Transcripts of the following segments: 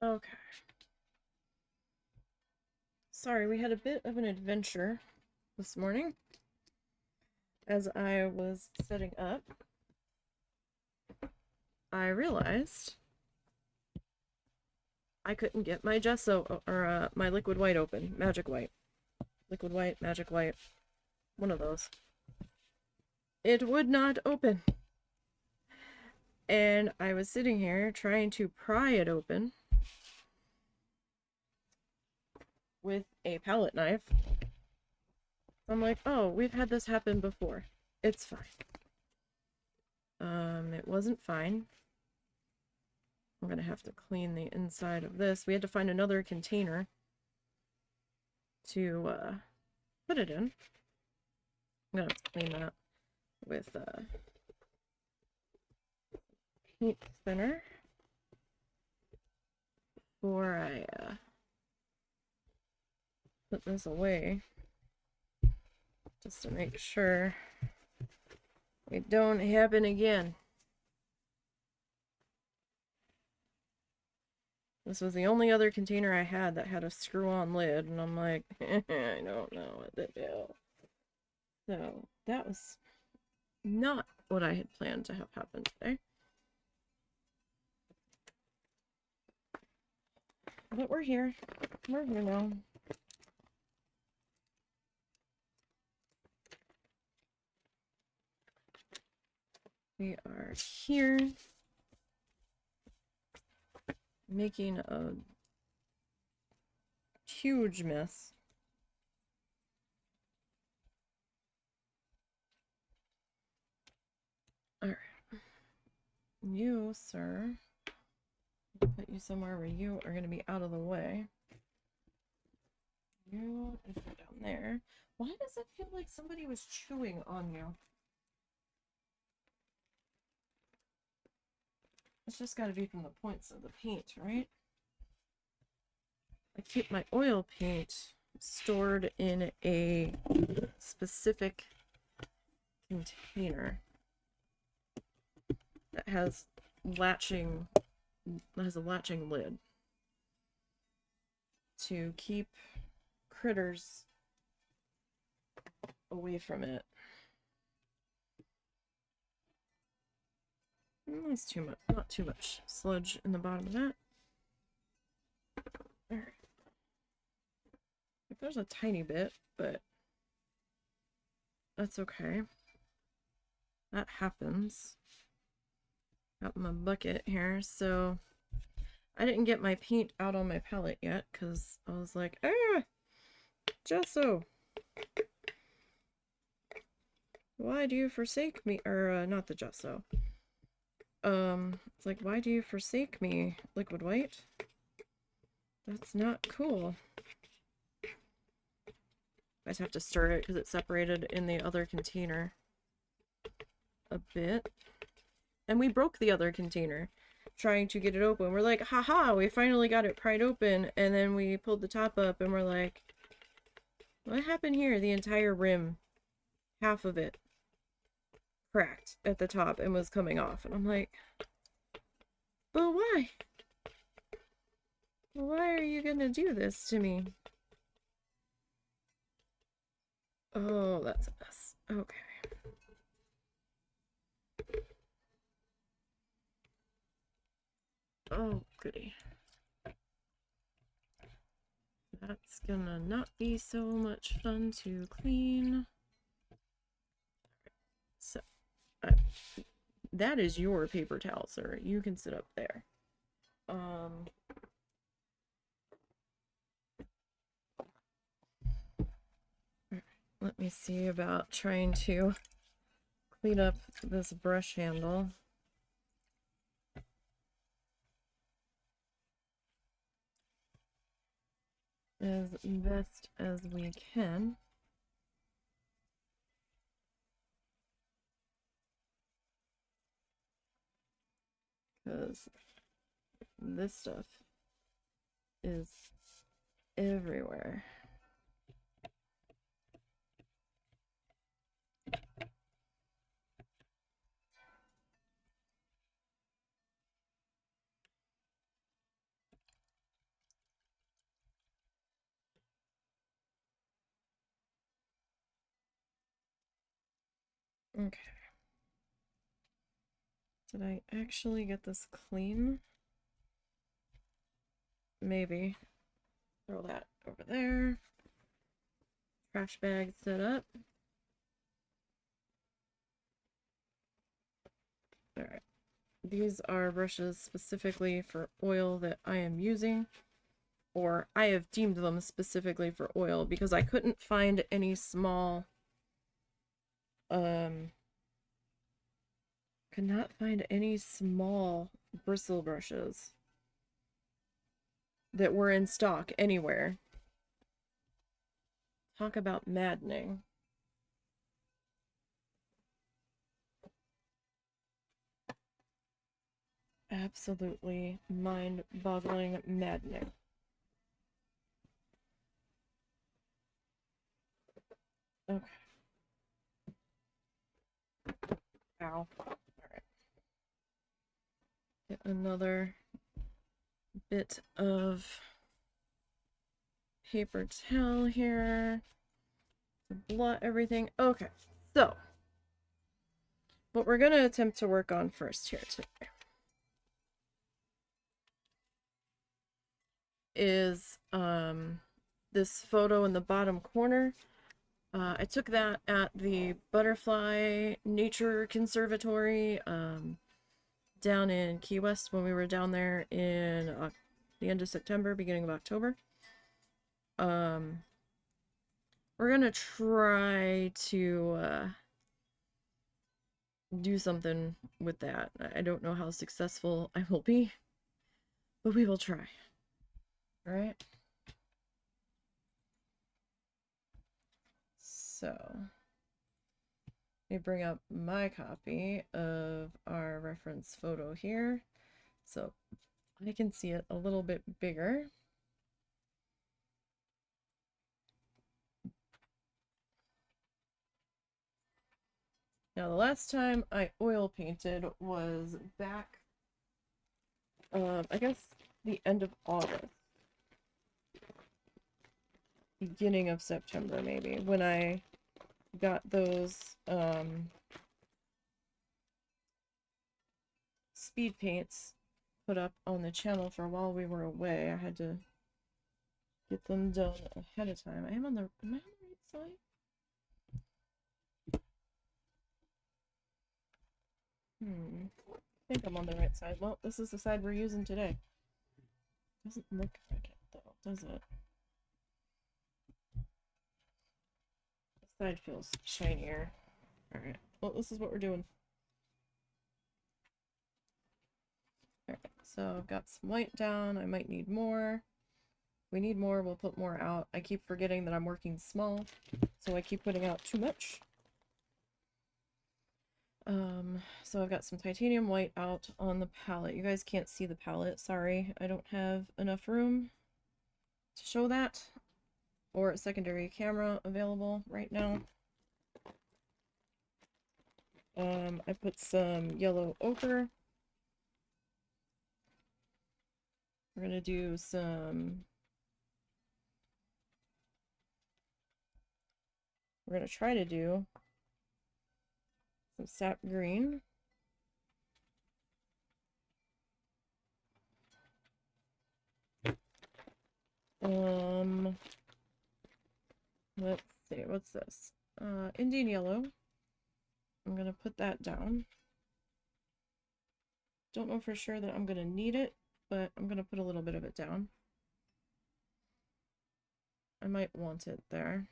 Okay. Sorry, we had a bit of an adventure this morning as I was setting up. I realized I couldn't get my gesso or my liquid white open. Magic white. Liquid white, magic white. One of those. It would not open. And I was sitting here trying to pry it open with a palette knife. I'm like, oh, we've had this happen before. It's fine. It wasn't fine. I'm gonna have to clean the inside of this. We had to find another container to put it in. I'm gonna have to clean that with paint thinner before I put this away, just to make sure it don't happen again. This was the only other container I had that had a screw-on lid, and I'm like, I don't know what to do. So, that was not what I had planned to have happen today. But we're here. We're here now. We are here making a huge mess. Alright. You, sir, put you somewhere where you are going to be out of the way. You is down there. Why does it feel like somebody was chewing on you? It's just got to be from the points of the paint, right? I keep my oil paint stored in a specific container that has a latching lid to keep critters away from it. That's too much, not too much sludge in the bottom of that. Alright. There's a tiny bit, but that's okay. That happens. Got my bucket here, so I didn't get my paint out on my palette yet because I was like, ah, gesso. Why do you forsake me? Or not the gesso. It's like, why do you forsake me, liquid white? That's not cool. I just have to stir it because it's separated in the other container a bit. And we broke the other container trying to get it open. We're like, haha, we finally got it pried open. And then we pulled the top up and we're like, what happened here? The entire rim, half of it, cracked at the top and was coming off. And I'm like, but why? Why are you gonna do this to me? Oh, that's a mess. Okay. Oh, goody. That's gonna not be so much fun to clean. So, that is your paper towel, sir. You can sit up there. Let me see about trying to clean up this brush handle. As best as we can. Because this stuff is everywhere. Okay. Did I actually get this clean? Maybe. Throw that over there. Trash bag set up. Alright. These are brushes specifically for oil that I am using. Or I have deemed them specifically for oil because I couldn't find any small could not find any small bristle brushes that were in stock anywhere. Talk about maddening. Absolutely mind-boggling maddening. Okay. Ow. Alright. Get another bit of paper towel here to blot everything. Okay, so what we're gonna attempt to work on first here today is this photo in the bottom corner. I took that at the Butterfly Nature Conservatory down in Key West when we were down there in the end of September, beginning of October. We're gonna try to do something with that. I don't know how successful I will be, but we will try. All right. So, let me bring up my copy of our reference photo here so I can see it a little bit bigger. Now, the last time I oil painted was back, I guess, the end of August. Beginning of September, maybe, when I got those speed paints put up on the channel for while we were away. I had to get them done ahead of time. Am I on the right side? I think I'm on the right side. Well, this is the side we're using today. Doesn't look like it though, does it? This side feels shinier. Alright, well, this is what we're doing. Alright, so I've got some white down. I might need more. If we need more, we'll put more out. I keep forgetting that I'm working small, so I keep putting out too much. So I've got some titanium white out on the palette. You guys can't see the palette, sorry. I don't have enough room to show that, or a secondary camera available right now. I put some yellow ochre. We're gonna do some... We're gonna try to do some sap green. Let's see, what's this? Indian yellow. I'm gonna put that down. Don't know for sure that I'm gonna need it, but I'm gonna put a little bit of it down. I might want it there.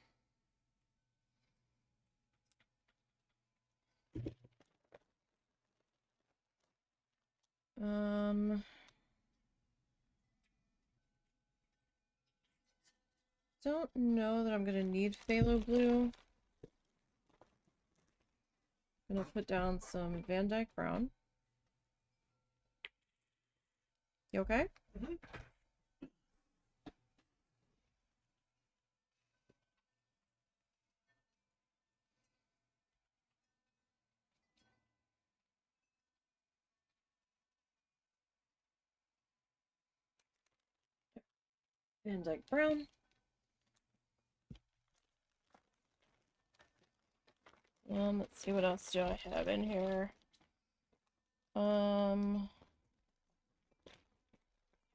Don't know that I'm gonna need phthalo blue. I'm gonna put down some Van Dyke brown. You okay? Mm-hmm. Van Dyke brown. Let's see, what else do I have in here?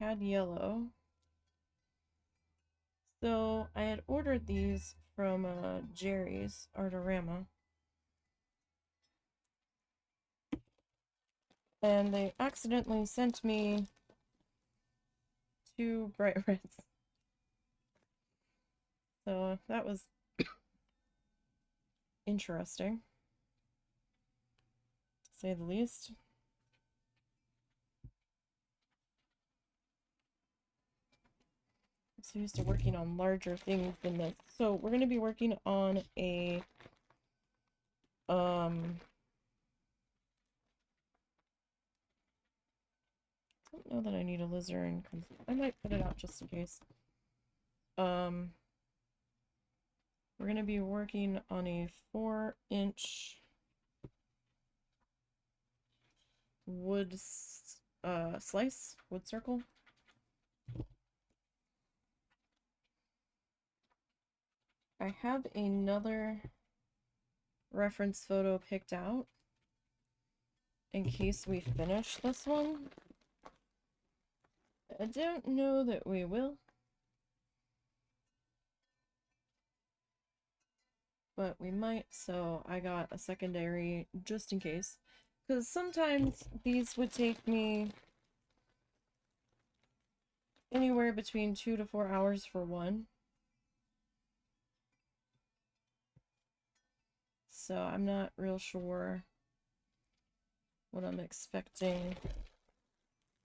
Had yellow. So I had ordered these from Jerry's Artorama. And they accidentally sent me 2 bright reds. So that was interesting, to say the least. I'm so used to working on larger things than this. So we're going to be working on a I don't know that I need a lizard. I might put it out just in case. We're going to be working on a 4-inch wood slice, wood circle. I have another reference photo picked out in case we finish this one. I don't know that we will, but we might, so I got a secondary just in case. Because sometimes these would take me anywhere between 2 to 4 hours for one. So I'm not real sure what I'm expecting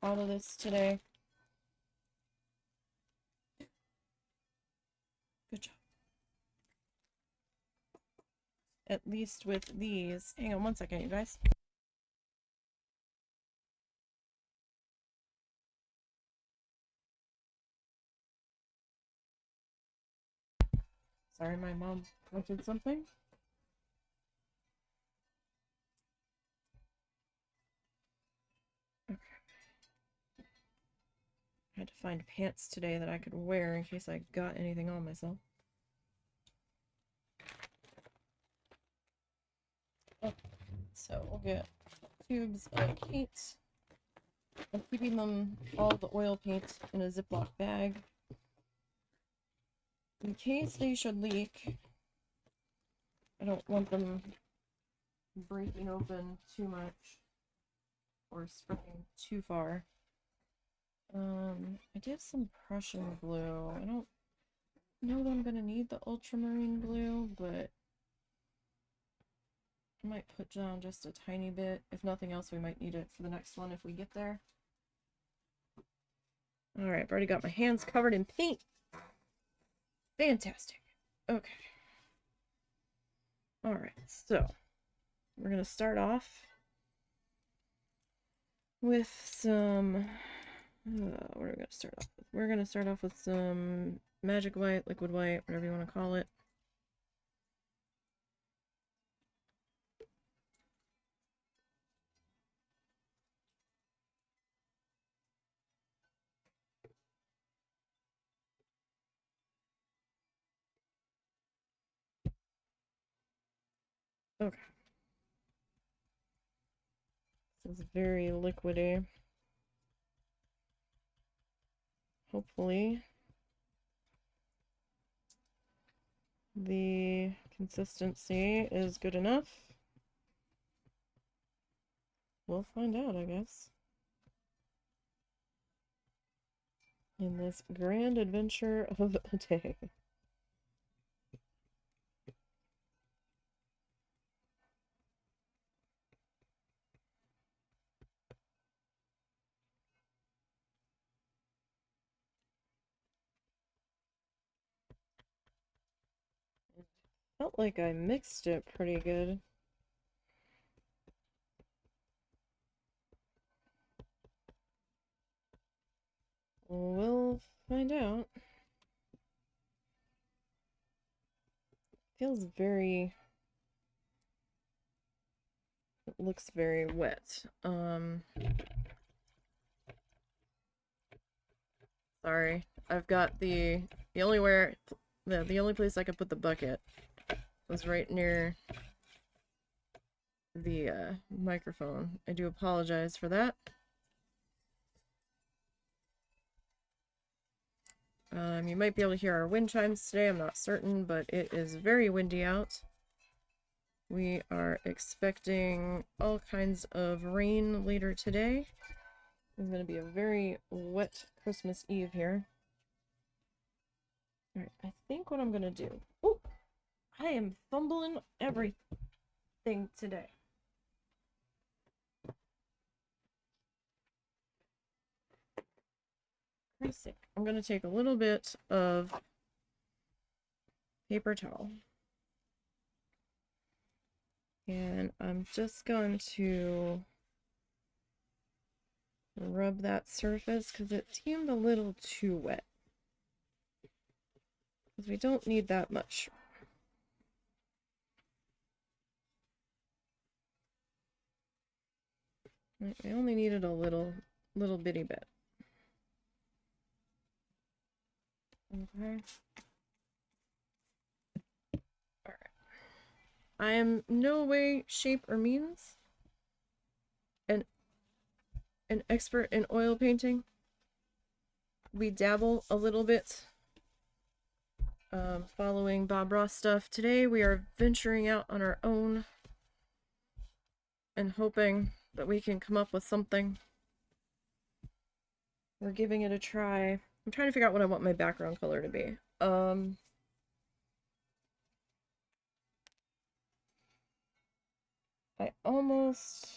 out of this today. Good job. At least with these. Hang on one second, you guys. Sorry, my mom wanted something. Okay. I had to find pants today that I could wear in case I got anything on myself. Oh, so we'll get tubes of paint. I'm keeping them, all the oil paint, in a Ziploc bag in case they should leak. I don't want them breaking open too much or spreading too far. I did some Prussian glue. I don't know that I'm gonna need the ultramarine glue, but I might put down just a tiny bit. If nothing else, we might need it for the next one if we get there. Alright, I've already got my hands covered in paint. Fantastic. Okay. Alright, so we're gonna start off with some... what are we gonna start off with? We're gonna start off with some magic white, liquid white, whatever you want to call it. Okay. This is very liquidy. Hopefully the consistency is good enough. We'll find out, I guess, in this grand adventure of a day. Felt like I mixed it pretty good. We'll find out. Feels very... It looks very wet. Sorry. I've got the only place I could put the bucket was right near the microphone. I do apologize for that. You might be able to hear our wind chimes today, I'm not certain, but it is very windy out. We are expecting all kinds of rain later today. It's going to be a very wet Christmas Eve here. Alright, I think what I'm going to do... Oh! I am fumbling everything today. I'm going to take a little bit of paper towel. And I'm just going to rub that surface because it seemed a little too wet. Because we don't need that much. We only needed a little bitty bit. Okay. Alright. I am no way, shape, or means an expert in oil painting. We dabble a little bit following Bob Ross stuff. Today we are venturing out on our own and hoping that we can come up with something. We're giving it a try. I'm trying to figure out what I want my background color to be. I almost...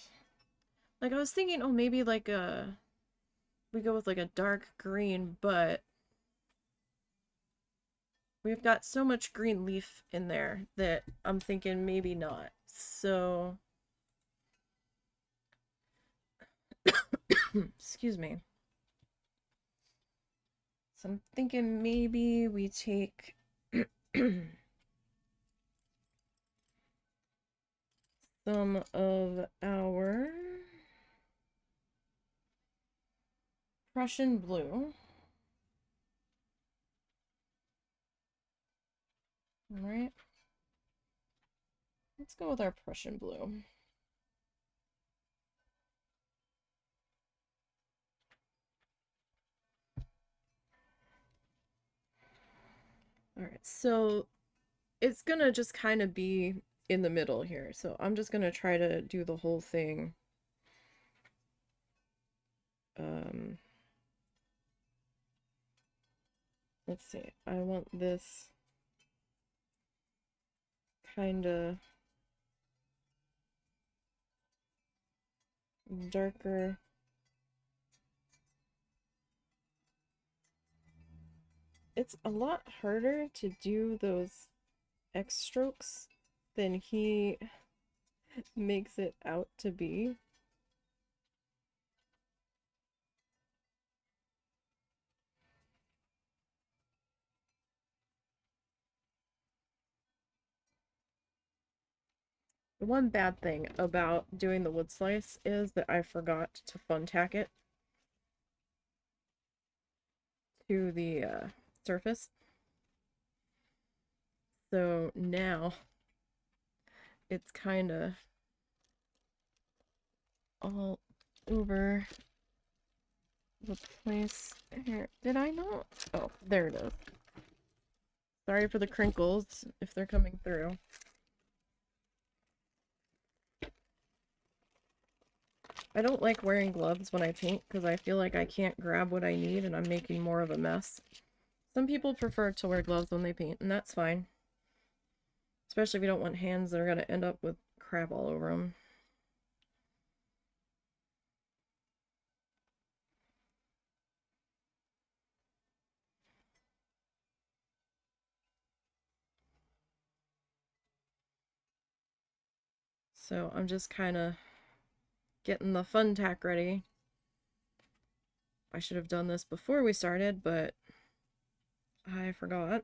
Like, I was thinking, oh, maybe like we go with like a dark green, but we've got so much green leaf in there that I'm thinking maybe not. So, excuse me. So I'm thinking maybe we take some of our Prussian blue. All right. Let's go with our Prussian blue. Alright, so it's gonna just kind of be in the middle here. So I'm just gonna try to do the whole thing. Let's see. I want this kind of darker. It's a lot harder to do those X strokes than he makes it out to be. The one bad thing about doing the wood slice is that I forgot to fun tack it to the surface. So now it's kind of all over the place. Here, did I not? Oh, there it is. Sorry for the crinkles if they're coming through. I don't like wearing gloves when I paint because I feel like I can't grab what I need and I'm making more of a mess. Some people prefer to wear gloves when they paint, and that's fine. Especially if you don't want hands that are going to end up with crap all over them. So I'm just kind of getting the fun tack ready. I should have done this before we started, but I forgot.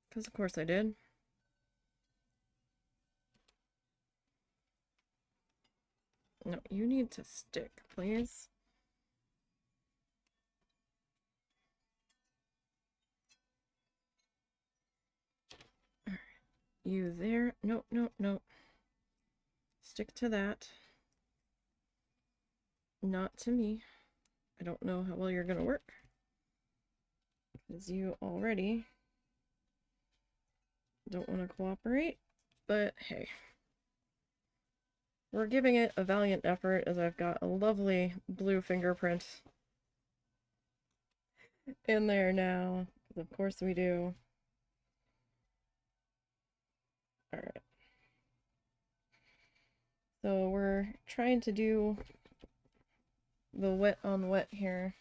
Because of course I did. No, you need to stick, please. you there. Nope, nope, nope. Stick to that. Not to me. I don't know how well you're gonna work. Because you already don't want to cooperate. But hey. We're giving it a valiant effort as I've got a lovely blue fingerprint in there now. Of course we do. Alright. So we're trying to do the wet on wet here.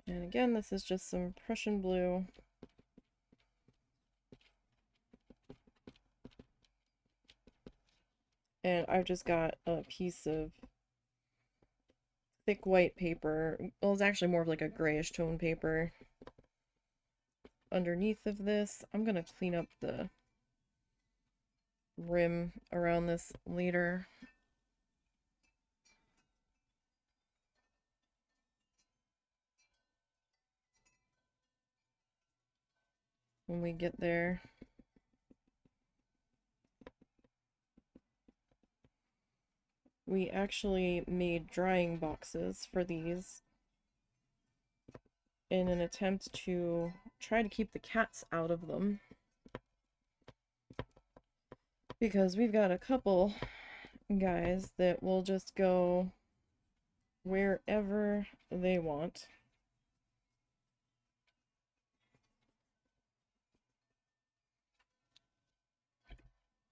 And again, this is just some Prussian blue. And I've just got a piece of thick white paper. Well, it's actually more of like a grayish tone paper underneath of this. I'm gonna clean up the rim around this later. When we get there. We actually made drying boxes for these in an attempt to try to keep the cats out of them. Because we've got a couple guys that will just go wherever they want.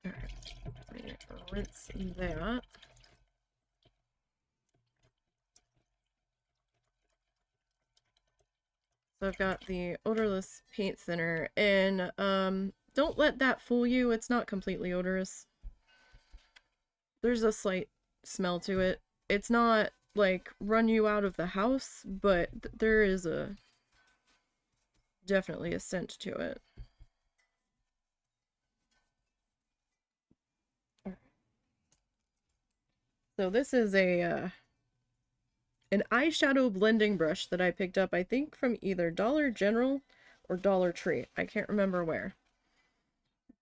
Alright, rinse that. So I've got the odorless paint thinner, and don't let that fool you, it's not completely odorless. There's a slight smell to it. It's not like run you out of the house, but there is definitely a scent to it. So this is an eyeshadow blending brush that I picked up, I think from either Dollar General or Dollar Tree. I can't remember where.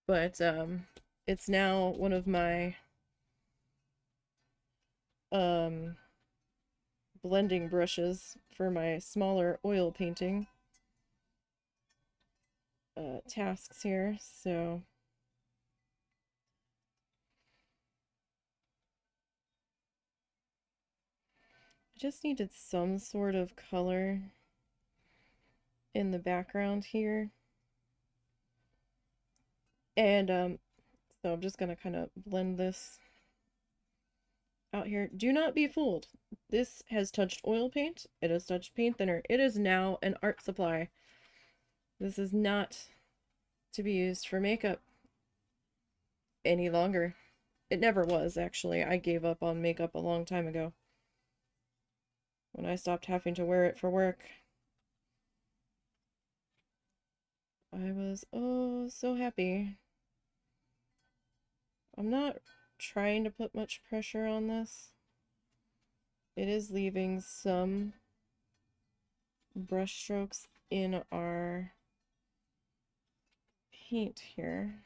But it's now one of my blending brushes for my smaller oil painting tasks here. So I just needed some sort of color in the background here. And so I'm just gonna kind of blend this out here. Do not be fooled. This has touched oil paint. It has touched paint thinner. It is now an art supply. This is not to be used for makeup any longer. It never was, actually. I gave up on makeup a long time ago. When I stopped having to wear it for work. I was, oh, so happy. I'm not trying to put much pressure on this. It is leaving some brush strokes in our paint here.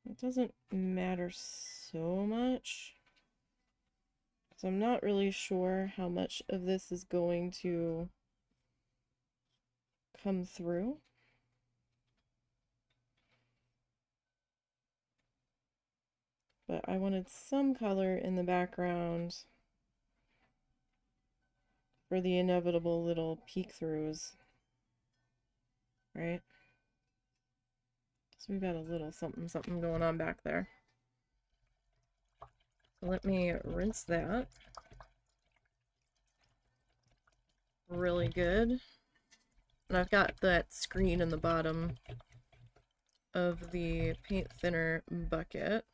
It doesn't matter so much, because I'm not really sure how much of this is going to come through. But I wanted some color in the background for the inevitable little peek-throughs, right? So we've got a little something something going on back there. So let me rinse that really good. And I've got that screen in the bottom of the paint thinner bucket.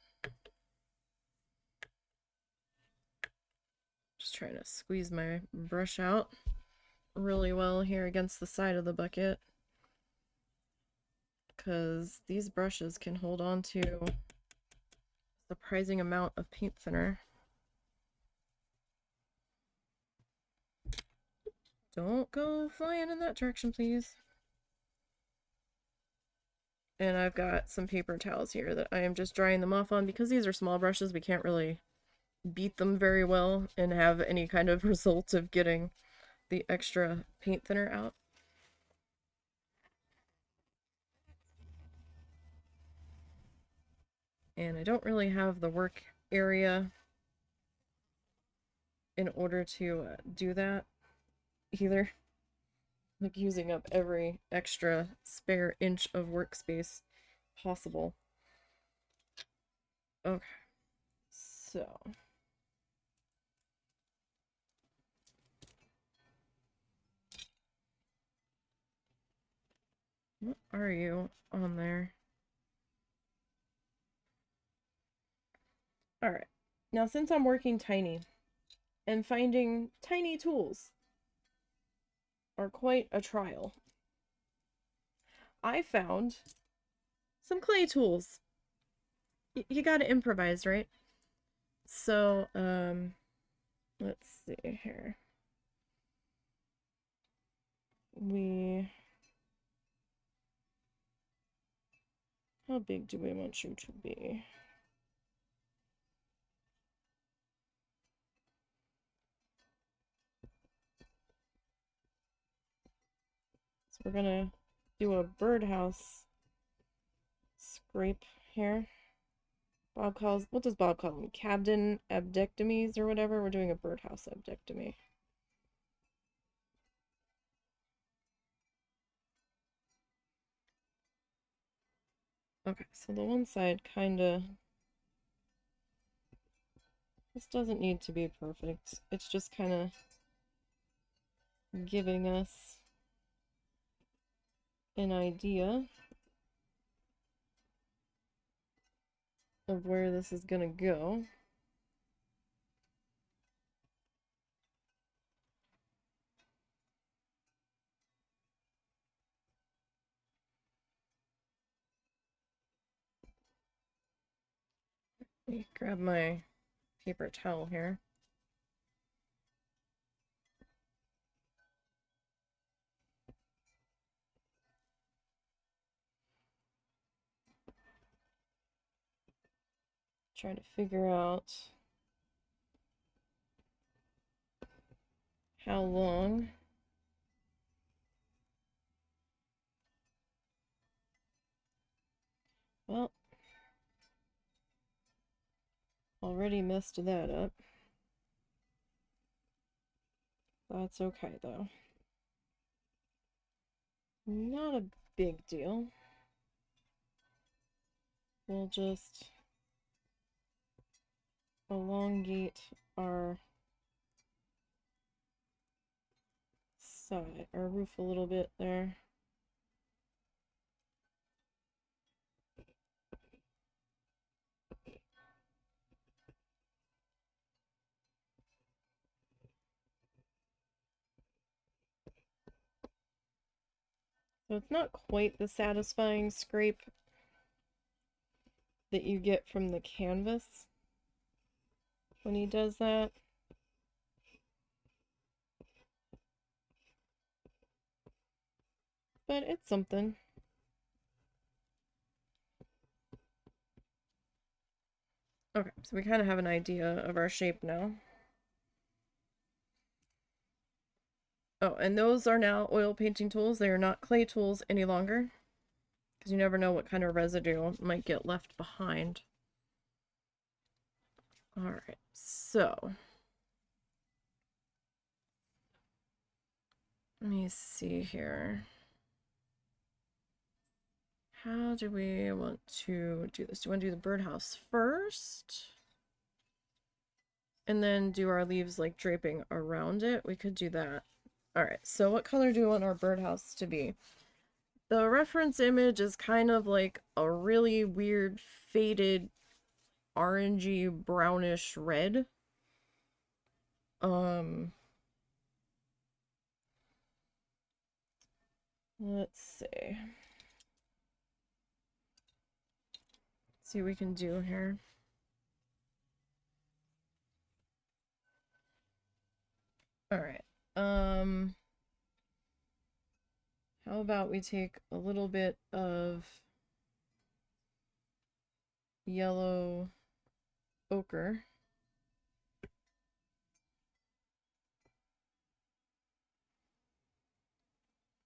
Just trying to squeeze my brush out really well here against the side of the bucket, because these brushes can hold on to surprising amount of paint thinner. Don't go flying in that direction, please. And I've got some paper towels here that I am just drying them off on. Because these are small brushes, we can't really beat them very well and have any kind of result of getting the extra paint thinner out. And I don't really have the work area in order to do that either. Like using up every extra spare inch of workspace possible. Okay, so what are you on there? Alright, now since I'm working tiny and finding tiny tools are quite a trial, I found some clay tools. You gotta improvise, right? So, let's see here. How big do we want you to be? So we're gonna do a birdhouse scrape here. Bob calls, what does Bob call them? Cabden abdectomies or whatever? We're doing a birdhouse abdectomy. Okay, so the one side kinda... This doesn't need to be perfect. It's just kinda giving us an idea of where this is gonna go. Let me grab my paper towel here. Try to figure out how long well, already messed that up. That's okay though. Not a big deal. We'll just elongate our side, our roof a little bit there. So it's not quite the satisfying scrape that you get from the canvas when he does that. But it's something. Okay, so we kind of have an idea of our shape now. Oh, and those are now oil painting tools. They are not clay tools any longer, because you never know what kind of residue might get left behind. Alright, so let me see here. How do we want to do this? Do we want to do the birdhouse first? And then do our leaves like draping around it? We could do that. Alright, so what color do we want our birdhouse to be? The reference image is kind of like a really weird faded orangey brownish red. Let's see. See what we can do here. about we take a little bit of yellow ochre.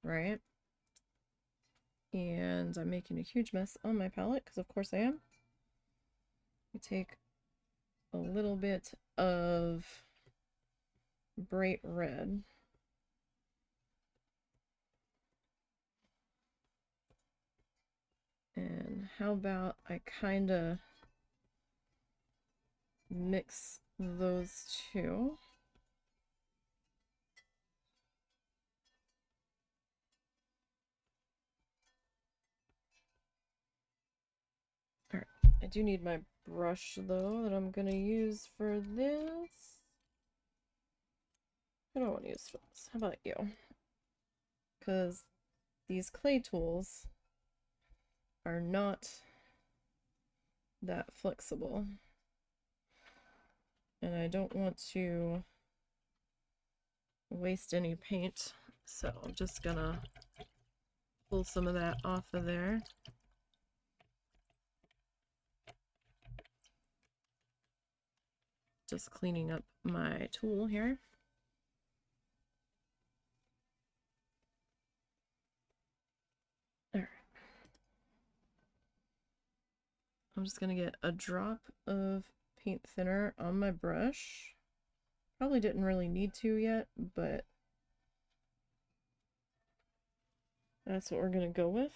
Right? And I'm making a huge mess on my palette, because of course I am. We take a little bit of bright red. And how about I kind of mix those two. Alright, I do need my brush though that I'm gonna use for this. I don't want to use for this. How about you? Because these clay tools are not that flexible. And I don't want to waste any paint, so I'm just gonna pull some of that off of there. Just cleaning up my tool here. Alright. I'm just gonna get a drop of paint thinner on my brush. Probably didn't really need to yet, but that's what we're gonna go with.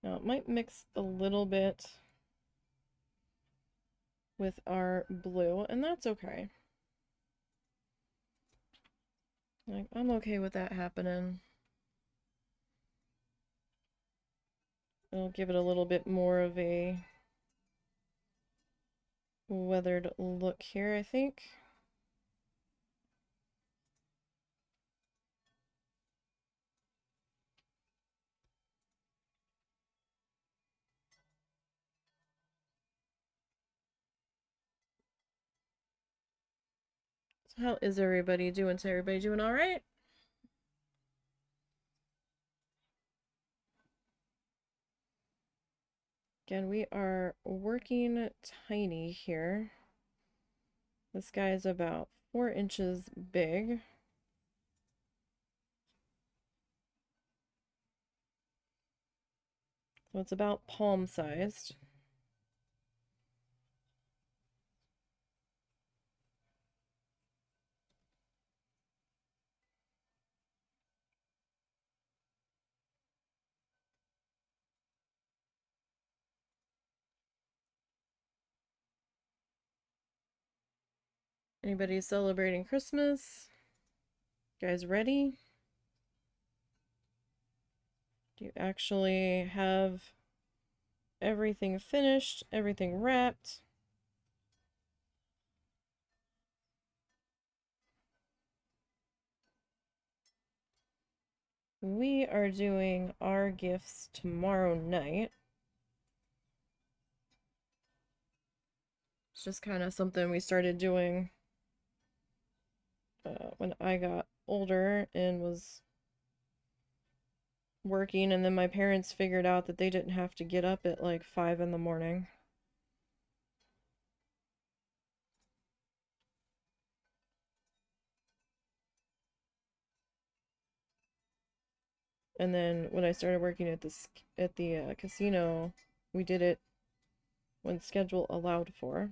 Now it might mix a little bit with our blue, and that's okay. Like, I'm okay with that happening. It'll give it a little bit more of a weathered look here, I think. So how is everybody doing? Is everybody doing all right? Again, we are working tiny here. This guy is about 4 inches big. So it's about palm sized. Anybody celebrating Christmas? You guys ready? Do you actually have everything finished, everything wrapped? We are doing our gifts tomorrow night. It's just kind of something we started doing when I got older and was working, and then my parents figured out that they didn't have to get up at like 5 in the morning. And then when I started working at the casino, we did it when schedule allowed for.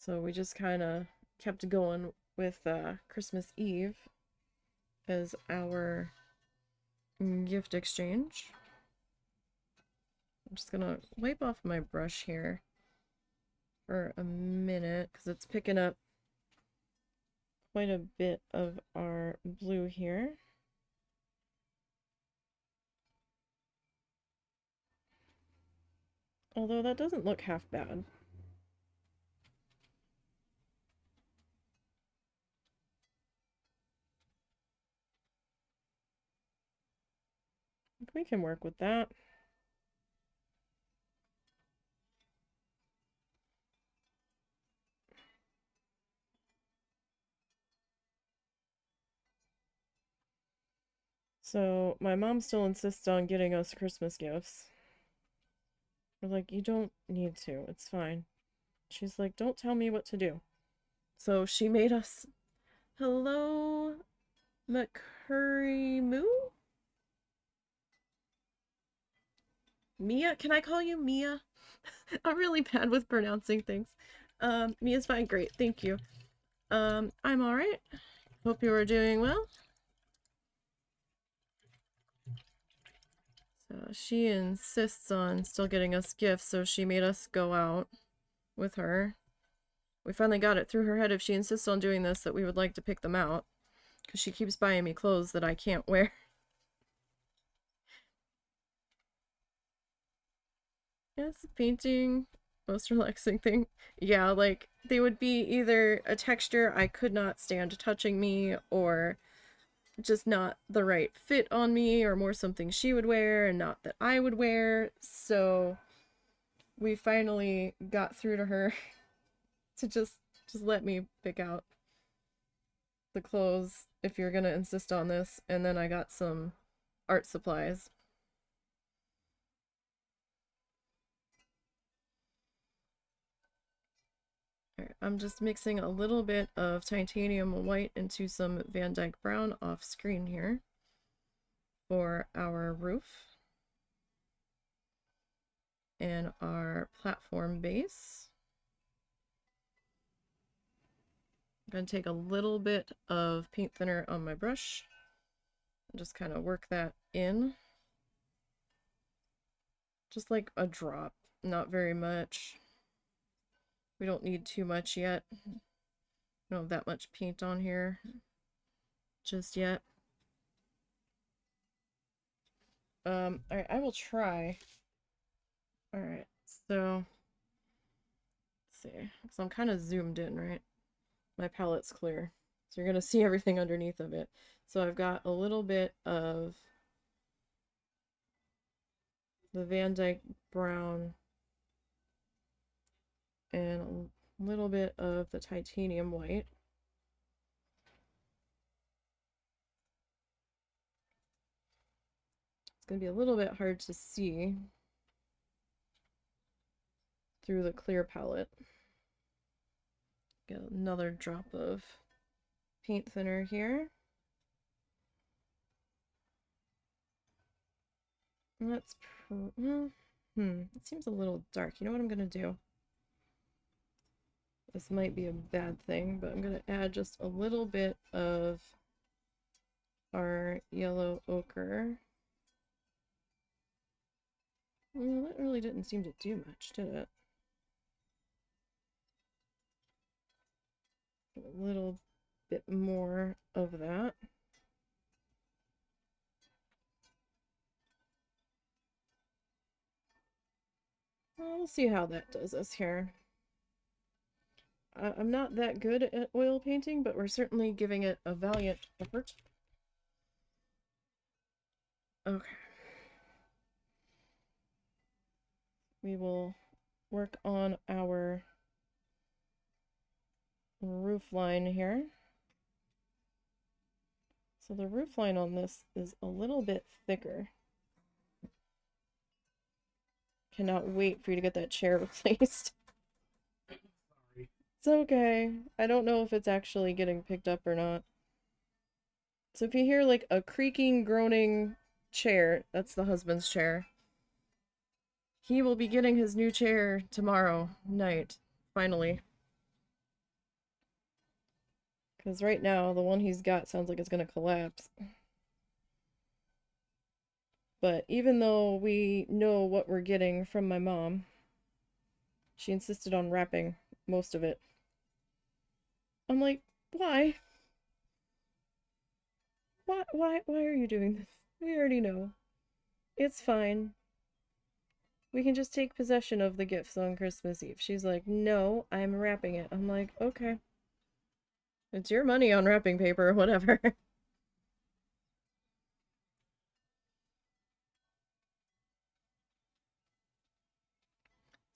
So we just kind of kept going with Christmas Eve as our gift exchange. I'm just gonna wipe off my brush here for a minute because it's picking up quite a bit of our blue here. Although that doesn't look half bad. we can work with that. So my mom still insists on getting us Christmas gifts. We're like, you don't need to. It's fine. She's like, don't tell me what to do. So she made us... Hello, McCurry Moo? Mia? Can I call you Mia? I'm really bad with pronouncing things. Mia's fine. Great. Thank you. I'm alright. Hope you are doing well. So she insists on still getting us gifts, so she made us go out with her. We finally got it through her head, if she insists on doing this, that we would like to pick them out. Because she keeps buying me clothes that I can't wear. Yes, painting, most relaxing thing. Yeah, like, they would be either a texture I could not stand touching me, or just not the right fit on me, or more something she would wear and not that I would wear. So we finally got through to her to just let me pick out the clothes if you're gonna insist on this. And then I got some art supplies. Alright, I'm just mixing a little bit of titanium white into some Van Dyke brown off screen here for our roof and our platform base. I'm going to take a little bit of paint thinner on my brush and just kind of work that in. Just like a drop, not very much. We don't need too much yet. We don't have that much paint on here just yet. Alright, I will try. Alright, so let's see. So I'm kind of zoomed in, right? My palette's clear. So you're gonna see everything underneath of it. So I've got a little bit of the Van Dyke brown and a little bit of the titanium white. It's gonna be a little bit hard to see through the clear palette. Get another drop of paint thinner here. And that's it seems a little dark. You know what I'm gonna do? This might be a bad thing, but I'm gonna add just a little bit of our yellow ochre. Well, that really didn't seem to do much, did it? A little bit more of that. Well, we'll see how that does us here. I'm not that good at oil painting, but we're certainly giving it a valiant effort. Okay. We will work on our roof line here. So the roof line on this is a little bit thicker. Cannot wait for you to get that chair replaced. Sorry. It's okay. I don't know if it's actually getting picked up or not. So if you hear like a creaking, groaning chair, that's the husband's chair. He will be getting his new chair tomorrow night, finally. Because right now, the one he's got sounds like it's gonna collapse. But even though we know what we're getting from my mom, she insisted on wrapping most of it. I'm like, why? Why are you doing this? We already know. It's fine. We can just take possession of the gifts on Christmas Eve. She's like, no, I'm wrapping it. I'm like, okay. It's your money on wrapping paper or whatever.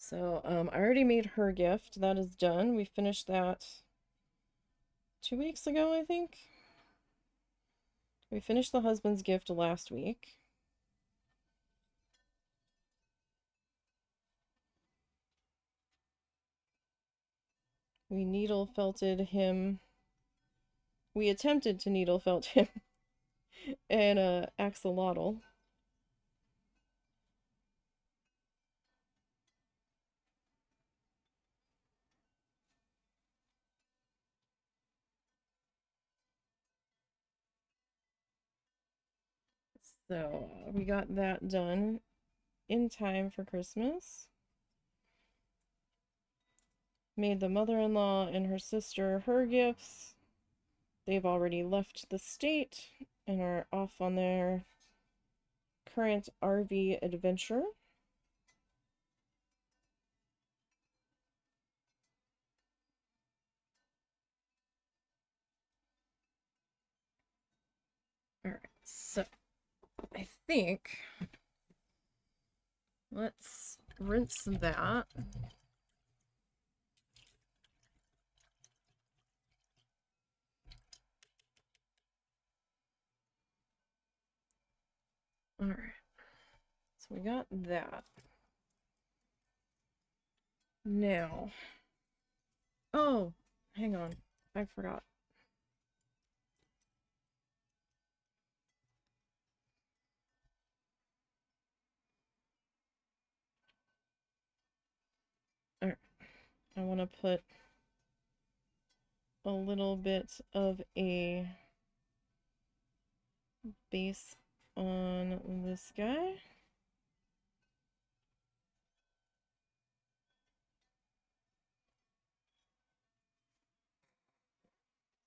So, I already made her gift. That is done. We finished that 2 weeks ago, I think. We finished the husband's gift last week. We needle felted him. We attempted to needle felt him an axolotl. So we got that done in time for Christmas. Made the mother-in-law and her sister her gifts. They've already left the state and are off on their current RV adventure. Alright, so I think let's rinse that. Alright, so we got that. Now, oh, hang on, I forgot. Alright, I want to put a little bit of a base on this guy.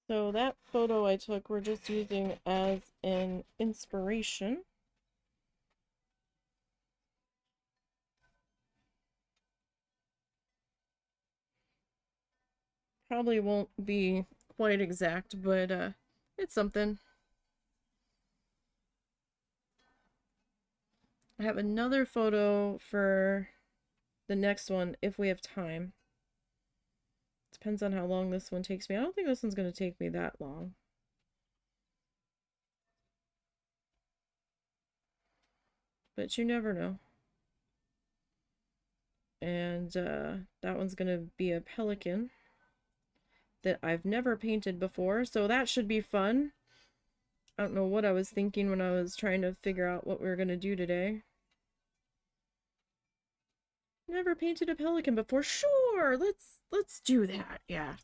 So that photo I took, we're just using as an inspiration. Probably won't be quite exact, but it's something. I have another photo for the next one if we have time. Depends on how long this one takes me. I don't think this one's going to take me that long. But you never know. And that one's going to be a pelican that I've never painted before, so that should be fun. I don't know what I was thinking when I was trying to figure out what we were going to do today. Never painted a pelican before. Sure, let's do that. Yeah.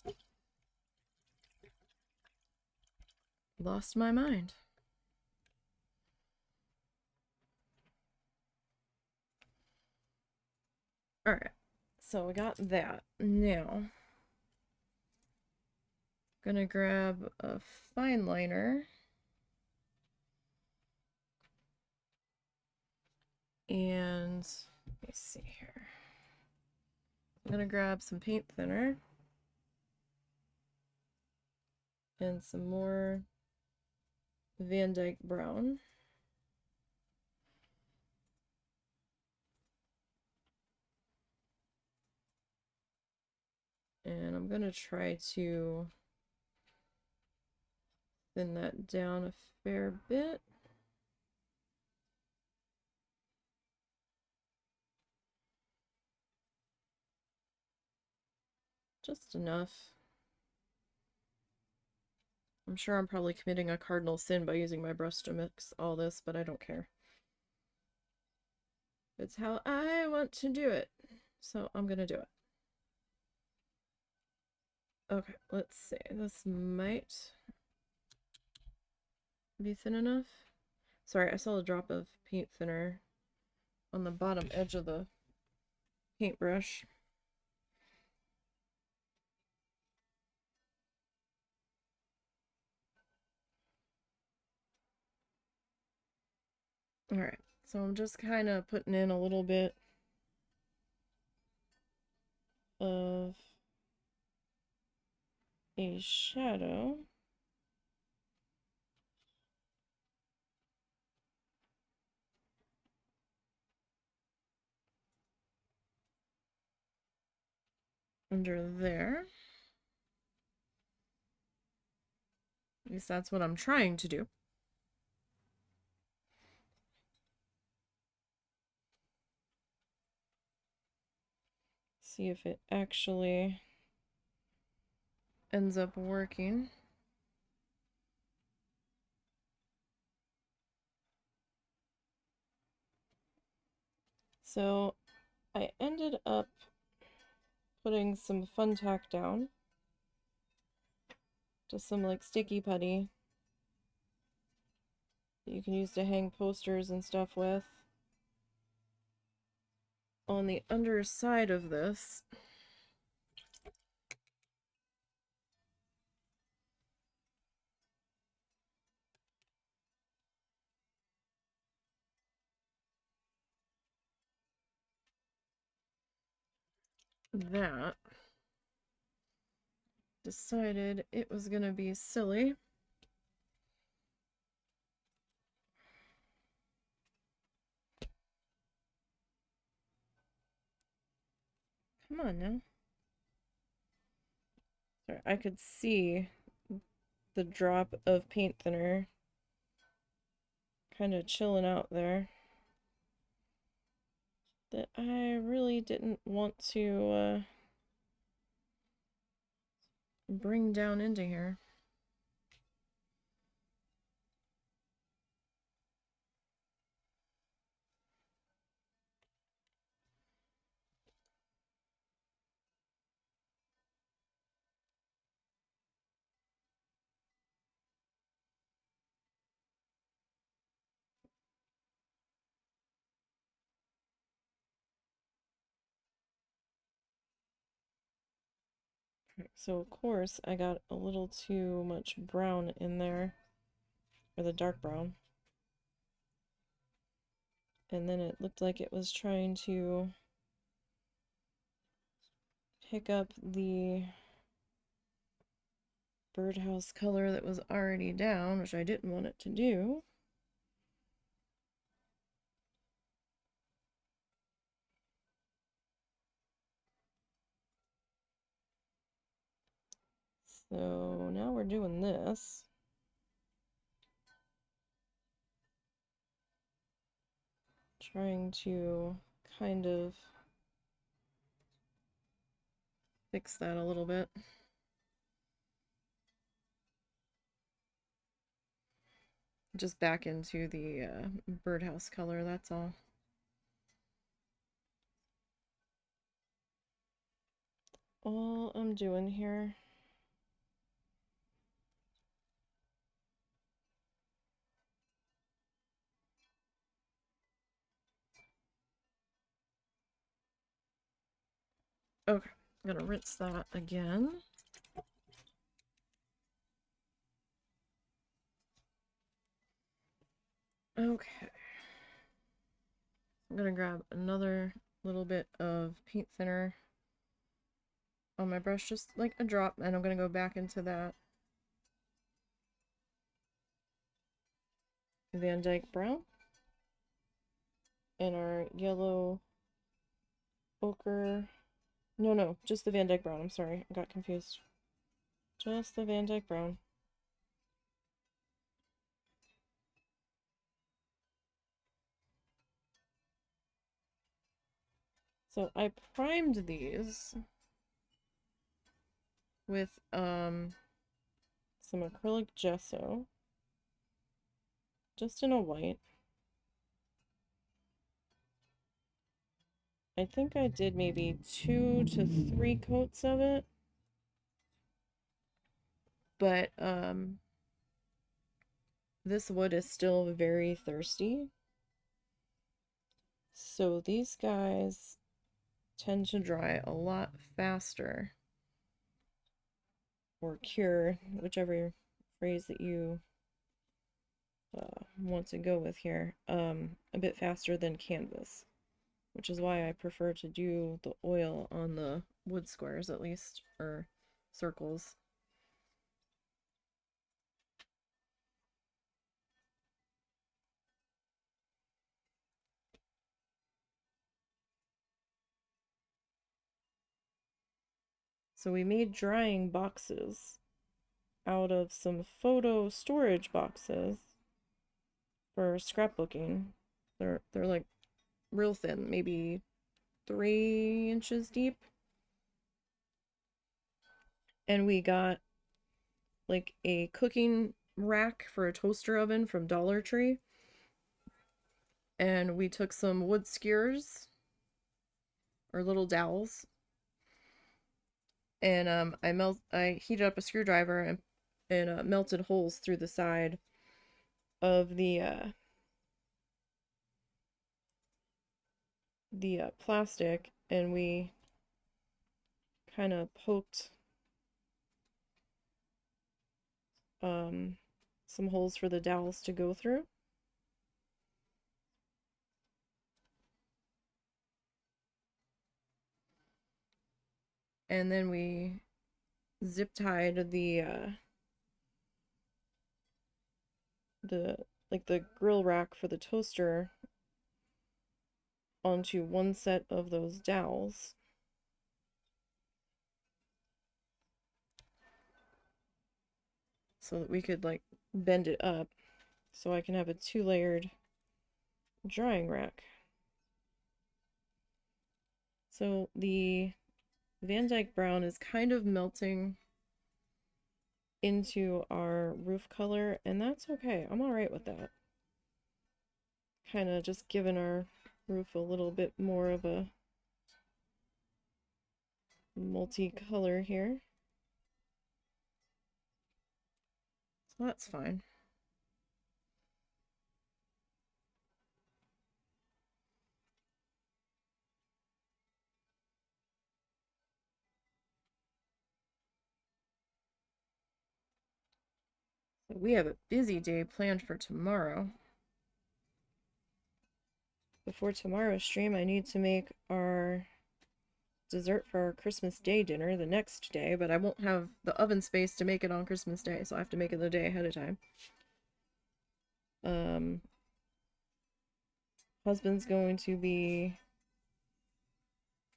Lost my mind. Alright, so we got that. Now, gonna grab a fine liner. And, let me see here. I'm gonna grab some paint thinner. And some more Van Dyke Brown. And I'm gonna try to thin that down a fair bit. Just enough. I'm sure I'm probably committing a cardinal sin by using my brush to mix all this, but I don't care. It's how I want to do it, so I'm gonna do it. Okay, let's see. This might be thin enough. Sorry, I saw a drop of paint thinner on the bottom edge of the paintbrush. Alright, so I'm just kind of putting in a little bit of a shadow. under there. At least that's what I'm trying to do. See if it actually ends up working. So I ended up putting some fun tack down. Just some like sticky putty that you can use to hang posters and stuff with. On the underside of this, that decided it was gonna be silly come on now. Sorry, I could see the drop of paint thinner kind of chilling out there that I really didn't want to bring down into here. So of course I got a little too much brown in there, or the dark brown, and then it looked like it was trying to pick up the birdhouse color that was already down, which I didn't want it to do. So now we're doing this. Trying to kind of fix that a little bit. Just back into the birdhouse color, that's all. All I'm doing here okay, I'm gonna rinse that again. Okay. I'm gonna grab another little bit of paint thinner on my brush, just like a drop, and I'm gonna go back into that Van Dyke brown and our yellow ochre. No, just the Van Dyke brown. I'm sorry, I got confused. Just the Van Dyke brown. So I primed these with some acrylic gesso, just in a white. I think I did maybe 2 to 3 coats of it. But this wood is still very thirsty. So these guys tend to dry a lot faster, or cure, whichever phrase that you want to go with here, a bit faster than canvas, which is why I prefer to do the oil on the wood squares at least, or circles. So we made drying boxes out of some photo storage boxes for scrapbooking. They're like real thin, maybe 3 inches deep. And we got like a cooking rack for a toaster oven from Dollar Tree. And we took some wood skewers or little dowels, and I heated up a screwdriver and melted holes through the side of the plastic, and we kind of poked some holes for the dowels to go through. And then we zip tied the grill rack for the toaster onto one set of those dowels. So that we could like bend it up so I can have a 2-layered drying rack. So the Van Dyke brown is kind of melting into our roof color, and that's okay. I'm alright with that. Kind of just giving our roof a little bit more of a multi-color here. So that's fine. So we have a busy day planned for tomorrow. Before tomorrow's stream, I need to make our dessert for our Christmas Day dinner the next day, but I won't have the oven space to make it on Christmas Day, so I have to make it the day ahead of time. Husband's going to be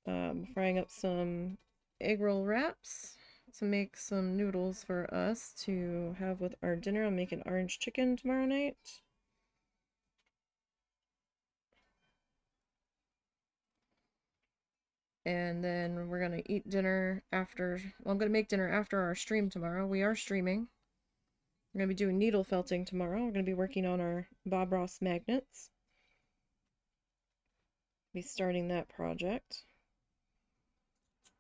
frying up some egg roll wraps to make some noodles for us to have with our dinner. I'm making orange chicken tomorrow night. And then we're gonna eat dinner after. Well, I'm gonna make dinner after our stream tomorrow. We are streaming. We're gonna be doing needle felting tomorrow. We're gonna be working on our Bob Ross magnets. Be starting that project.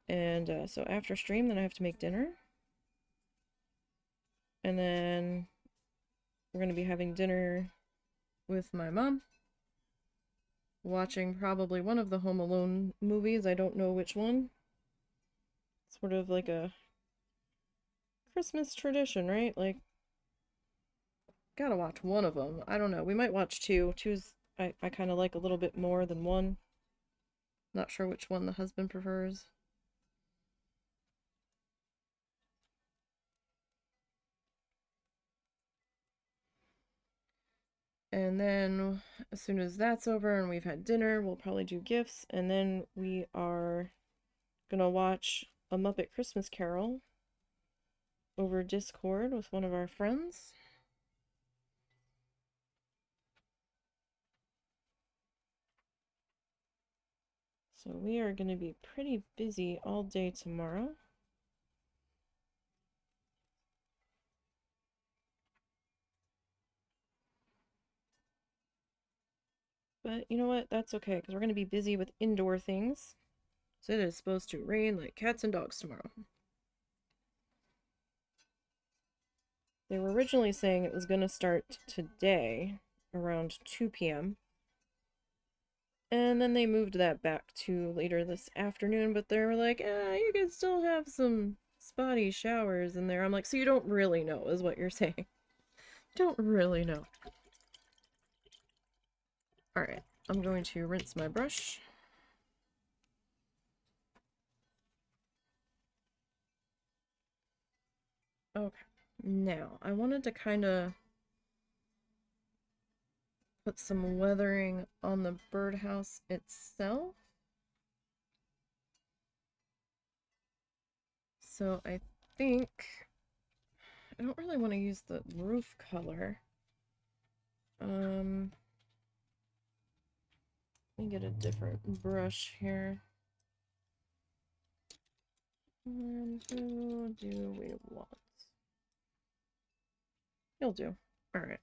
And so after stream, then I have to make dinner. And then we're gonna be having dinner with my mom. Watching probably one of the Home Alone movies. I don't know which one. Sort of like a Christmas tradition, right? Like, gotta watch one of them. I don't know. We might watch two. Two's I kind of like a little bit more than one. Not sure which one the husband prefers. And then as soon as that's over and we've had dinner, we'll probably do gifts. And then we are gonna watch A Muppet Christmas Carol over Discord with one of our friends. So we are going to be pretty busy all day tomorrow. But you know what? That's okay, because we're going to be busy with indoor things. So it is supposed to rain like cats and dogs tomorrow. They were originally saying it was going to start today around 2 p.m. And then they moved that back to later this afternoon, but they were like, you could still have some spotty showers in there. I'm like, so you don't really know, is what you're saying. Don't really know. Alright, I'm going to rinse my brush. Okay, now I wanted to kind of put some weathering on the birdhouse itself. So I think I don't really want to use the roof color. Let me get a different brush here. And who do we want? He'll do. Alright.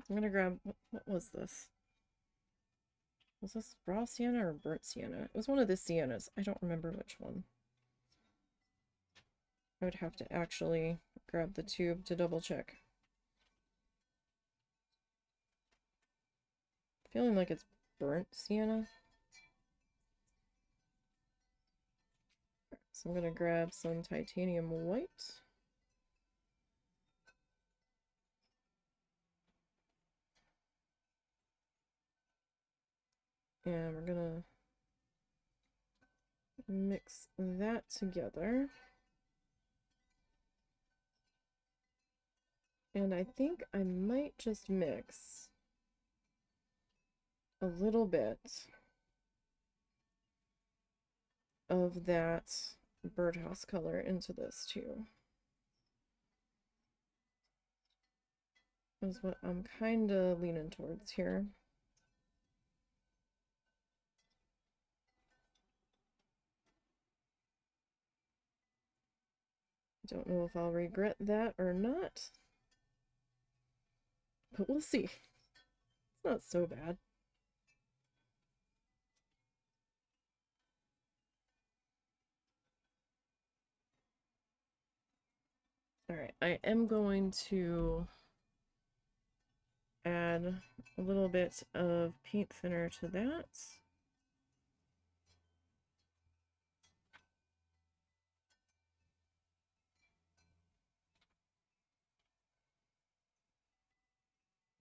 I'm gonna grab, what was this? Was this raw sienna or burnt sienna? It was one of the siennas. I don't remember which one. I would have to actually grab the tube to double check. Feeling like it's burnt sienna. So I'm gonna grab some titanium white. And we're gonna mix that together. And I think I might just mix a little bit of that birdhouse color into this too. Is what I'm kind of leaning towards here. Don't know if I'll regret that or not, but we'll see. It's not so bad. Alright, I am going to add a little bit of paint thinner to that.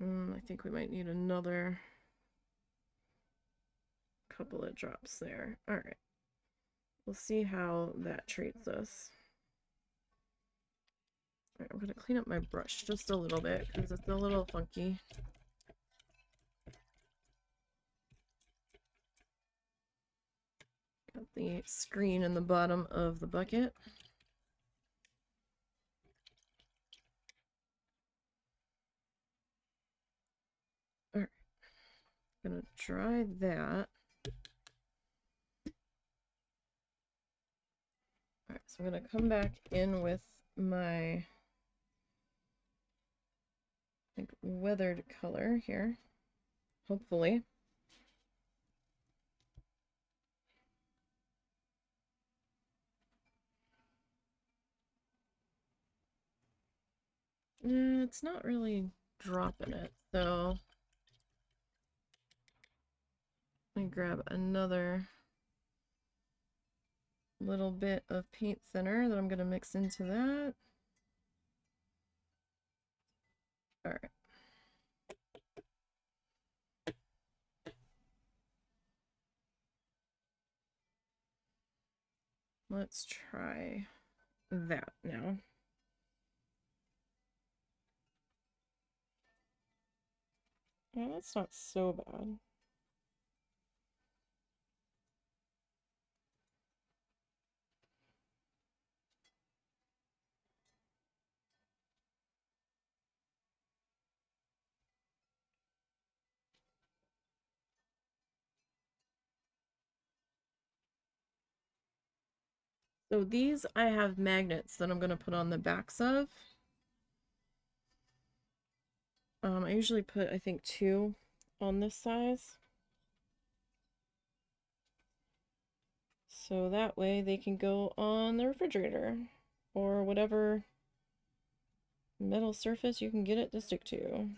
I think we might need another couple of drops there. Alright. We'll see how that treats us. Alright, I'm going to clean up my brush just a little bit because it's a little funky. Got the screen in the bottom of the bucket. Alright. Gonna dry that. Alright, so I'm gonna come back in with my, I think, weathered color here. Hopefully. It's not really dropping it, so let me grab another little bit of paint thinner that I'm going to mix into that. Alright. Let's try that now. Yeah, that's not so bad. So these I have magnets that I'm going to put on the backs of. I usually put, I think, 2 on this size. So that way they can go on the refrigerator or whatever metal surface you can get it to stick to.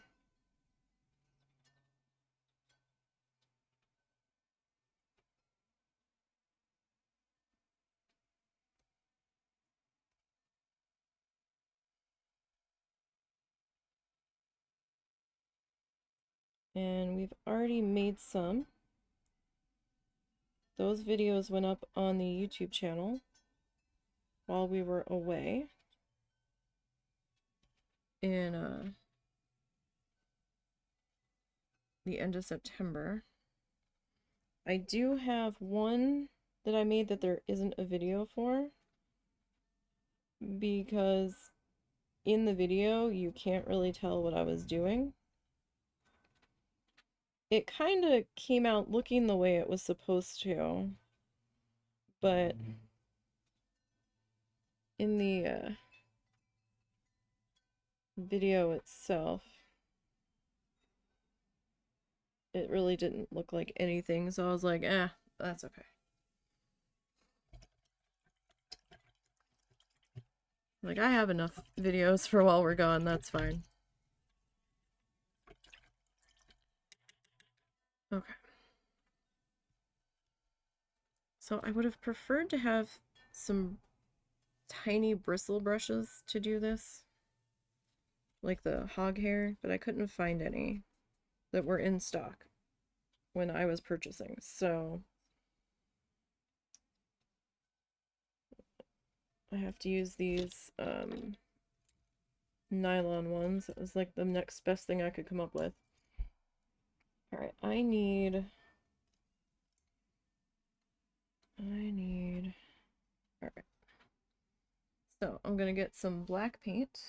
And we've already made some. Those videos went up on the YouTube channel while we were away in the end of September. I do have one that I made that there isn't a video for. because in the video you can't really tell what I was doing. It kind of came out looking the way it was supposed to, but in the video itself, it really didn't look like anything, so I was like, that's okay. Like, I have enough videos for while we're gone, that's fine. Okay. So I would have preferred to have some tiny bristle brushes to do this, like the hog hair, but I couldn't find any that were in stock when I was purchasing, so I have to use these nylon ones. It was like the next best thing I could come up with. Alright, I need... Alright. So, I'm gonna get some black paint.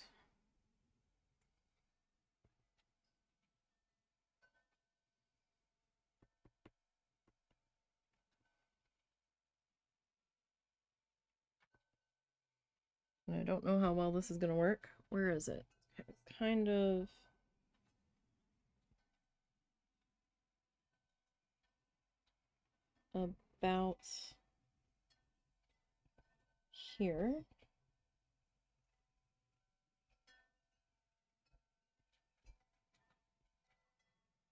And I don't know how well this is gonna work. Where is it? It's kind of... about here.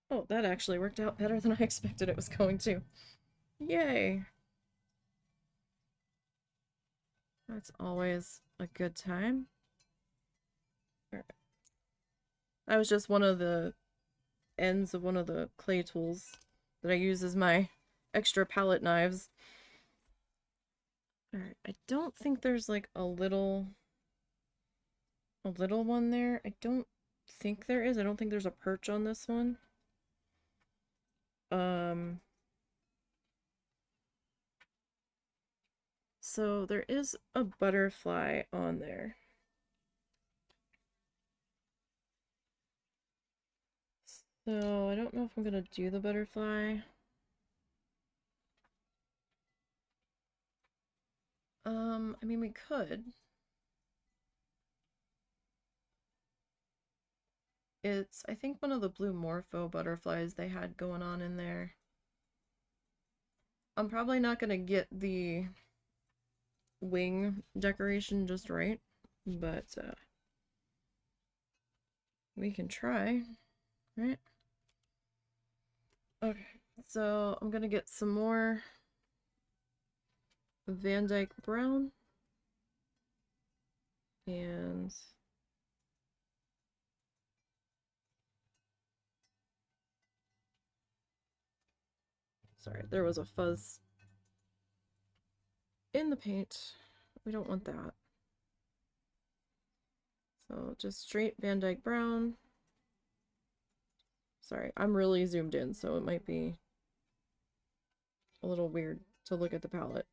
Oh, that actually worked out better than I expected it was going to. Yay! That's always a good time. Alright. That was just one of the ends of one of the clay tools that I use as my extra palette knives. Alright, I don't think there's like a little one there. I don't think there is. I don't think there's a perch on this one. So there is a butterfly on there. So I don't know if I'm gonna do the butterfly. I mean, we could. It's, I think, one of the blue morpho butterflies they had going on in there. I'm probably not gonna get the wing decoration just right, but we can try, right? Okay, so I'm gonna get some more Van Dyke Brown and sorry, there was a fuzz in the paint. We don't want that. So just straight Van Dyke Brown. Sorry, I'm really zoomed in, so it might be a little weird to look at the palette.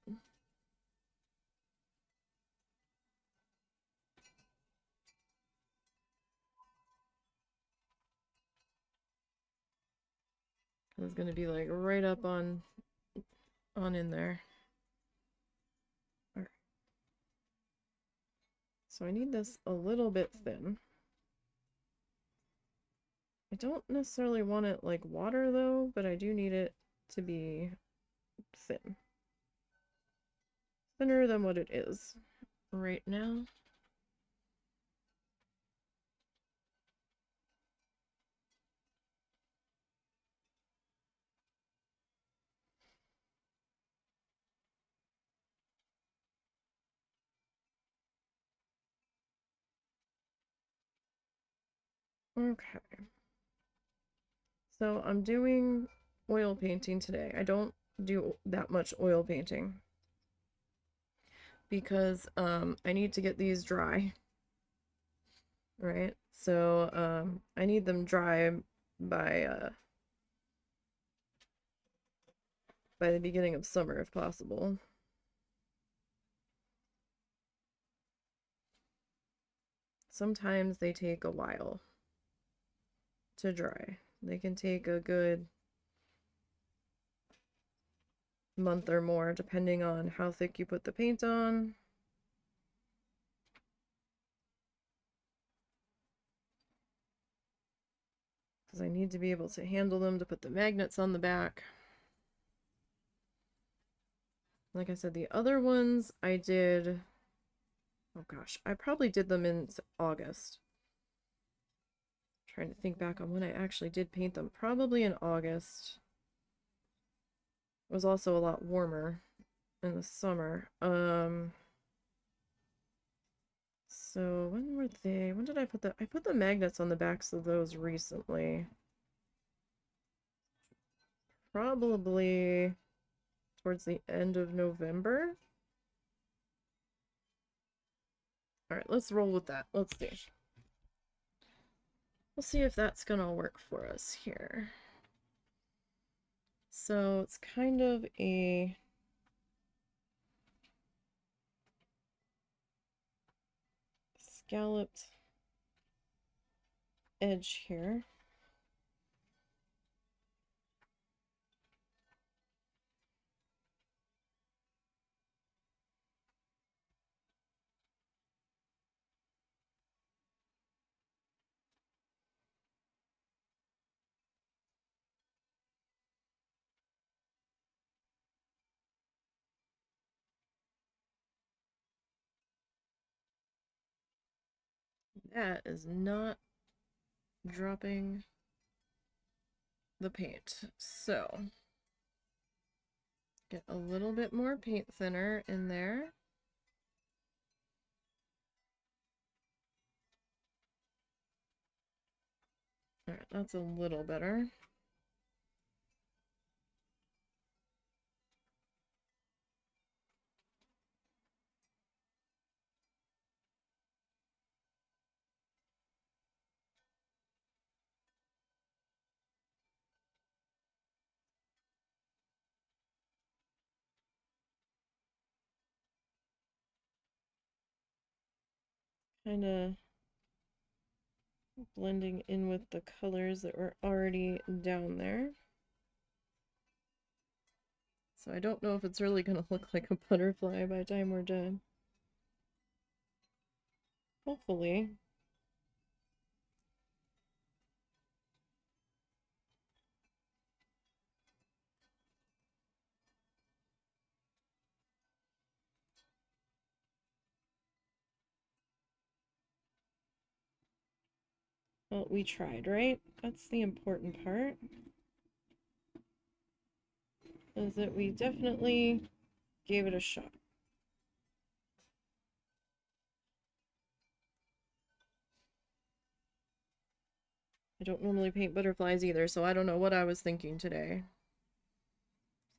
It's gonna be like right up on in there. All right. So I need this a little bit thin. I don't necessarily want it like water though, but I do need it to be thin. Thinner than what it is right now. Okay. So I'm doing oil painting today. I don't do that much oil painting because I need to get these dry. Right? So I need them dry by the beginning of summer if possible. sometimes they take a while to dry. They can take a good month or more, depending on how thick you put the paint on. Because I need to be able to handle them to put the magnets on the back. Like I said, the other ones I did, oh gosh, I probably did them in August. Trying to think back on when I actually did paint them. Probably in August. It was also a lot warmer in the summer. So when were they? When did I put I put the magnets on the backs of those recently. Probably towards the end of November. Alright, let's roll with that. Let's see. We'll see if that's gonna work for us here. So it's kind of a scalloped edge here. That is not dropping the paint. So get a little bit more paint thinner in there. Alright, that's a little better. Kind of blending in with the colors that were already down there. So I don't know if it's really going to look like a butterfly by the time we're done. Hopefully. Well, we tried, right? That's the important part. Is that we definitely gave it a shot. I don't normally paint butterflies either, so I don't know what I was thinking today.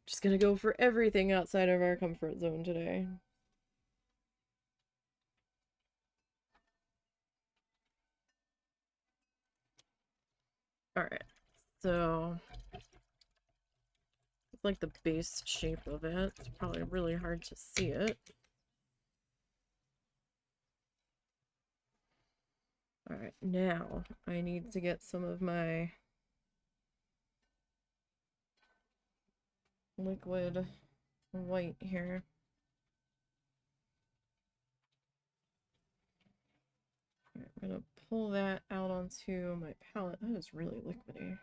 Just gonna go for everything outside of our comfort zone today. Alright, so it's like the base shape of it. It's probably really hard to see it. Alright, now I need to get some of my liquid white here. Alright, I'm gonna pull that out onto my palette. That is really liquidy.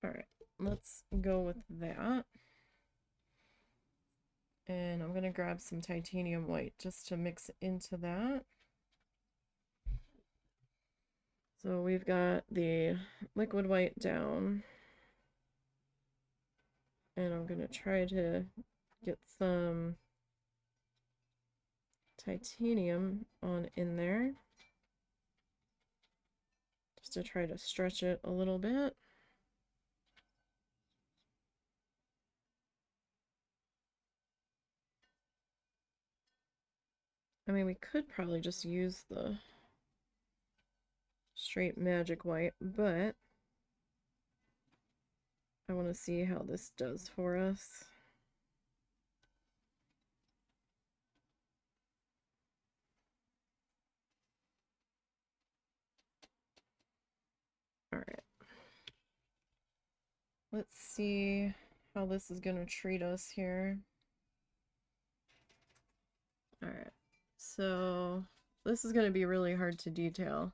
Alright, let's go with that. And I'm gonna grab some titanium white just to mix into that. So we've got the liquid white down. And I'm gonna try to get some titanium on in there. Just to try to stretch it a little bit. I mean, we could probably just use the straight magic white, but I want to see how this does for us. All right. Let's see how this is going to treat us here. All right. So this is going to be really hard to detail.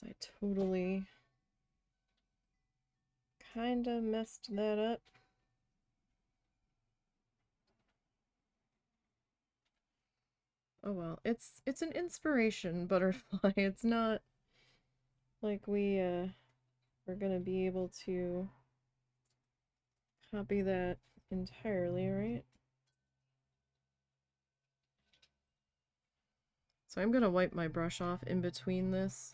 I totally kind of messed that up. Oh well, it's an inspiration butterfly. It's not like we're gonna be able to copy that entirely, right? So I'm gonna wipe my brush off in between this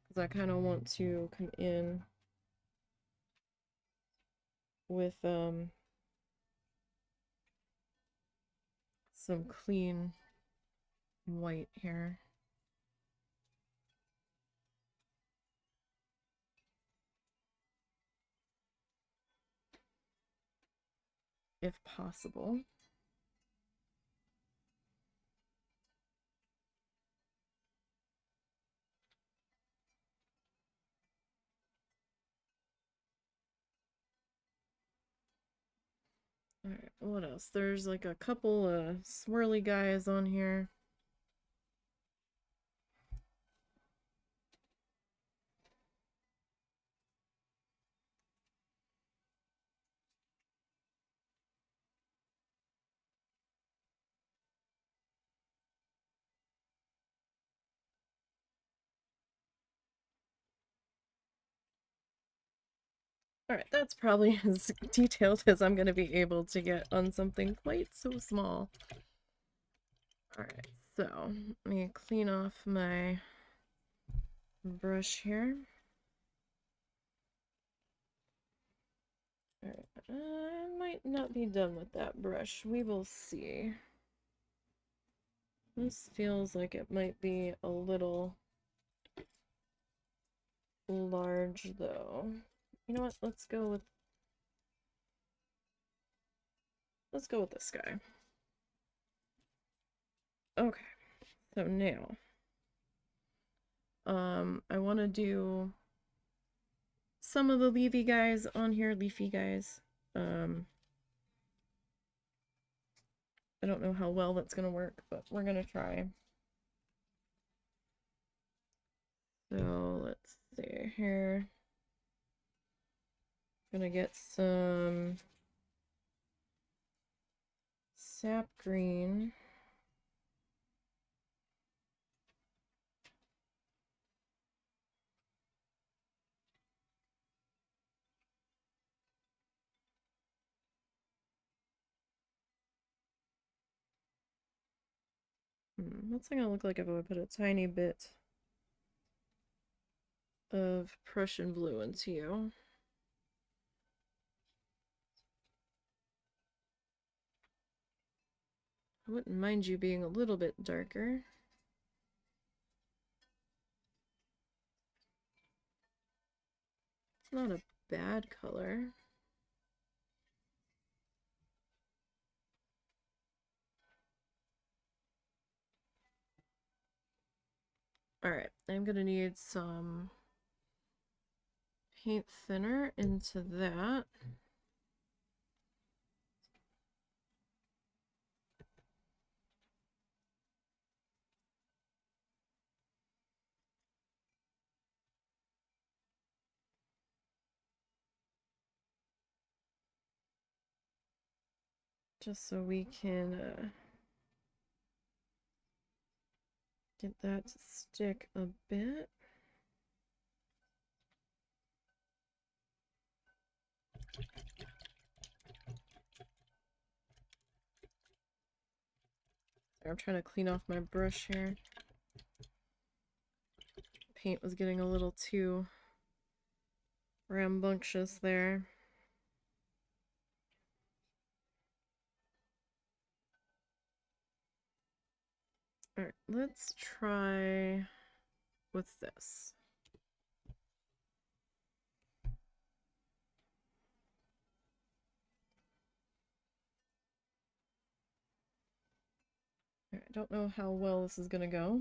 because I kind of want to come in with some clean white here. If possible. Alright, what else? There's like a couple swirly guys on here. Alright, that's probably as detailed as I'm going to be able to get on something quite so small. Alright, so let me clean off my brush here. Alright, I might not be done with that brush. We will see. This feels like it might be a little large though. You know what? Let's go with this guy. Okay. So now I want to do some of the leafy guys on here, I don't know how well that's gonna work, but we're gonna try. So let's see here. Gonna get some sap green. What's it gonna look like if I put a tiny bit of Prussian blue into you? I wouldn't mind you being a little bit darker. It's not a bad color. Alright, I'm gonna need some paint thinner into that. Just so we can get that to stick a bit. I'm trying to clean off my brush here. paint was getting a little too rambunctious there. Alright, let's try with this. I don't know how well this is gonna go.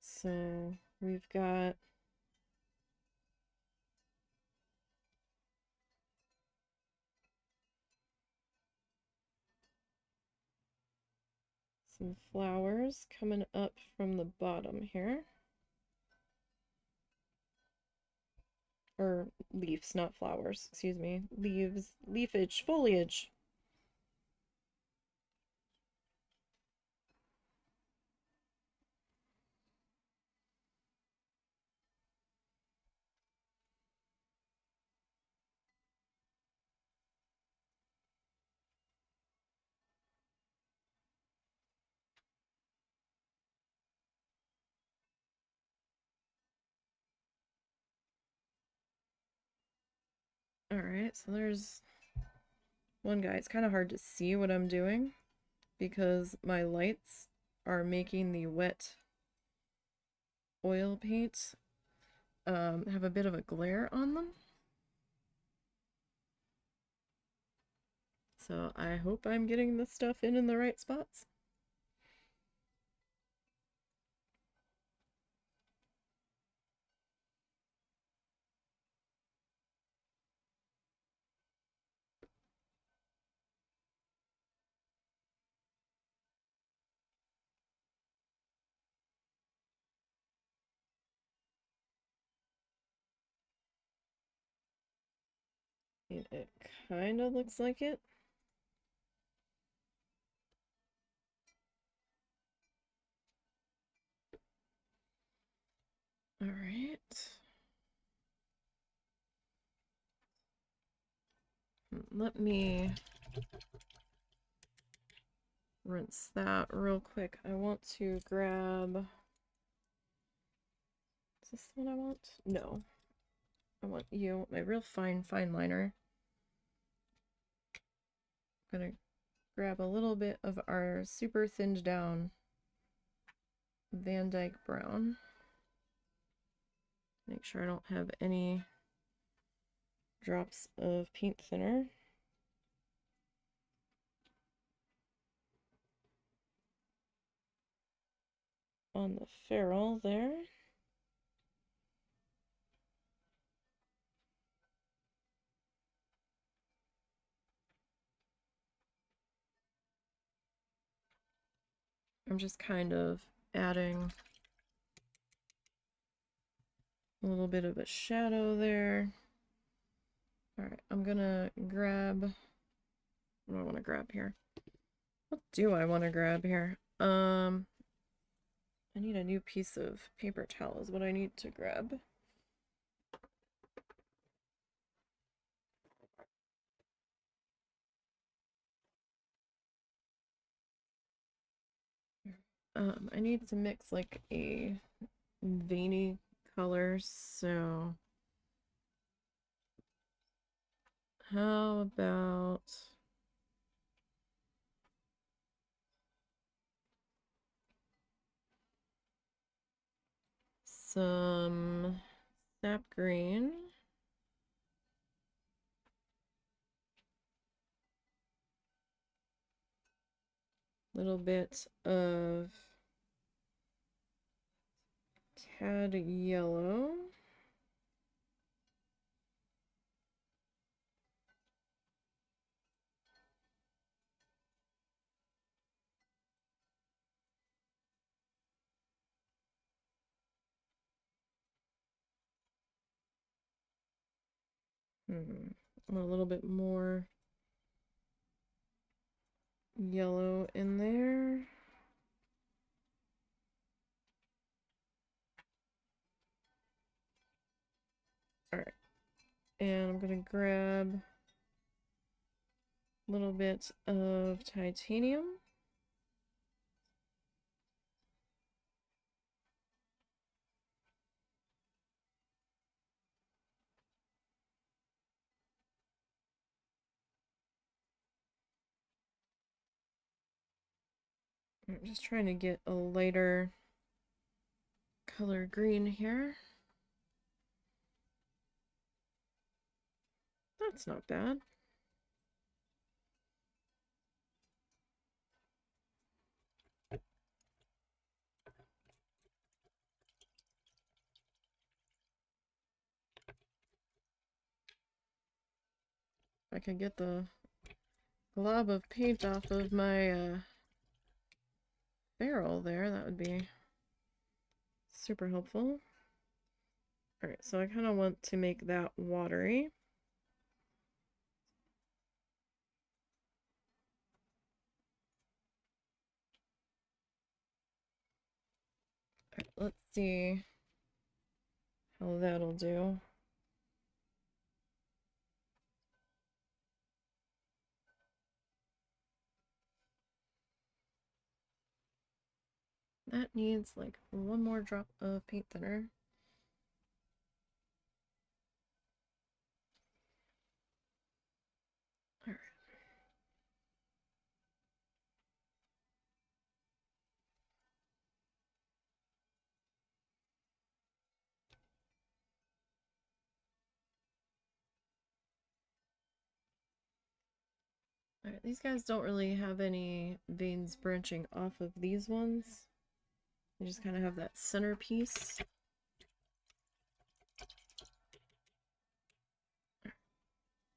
So we've got some flowers coming up from the bottom here. Or leaves, not flowers, excuse me. Leaves, leafage, foliage. Alright, so there's one guy. It's kind of hard to see what I'm doing because my lights are making the wet oil paint have a bit of a glare on them. So I hope I'm getting this stuff in the right spots. It kind of looks like it. All right. Let me rinse that real quick. I want to grab... Is this the one I want? No. I want you, my real fine liner. I'm gonna grab a little bit of our super thinned down Van Dyke brown. Make sure I don't have any drops of paint thinner. On the ferrule there. I'm just kind of adding a little bit of a shadow there. Alright, I'm gonna grab... What do I want to grab here? What do I want to grab here? I need a new piece of paper towel is what I need to grab. I need to mix like a veiny color, so how about some sap green, little bit of tad yellow, a little bit more yellow in there. Alright, and I'm gonna grab a little bit of titanium. I'm just trying to get a lighter color green here. That's not bad. I could get the glob of paint off of my barrel there, that would be super helpful. Alright, so I kind of want to make that watery. Alright, let's see how that'll do. That needs like one more drop of paint thinner. Alright. Alright, these guys don't really have any veins branching off of these ones. They just kind of have that centerpiece.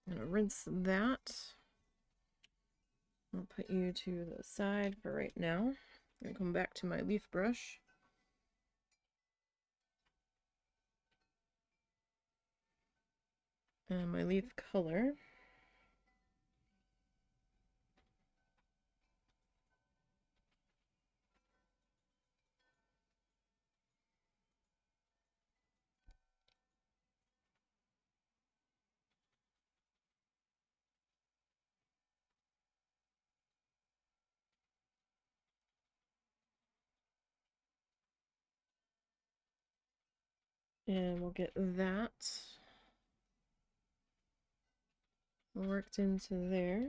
I'm gonna rinse that. I'll put you to the side for right now. I'm gonna come back to my leaf brush. And my leaf color. And we'll get that worked into there.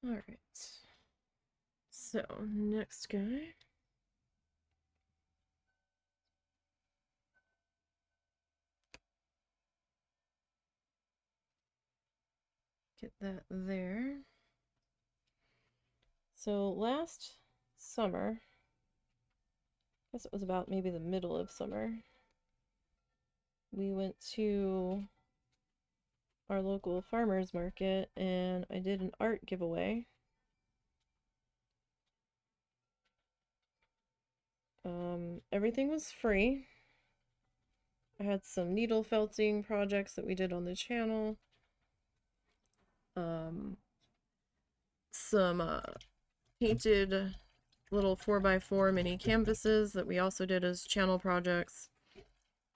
Alright. So, next guy. Get that there. So last summer, I guess it was about maybe the middle of summer, we went to our local farmer's market and I did an art giveaway. Everything was free. I had some needle felting projects that we did on the channel. Some painted little 4x4 mini canvases that we also did as channel projects,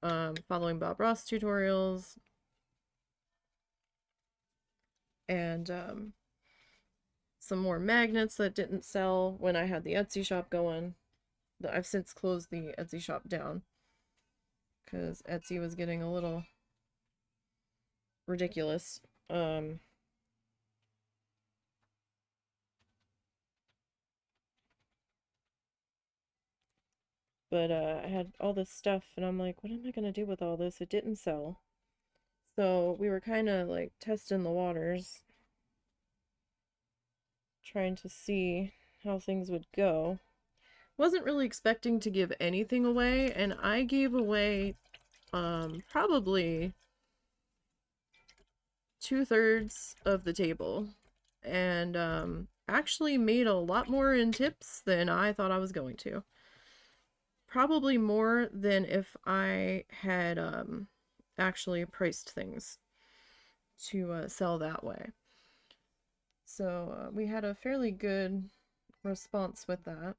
following Bob Ross tutorials, and some more magnets that didn't sell when I had the Etsy shop going. I've since closed the Etsy shop down because Etsy was getting a little ridiculous. But I had all this stuff and I'm like, what am I gonna do with all this? It didn't sell. So we were kind of like testing the waters, trying to see how things would go. Wasn't really expecting to give anything away, and I gave away probably 2/3 of the table, and actually made a lot more in tips than I thought I was going to. Probably more than if I had actually priced things to sell that way. So we had a fairly good response with that.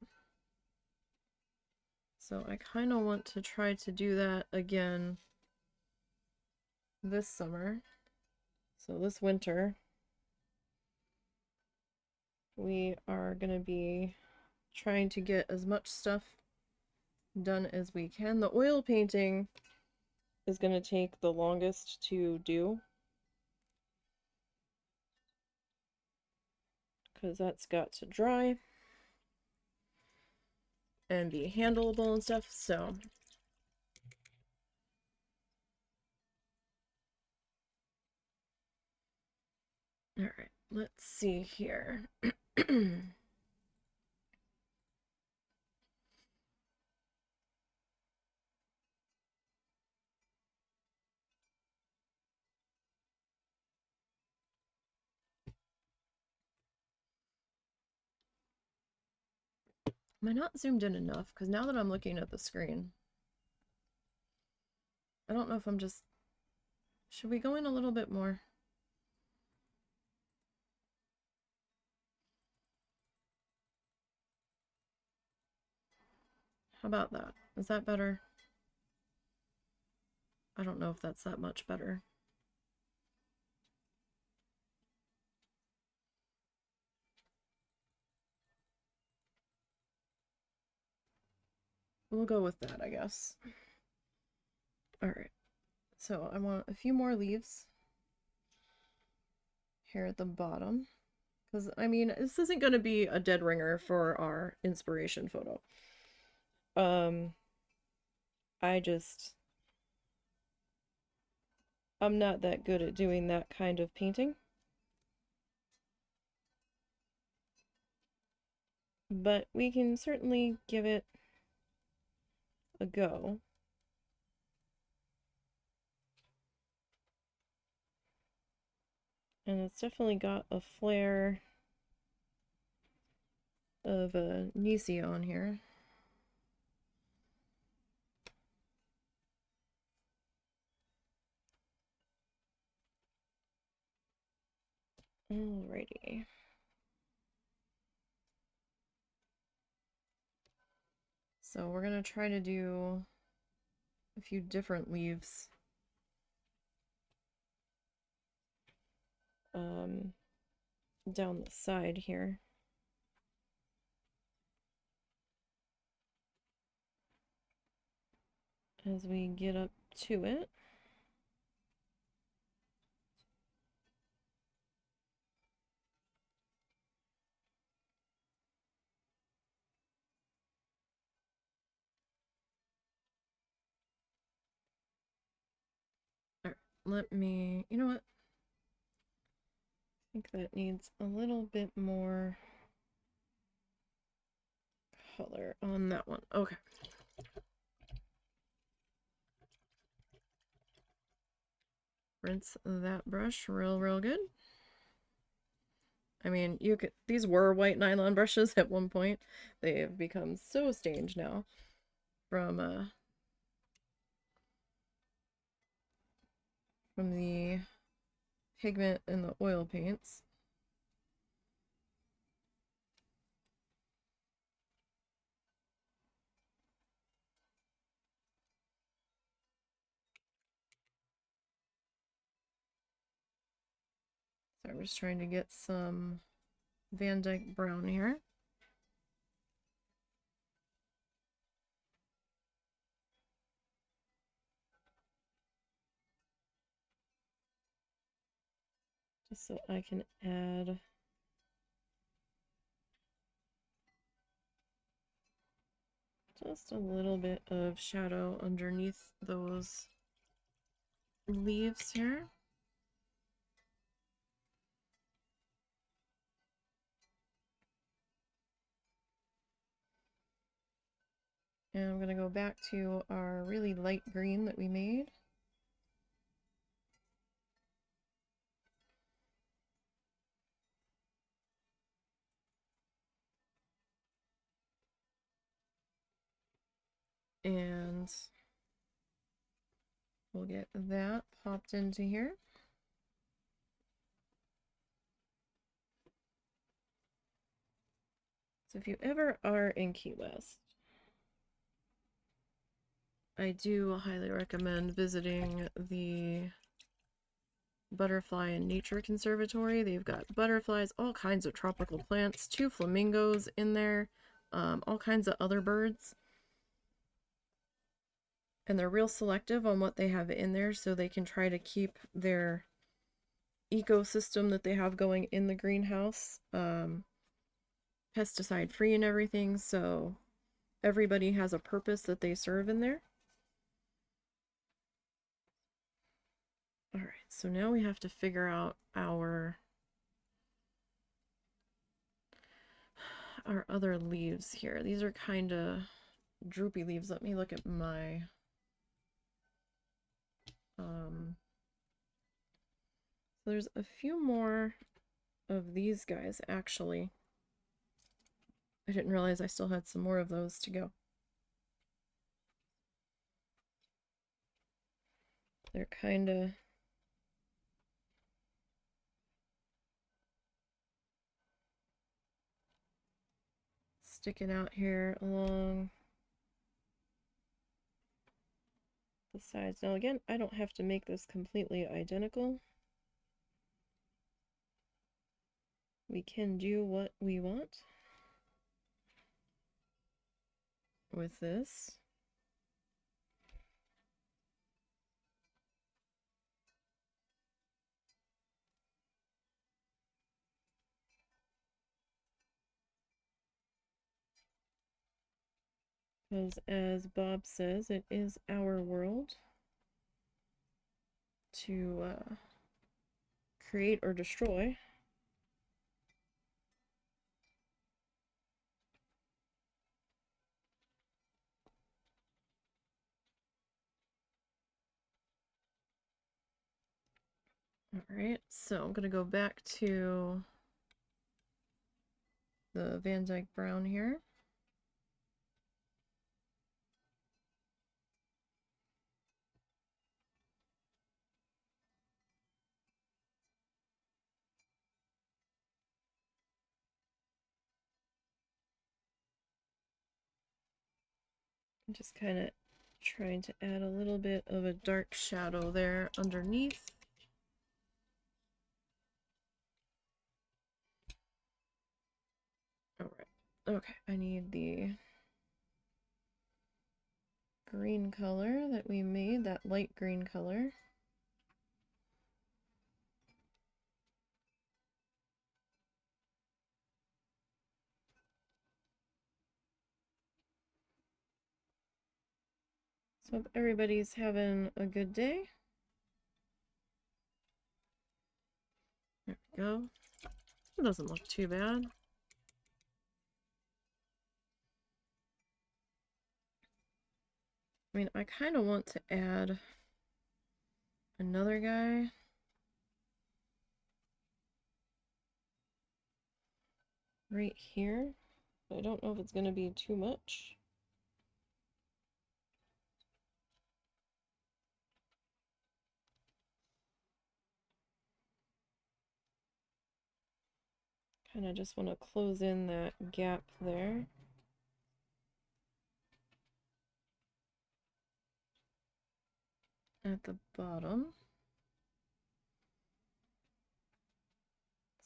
So I kind of want to try to do that again this summer. So this winter, we are going to be trying to get as much stuff done as we can. The oil painting is going to take the longest to do, because that's got to dry and be handleable and stuff, so alright, let's see here. Am I not zoomed in enough? Because now that I'm looking at the screen, I don't know if I'm just... Should we go in a little bit more? How about that? Is that better? I don't know if that's that much better. We'll go with that, I guess. Alright. So I want a few more leaves here at the bottom. Because, I mean, this isn't going to be a dead ringer for our inspiration photo. I'm not that good at doing that kind of painting. But we can certainly give it a go. And it's definitely got a flair of a Nisey on here. Alrighty. So we're gonna try to do a few different leaves. Down the side here. As we get up to it. Alright, let me, you know what? I think that needs a little bit more color on that one. Okay. Rinse that brush real good. I mean, you could, these were white nylon brushes at one point. They have become so stained now from the pigment and the oil paints. So I'm just trying to get some Van Dyke brown here. Just so I can add just a little bit of shadow underneath those leaves here. And I'm going to go back to our really light green that we made. And we'll get that popped into here. So if you ever are in Key West, I do highly recommend visiting the Butterfly and Nature Conservatory. They've got butterflies, all kinds of tropical plants, 2 flamingos in there, all kinds of other birds. And they're real selective on what they have in there so they can try to keep their ecosystem that they have going in the greenhouse pesticide free and everything, so everybody has a purpose that they serve in there. Alright, so now we have to figure out our other leaves here. These are kind of droopy leaves. Let me look at my so there's a few more of these guys actually. I didn't realize I still had some more of those to go. They're kind of sticking out here along the sides. Now again, I don't have to make this completely identical. We can do what we want with this. Because as Bob says, it is our world to create or destroy. Alright, so I'm going to go back to the Van Dyke Brown here. I'm just kind of trying to add a little bit of a dark shadow there underneath. Alright, okay, I need the green color that we made, that light green color. So hope everybody's having a good day. There we go. It doesn't look too bad. I mean, I kind of want to add another guy. Right here. I don't know if it's going to be too much. Kind of just want to close in that gap there. At the bottom.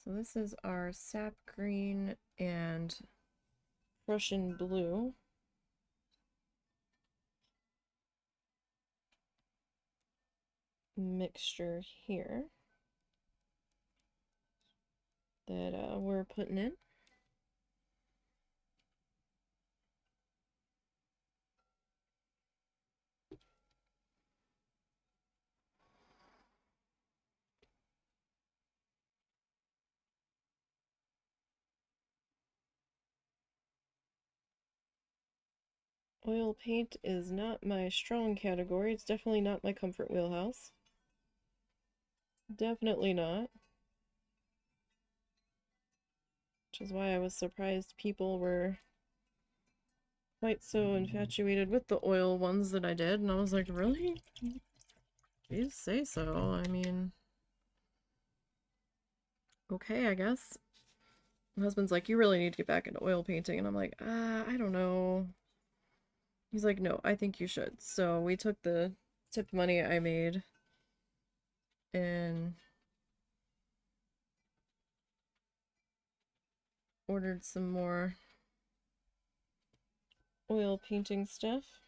So this is our sap green and Prussian blue. Mixture here that we're putting in. Oil paint is not my strong category. It's definitely not my comfort wheelhouse. Definitely not. Which is why I was surprised people were quite so infatuated with the oil ones that I did. And I was like, really? You say so. I mean, okay, I guess. My husband's like, you really need to get back into oil painting. And I'm like, I don't know. He's like, no, I think you should. So we took the tip money I made and ordered some more oil painting stuff.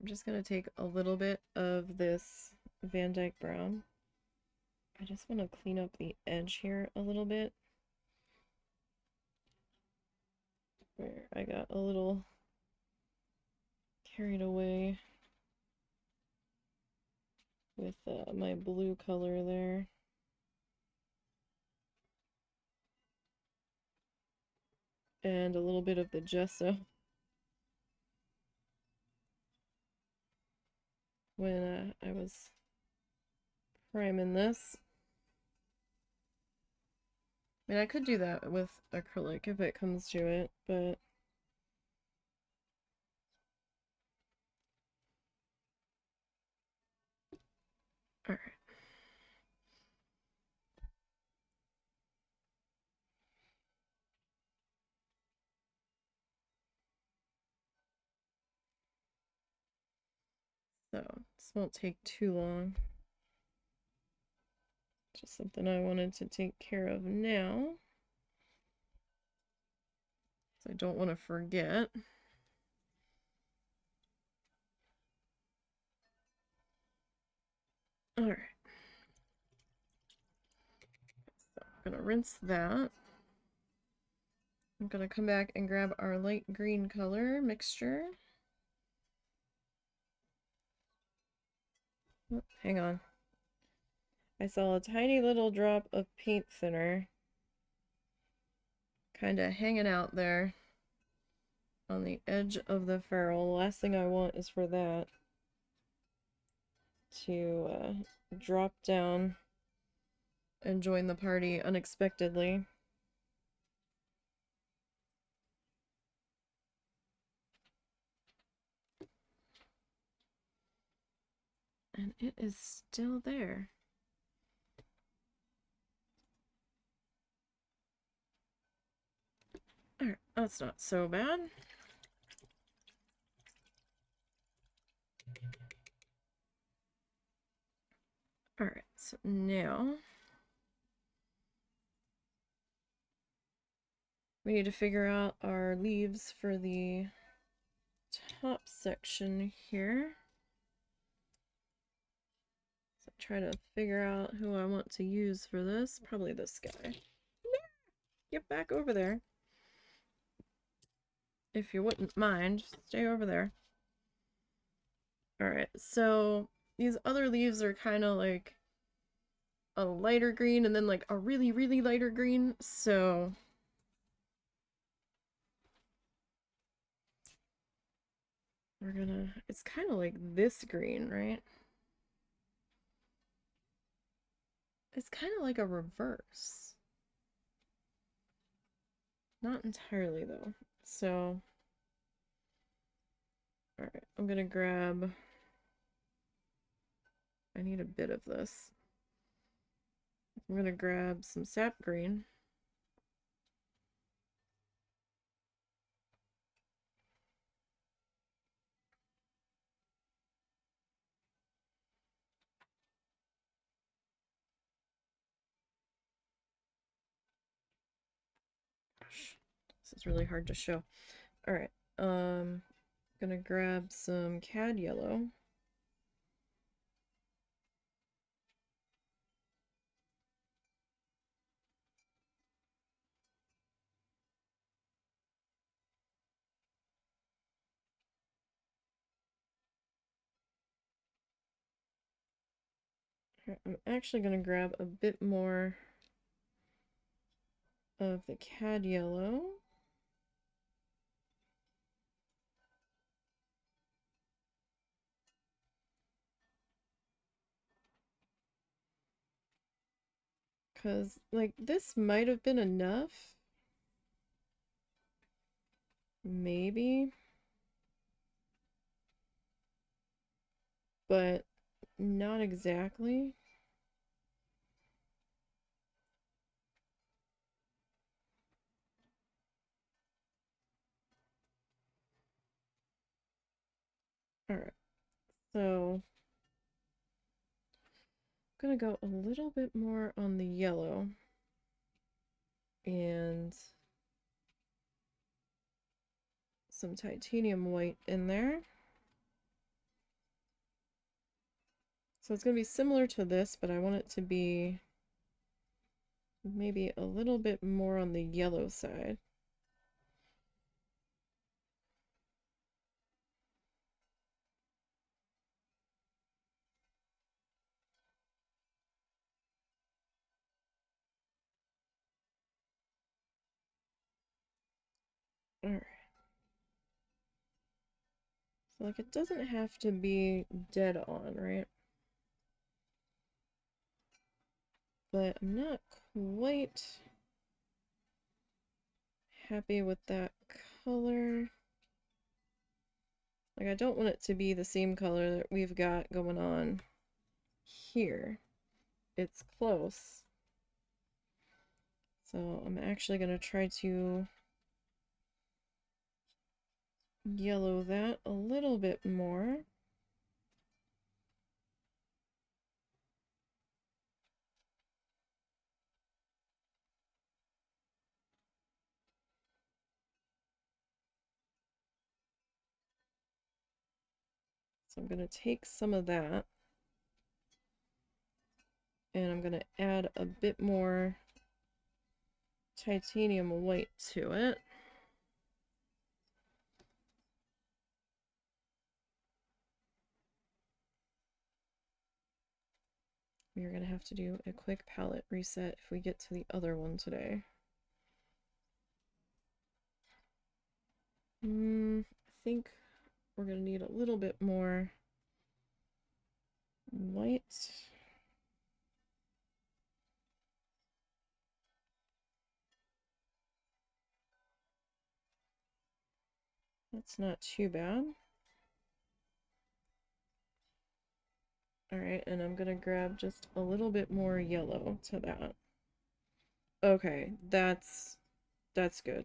I'm just going to take a little bit of this Van Dyke Brown. I just want to clean up the edge here a little bit, where I got a little carried away with my blue color there. And a little bit of the gesso when I was priming this. I mean, I could do that with acrylic if it comes to it, but all right. So this won't take too long. Just something I wanted to take care of now, so I don't want to forget. All right. So I'm gonna rinse that. I'm gonna come back and grab our light green color mixture. Oh, hang on. I saw a tiny little drop of paint thinner kind of hanging out there on the edge of the ferrule. The last thing I want is for that to drop down and join the party unexpectedly. And it is still there. Alright, that's not so bad. Alright, so now we need to figure out our leaves for the top section here. So try to figure out who I want to use for this. Probably this guy. Get back over there. If you wouldn't mind, stay over there. Alright, so these other leaves are kind of like a lighter green and then like a really, really lighter green, so we're gonna, it's kind of like this green, right? It's kind of like a reverse. Not entirely though. So, alright, I'm gonna grab, I need a bit of this. I'm gonna grab some sap green. Gosh, this is really hard to show. Alright, gonna grab some cad yellow. I'm actually going to grab a bit more of the cad yellow. Because, like, this might have been enough. Maybe. but not exactly. Alright, so I'm gonna go a little bit more on the yellow and some titanium white in there. So it's gonna be similar to this, but I want it to be maybe a little bit more on the yellow side. Alright. So like it doesn't have to be dead on, right? But I'm not quite happy with that color. Like I don't want it to be the same color that we've got going on here. It's close. So I'm actually going to try to yellow that a little bit more. So I'm going to take some of that and I'm going to add a bit more titanium white to it. We're going to have to do a quick palette reset if we get to the other one today. I think we're going to need a little bit more white. That's not too bad. Alright, and I'm gonna grab just a little bit more yellow to that. Okay, that's good.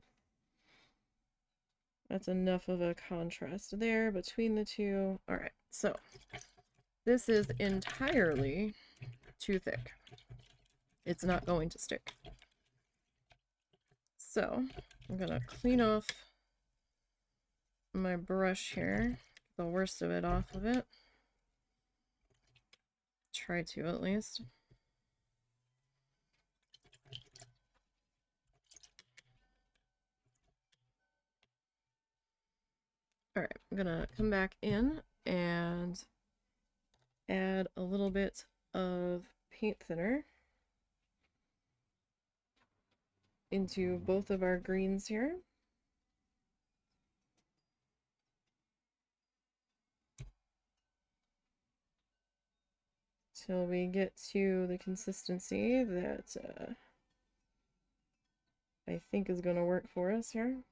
That's enough of a contrast there between the two. Alright, so this is entirely too thick. It's not going to stick. So I'm gonna clean off my brush here, the worst of it off of it. Try to at least. Alright, I'm gonna come back in and add a little bit of paint thinner into both of our greens here. Till we get to the consistency that I think is going to work for us here.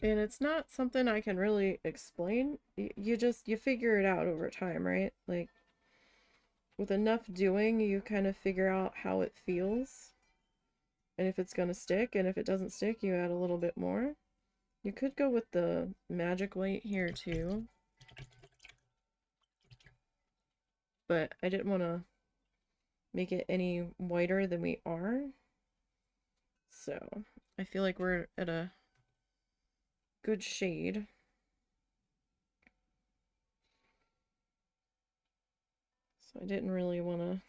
And it's not something I can really explain. You figure it out over time, right? Like with enough doing, you kind of figure out how it feels and if it's going to stick, and if it doesn't stick, you add a little bit more. You could go with the magic white here too, but I didn't want to make it any whiter than we are. So I feel like we're at a good shade. So I didn't really want to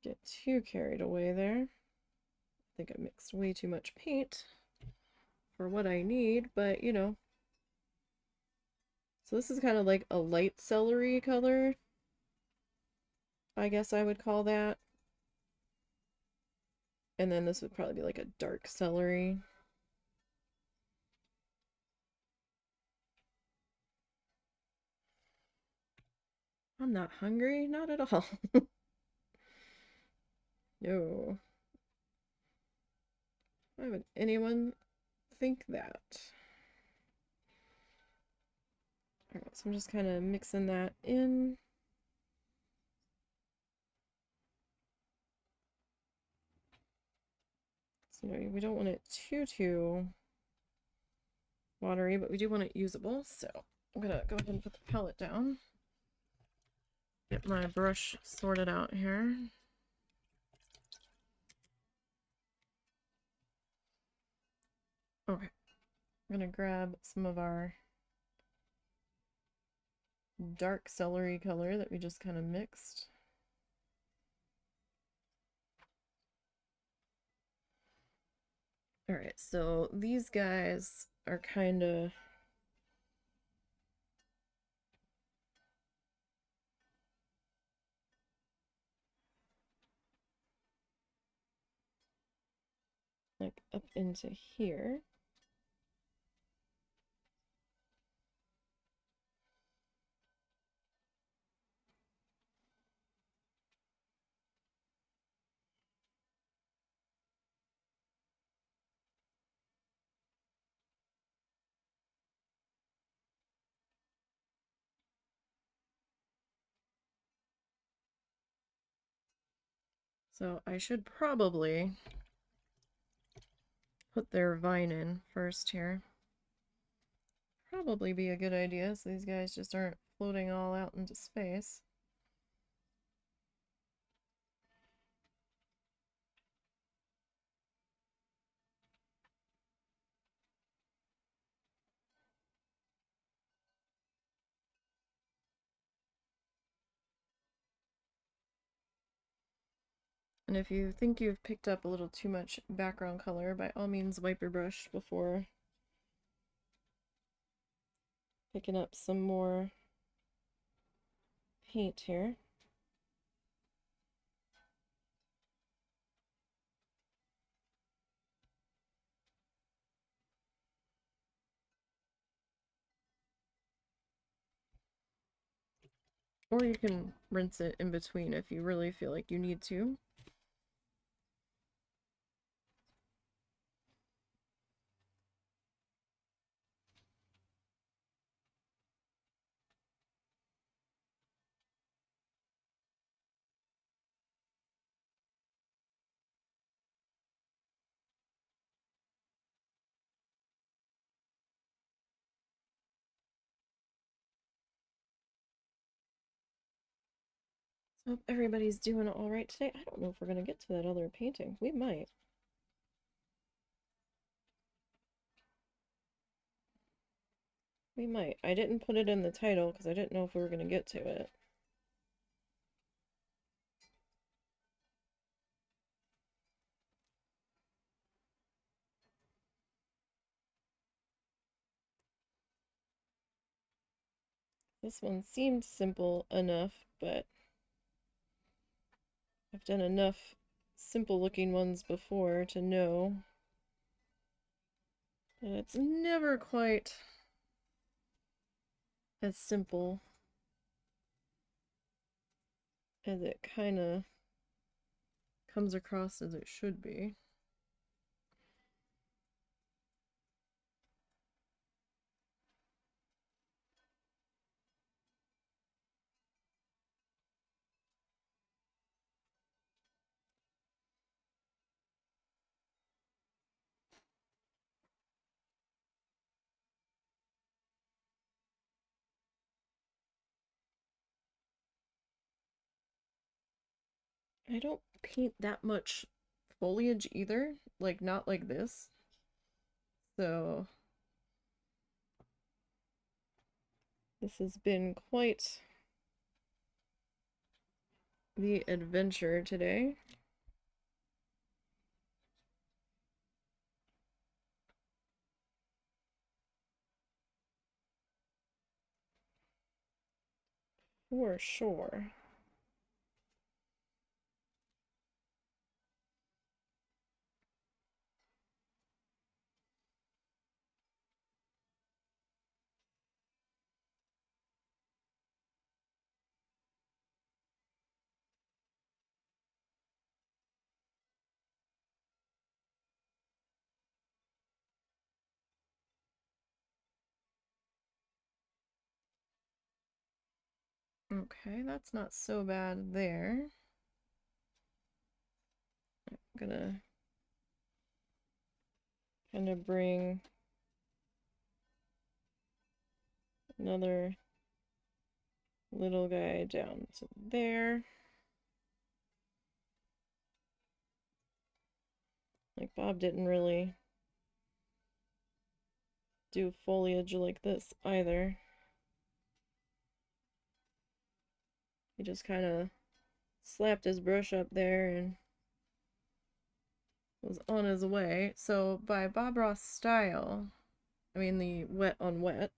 get too carried away there. I think I mixed way too much paint for what I need, but you know. So this is kind of like a light celery color, I guess I would call that. And then this would probably be like a dark celery. I'm not hungry, not at all. No. Why would anyone think that. Alright, so I'm just kind of mixing that in. So we don't want it too watery, but we do want it usable. So I'm gonna go ahead and put the palette down. Get my brush sorted out here. Okay, I'm gonna grab some of our dark celery color that we just kind of mixed. Alright, so these guys are kind of like up into here. So I should probably put their vine in first here. Probably be a good idea so these guys just aren't floating all out into space. And if you think you've picked up a little too much background color, by all means wipe your brush before picking up some more paint here. Or you can rinse it in between if you really feel like you need to. So hope everybody's doing all right today. I don't know if we're going to get to that other painting. We might. We might. I didn't put it in the title because I didn't know if we were going to get to it. This one seemed simple enough, but I've done enough simple looking ones before to know that it's never quite as simple as it kind of comes across as it should be. I don't paint that much foliage either, like not like this. So this has been quite the adventure today. For sure. Okay, that's not so bad there. I'm gonna kind of bring another little guy down to there. Like Bob didn't really do foliage like this either. He just kind of slapped his brush up there and was on his way. So by Bob Ross style, I mean the wet on wet,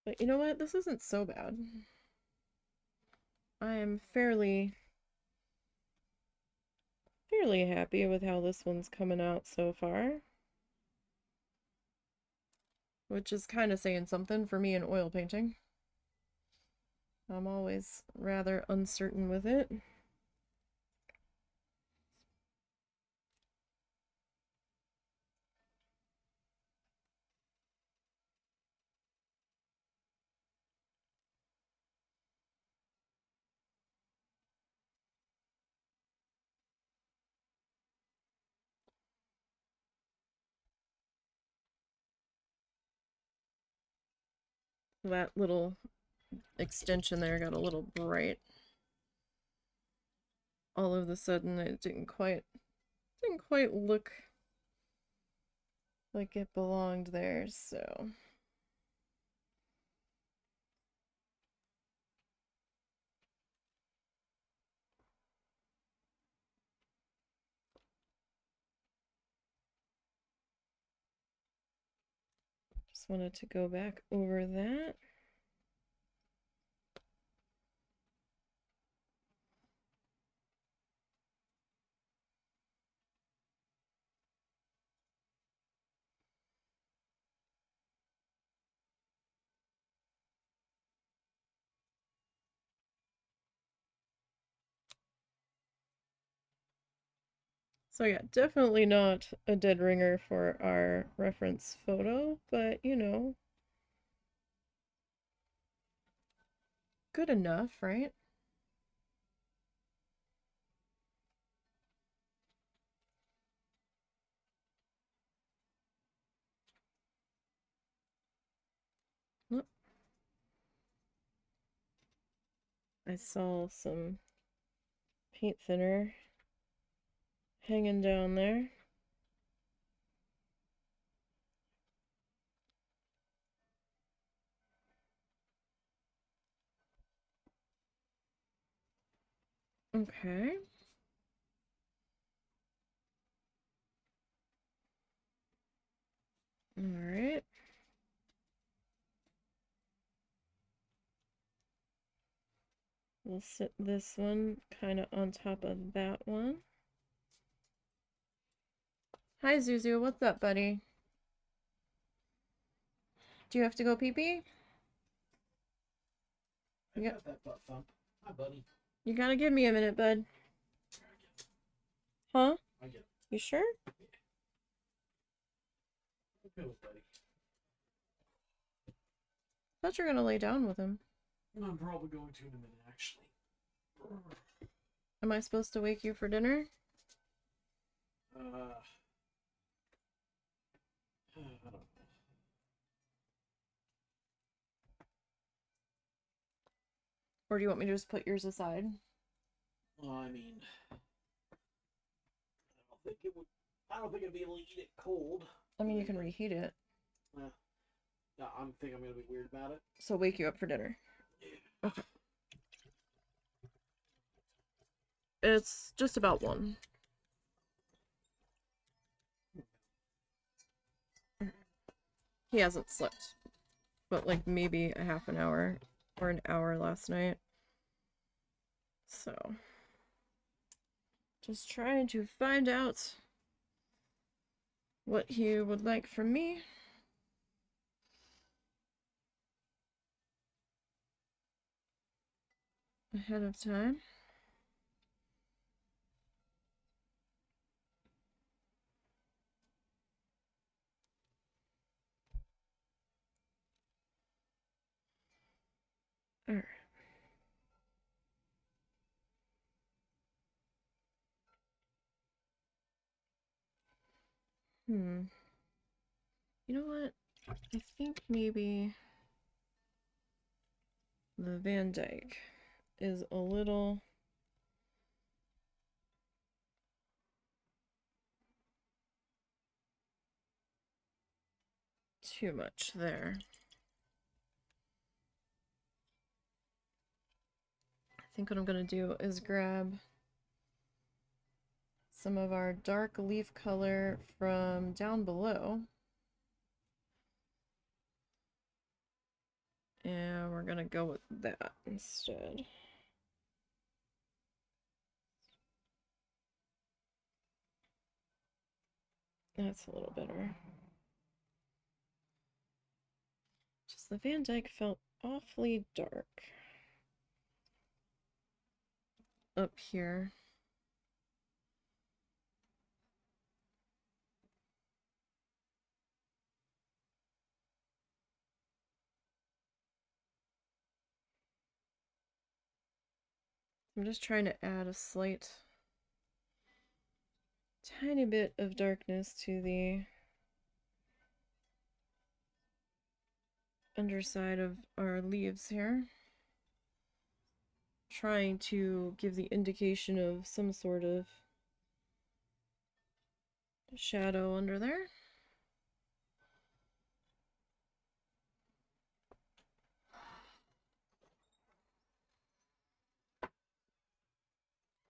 but you know what? This isn't so bad. I am fairly happy with how this one's coming out so far. Which is kind of saying something for me in oil painting. I'm always rather uncertain with it. That little extension there got a little bright. All of a sudden it didn't quite look like it belonged there, so just wanted to go back over that. So yeah, definitely not a dead ringer for our reference photo, but you know, good enough, right? Oop. I saw some paint thinner hanging down there. Okay. All right. We'll sit this one kind of on top of that one. Hi, Zuzu. What's up, buddy? Do you have to go pee-pee? I got that butt thump. Hi, buddy. You gotta give me a minute, bud. Huh? I get it. You sure? Yeah. Okay, buddy. Thought you were gonna lay down with him. I'm probably going to in a minute, actually. Am I supposed to wake you for dinner? I don't know. Or do you want me to just put yours aside? Well, I mean, I don't think I'd be able to eat it cold. I mean, you can reheat it. No, I think I'm gonna be weird about it. So wake you up for dinner. Yeah. Okay. It's just about 1. He hasn't slept, but like maybe a half an hour or an hour last night. So, just trying to find out what he would like from me. Ahead of time. Alright. You know what? I think maybe the Van Dyke is a little too much there. I think what I'm gonna do is grab some of our dark leaf color from down below. And we're gonna go with that instead. That's a little better. Just the Van Dyke felt awfully dark up here. I'm just trying to add a slight, tiny bit of darkness to the underside of our leaves here. Trying to give the indication of some sort of shadow under there.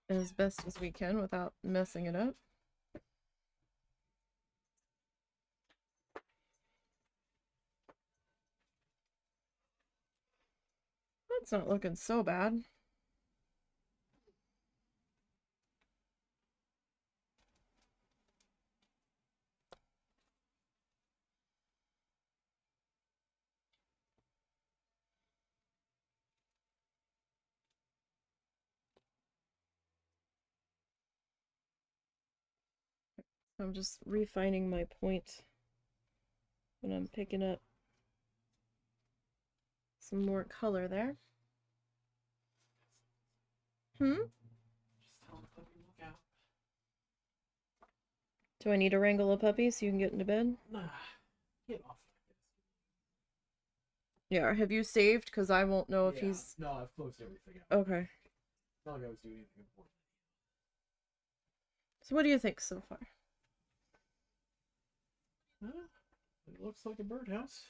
As best as we can without messing it up. That's not looking so bad. I'm just refining my point when I'm picking up some more color there. Just tell the puppy look out. Do I need to wrangle a puppy so you can get into bed? Nah, get off like this. Yeah, have you saved? Because I won't know if he's... No, I've closed everything out. Okay. Not like I was doing anything important. So what do you think so far? It looks like a birdhouse.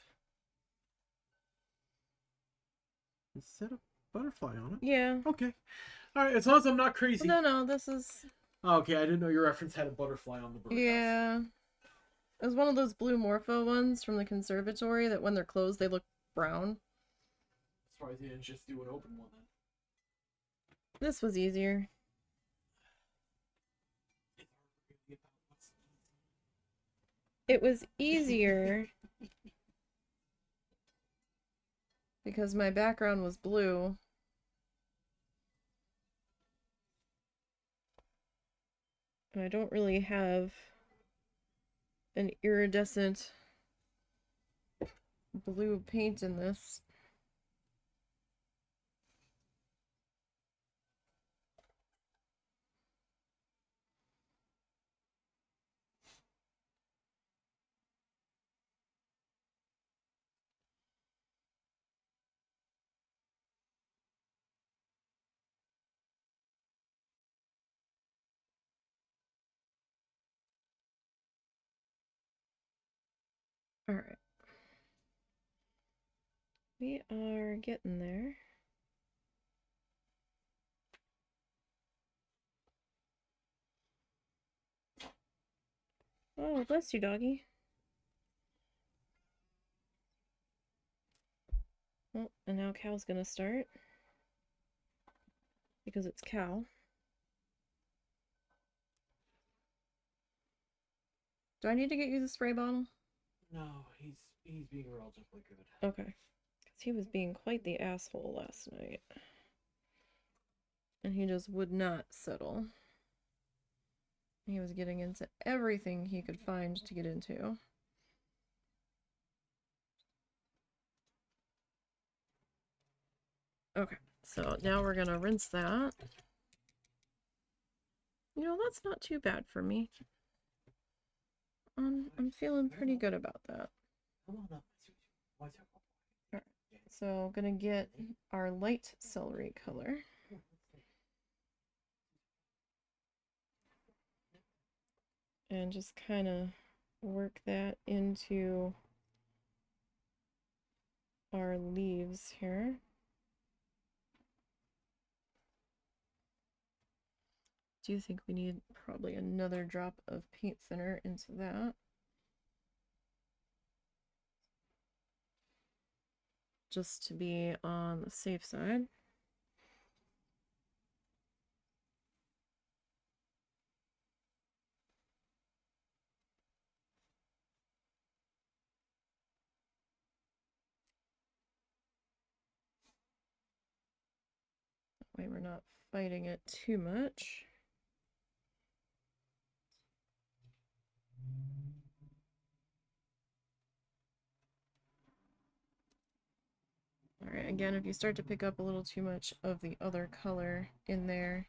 Instead of butterfly on it. Yeah. Okay. Alright, as long as I'm not crazy. No, this is... Okay, I didn't know your reference had a butterfly on the birdhouse. Yeah. It was one of those blue morpho ones from the conservatory that when they're closed, they look brown. Surprised you didn't just do an open one then. This was easier. It was easier because my background was blue. And I don't really have an iridescent blue paint in this. All right. We are getting there. Oh, bless you, doggy. Oh, and now Cow's gonna start. Because it's Cow. Do I need to get you the spray bottle? No, he's being relatively good. Okay. Because he was being quite the asshole last night. And he just would not settle. He was getting into everything he could find to get into. Okay, so now we're gonna rinse that. You know, that's not too bad for me. I'm feeling pretty good about that. Alright, so gonna get our light celery color. And just kind of work that into our leaves here. Do you think we need probably another drop of paint thinner into that? Just to be on the safe side. That way we're not fighting it too much. Alright, again, if you start to pick up a little too much of the other color in there,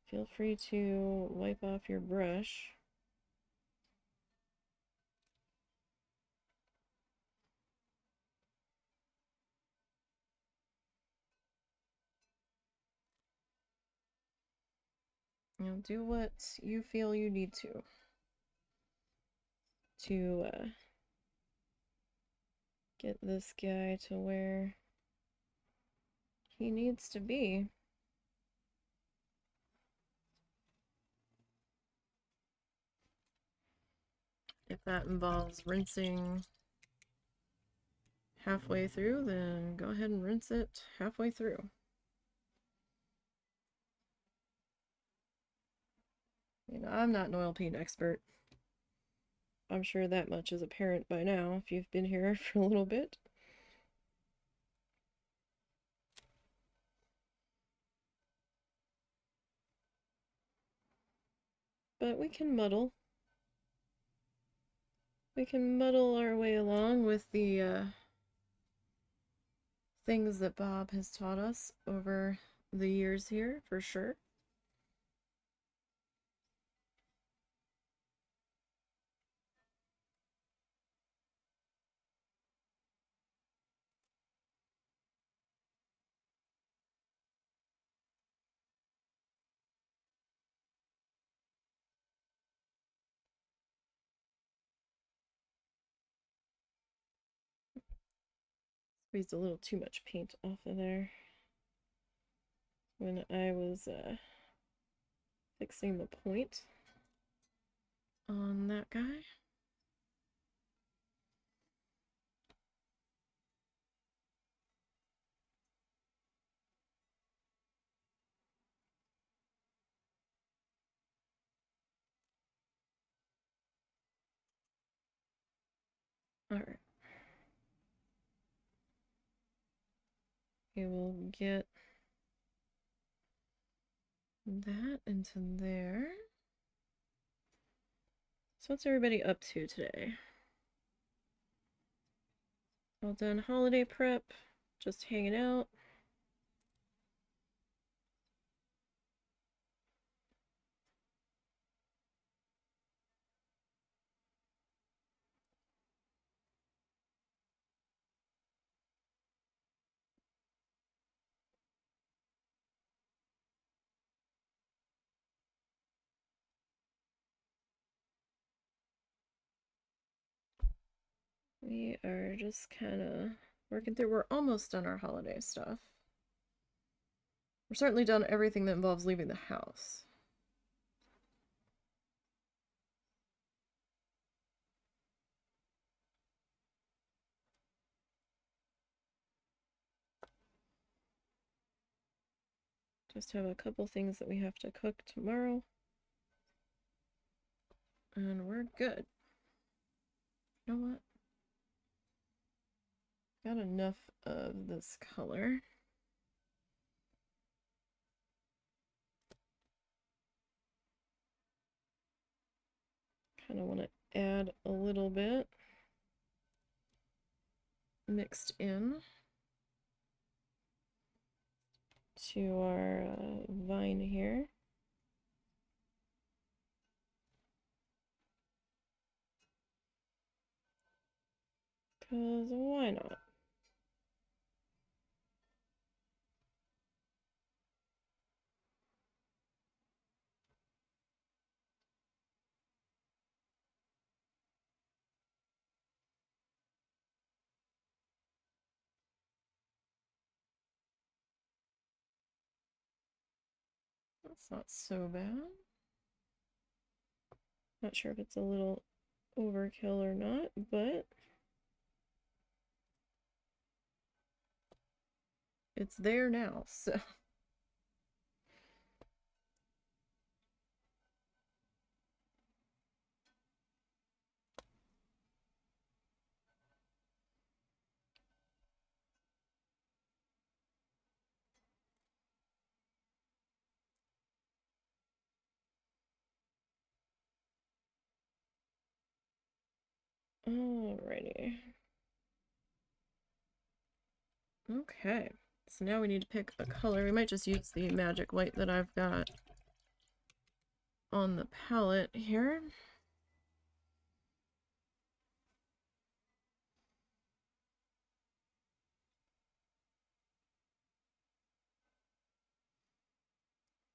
feel free to wipe off your brush. You know, do what you feel you need to get this guy to where he needs to be. If that involves rinsing halfway through, then go ahead and rinse it halfway through. You know, I'm not an oil paint expert. I'm sure that much is apparent by now if you've been here for a little bit. But we can muddle. We can muddle our way along with the things that Bob has taught us over the years here, for sure. Squeezed a little too much paint off of there when I was fixing the point on that guy. Alright. We will get that into there. So what's everybody up to today? All done holiday prep, just hanging out. We are just kind of working through. We're almost done our holiday stuff. We're certainly done everything that involves leaving the house. Just have a couple things that we have to cook tomorrow. And we're good. You know what? Got enough of this color. Kind of want to add a little bit mixed in. to our vine here. Because why not? That's not so bad. Not sure if it's a little overkill or not, but it's there now, so. Alrighty. Okay, so now we need to pick a color. We might just use the magic white that I've got on the palette here.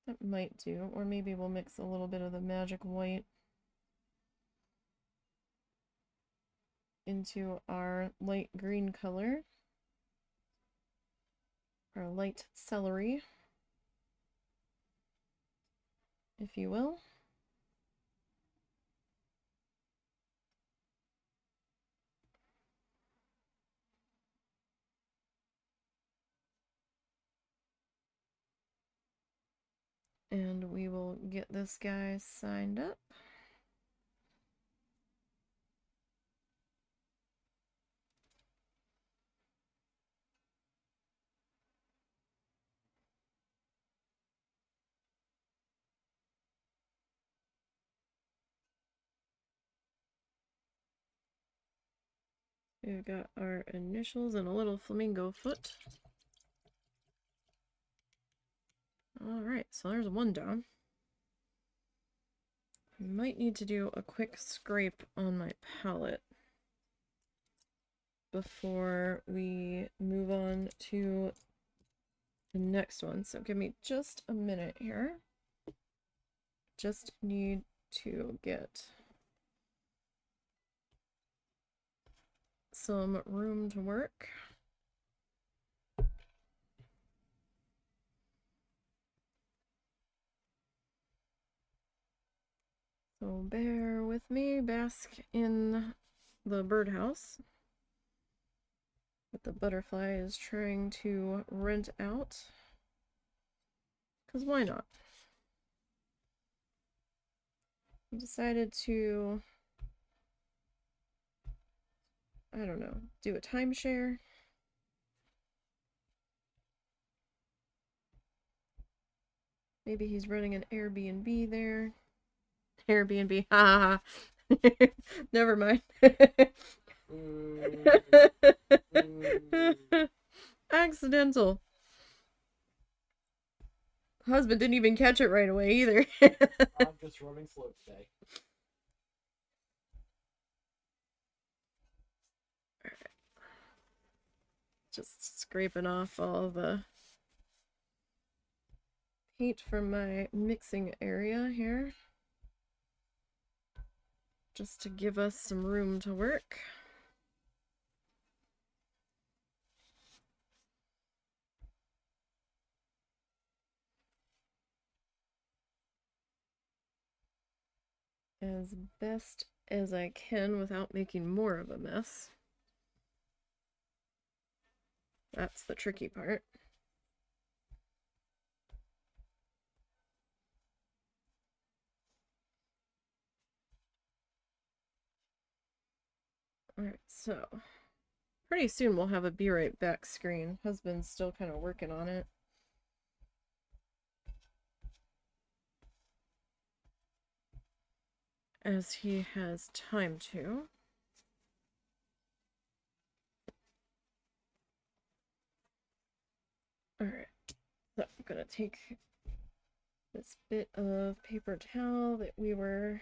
That might do, or maybe we'll mix a little bit of the magic white into our light green color, our light celery, if you will. And we will get this guy signed up. We've got our initials and a little flamingo foot. Alright, so there's one down. I might need to do a quick scrape on my palette before we move on to the next one. So give me just a minute here. Just need to get some room to work. So bear with me, bask in the birdhouse that the butterfly is trying to rent out. Because why not? I decided to, I don't know, do a timeshare. Maybe he's running an Airbnb there. Airbnb, ha ha ha. Never mind. Accidental. Husband didn't even catch it right away either. I'm just running slow today. Just scraping off all the paint from my mixing area here. Just to give us some room to work. As best as I can without making more of a mess. That's the tricky part. Alright, so pretty soon we'll have a be right back screen. Husband's still kind of working on it. As he has time to. Alright, so gonna take this bit of paper towel that we were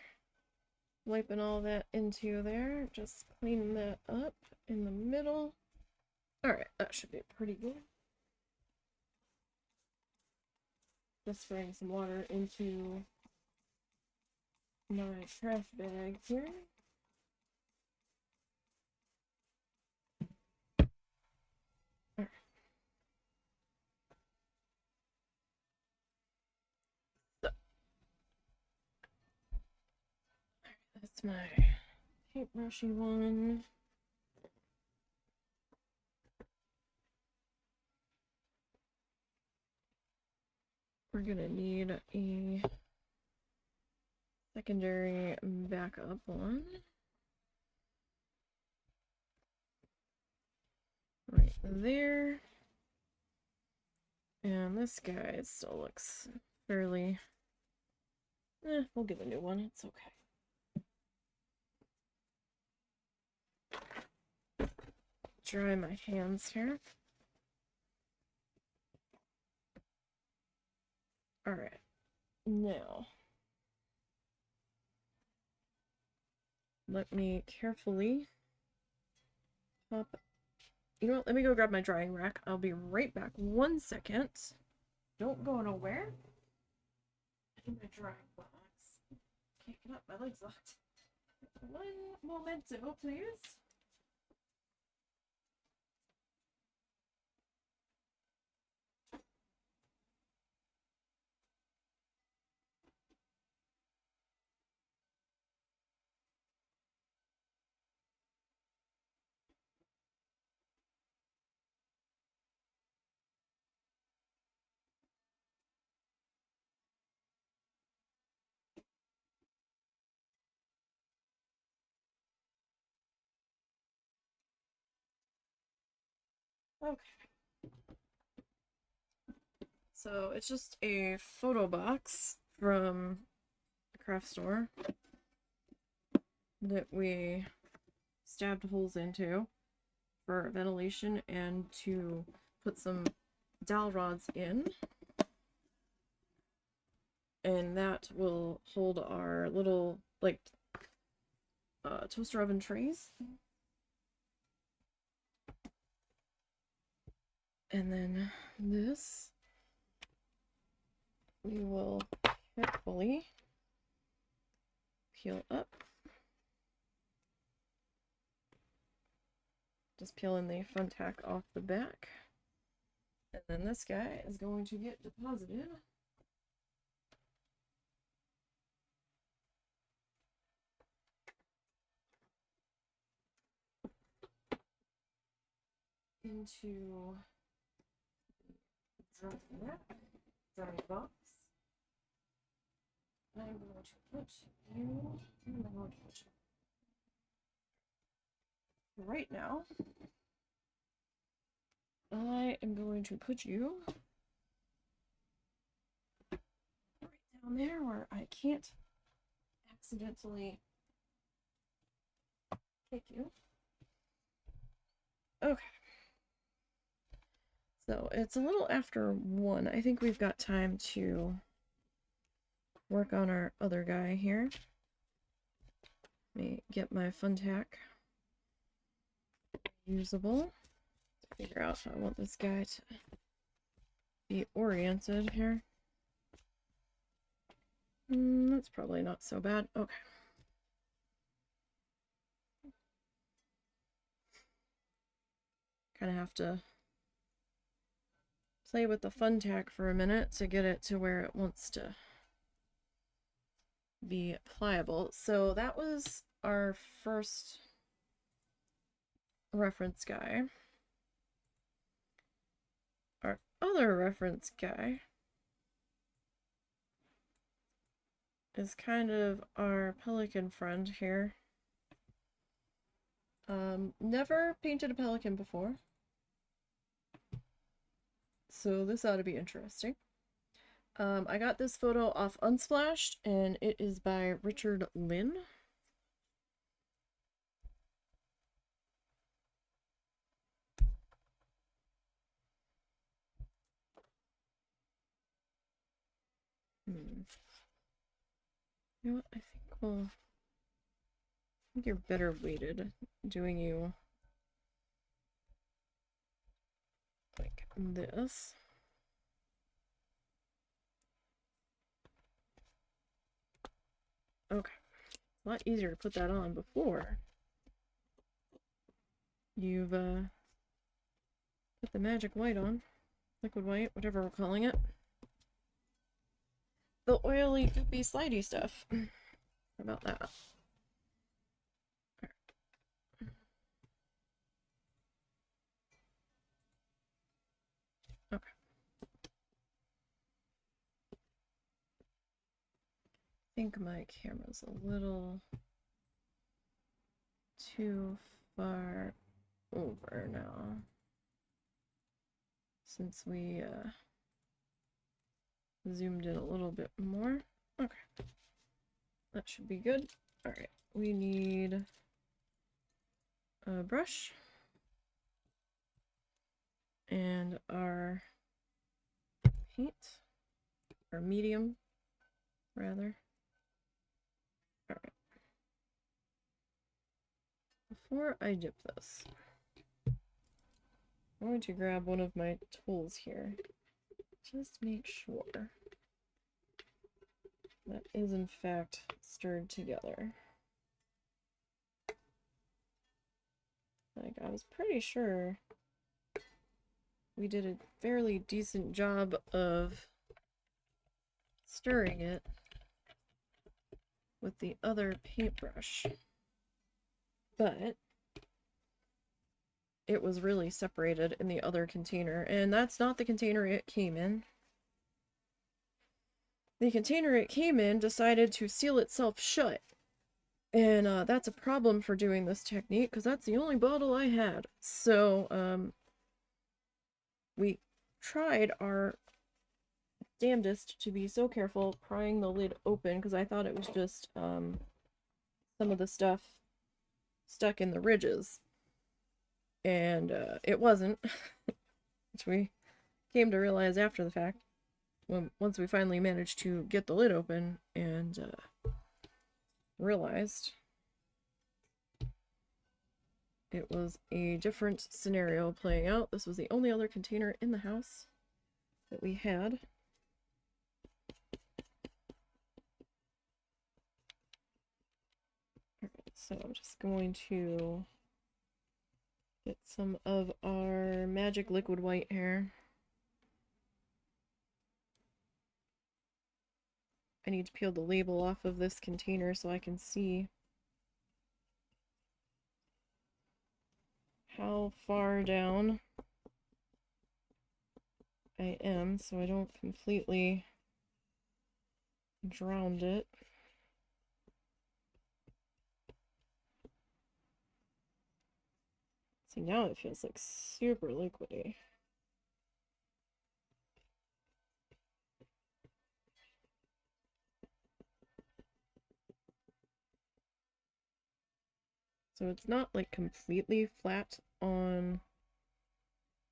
wiping all that into there, just clean that up in the middle. Alright, that should be pretty good. Just spraying some water into my trash bag here. Alright. So, that's my paintbrushy one. We're gonna need a secondary backup one. Right there. And this guy still looks fairly... we'll get a new one, it's okay. Dry my hands here. Alright, now let me carefully pop. You know what? Let me go grab my drying rack. I'll be right back. 1 second. Don't go nowhere. In my drying box. Can't get up. My leg's locked. 1 momento, please. Okay. So it's just a photo box from a craft store that we stabbed holes into for ventilation and to put some dowel rods in. And that will hold our little, like, toaster oven trays. And then this we will carefully peel up. Just peeling the fun tack off the back. And then this guy is going to get deposited into the drying box. I'm going to put you in the road kitchen. Right now, I am going to put you right down there where I can't accidentally kick you. Okay. So it's a little after 1. I think we've got time to work on our other guy here. Let me get my fun tack usable. Figure out how I want this guy to be oriented here. That's probably not so bad. Okay. Kind of have to play with the fun tack for a minute to get it to where it wants to be pliable. So that was our first reference guy. Our other reference guy is kind of our pelican friend here. Never painted a pelican before, so this ought to be interesting. I got this photo off Unsplash, and it is by Richard Lynn. You know what? I think you're better weighted doing you like this. Okay. A lot easier to put that on before you've put the magic white on. Liquid white, whatever we're calling it. The oily, goopy, slidey stuff. How about that? Okay. I think my camera's a little too far over now. Since we zoomed in a little bit more. Okay. That should be good. Alright, we need a brush. And our paint. Or medium, rather. Alright. Before I dip this, I'm going to grab one of my tools here. Just make sure that is in fact stirred together. Like, I was pretty sure we did a fairly decent job of stirring it with the other paintbrush, but it was really separated in the other container, and that's not the container it came in. The container it came in decided to seal itself shut, and that's a problem for doing this technique, because that's the only bottle I had. So, we tried our damnedest to be so careful prying the lid open, because I thought it was just some of the stuff stuck in the ridges. And it wasn't, which we came to realize after the fact, once we finally managed to get the lid open and realized it was a different scenario playing out. This was the only other container in the house that we had. Alright, so I'm just going to get some of our magic liquid white here. I need to peel the label off of this container so I can see how far down I am so I don't completely drown it. See, now it feels like super liquidy. So it's not like completely flat on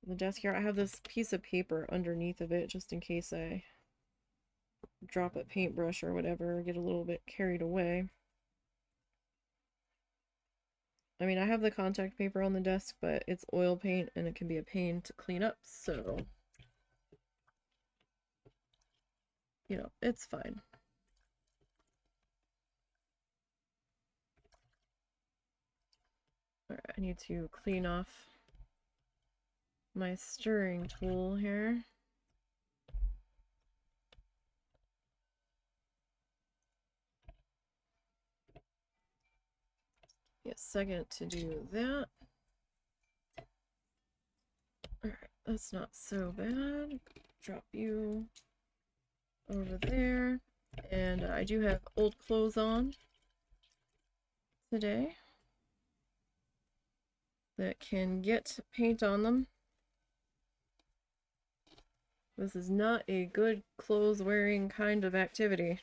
the desk here. I have this piece of paper underneath of it just in case I drop a paintbrush or whatever, or get a little bit carried away. I mean, I have the contact paper on the desk, but it's oil paint and it can be a pain to clean up, so you know, it's fine. Alright, I need to clean off my stirring tool here. Get a second to do that. Alright, that's not so bad. Drop you over there. And I do have old clothes on today that can get paint on them. This is not a good clothes wearing kind of activity.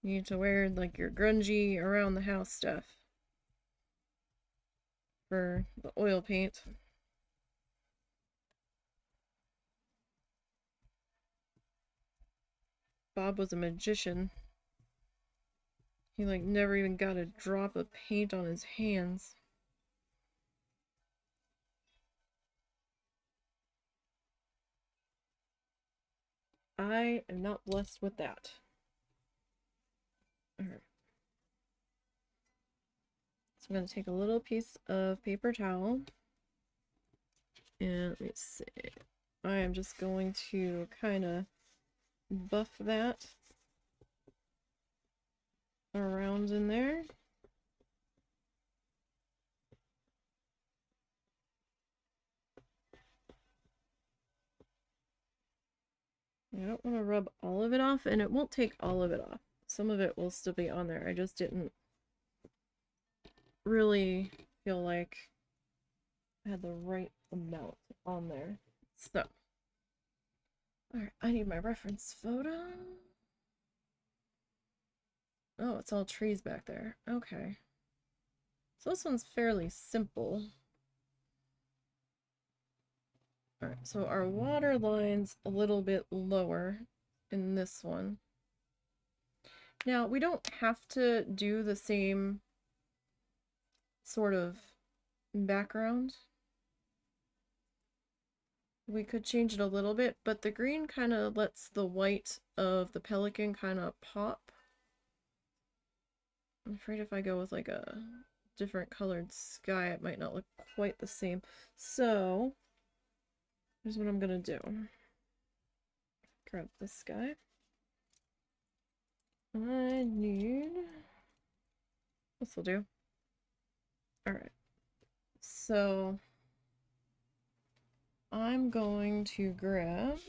You need to wear like your grungy around the house stuff for the oil paint. Bob was a magician. He like never even got a drop of paint on his hands. I am not blessed with that. Alright. So I'm going to take a little piece of paper towel. And let me see. I am just going to kind of buff that around in there. I don't want to rub all of it off, and it won't take all of it off. Some of it will still be on there. I just didn't really feel like I had the right amount on there. So, alright, I need my reference photo. Oh, it's all trees back there. Okay. So this one's fairly simple. Alright, so our water line's a little bit lower in this one. Now, we don't have to do the same sort of background. We could change it a little bit, but the green kind of lets the white of the pelican kind of pop. I'm afraid if I go with like a different colored sky, it might not look quite the same. So, here's what I'm gonna do. Grab this guy. I need... this will do. Alright. So, I'm going to grab...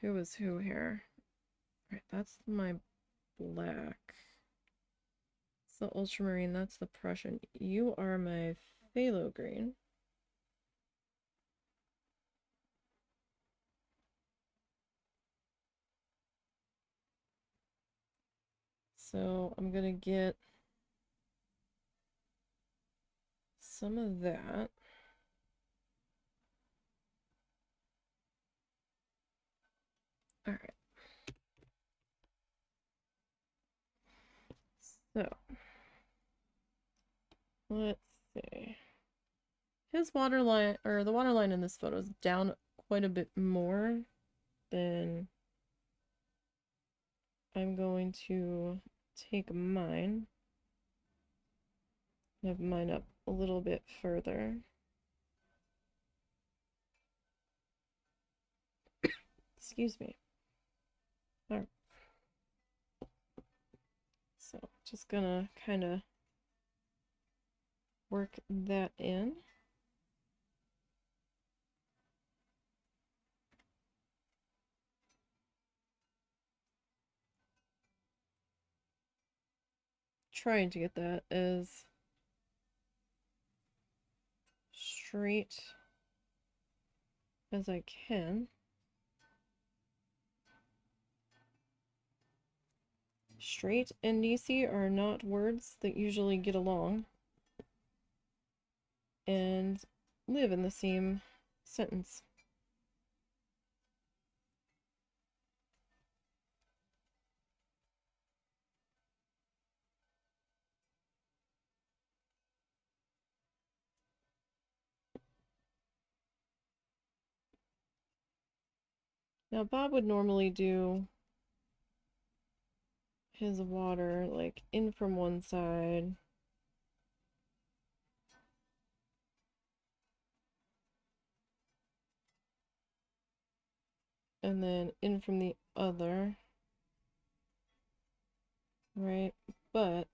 who is who here? Alright, that's my black. It's the ultramarine, that's the Prussian. You are my phthalo green. So I'm gonna get some of that. All right. So let's see. His water line, or the water line in this photo is down quite a bit more than I'm going to take mine. Have mine up a little bit further. Excuse me. All right. So just gonna kind of work that in. Trying to get that as straight as I can. Straight and Nisey are not words that usually get along and live in the same sentence. Now Bob would normally do his water like in from one side and then in from the other, right? But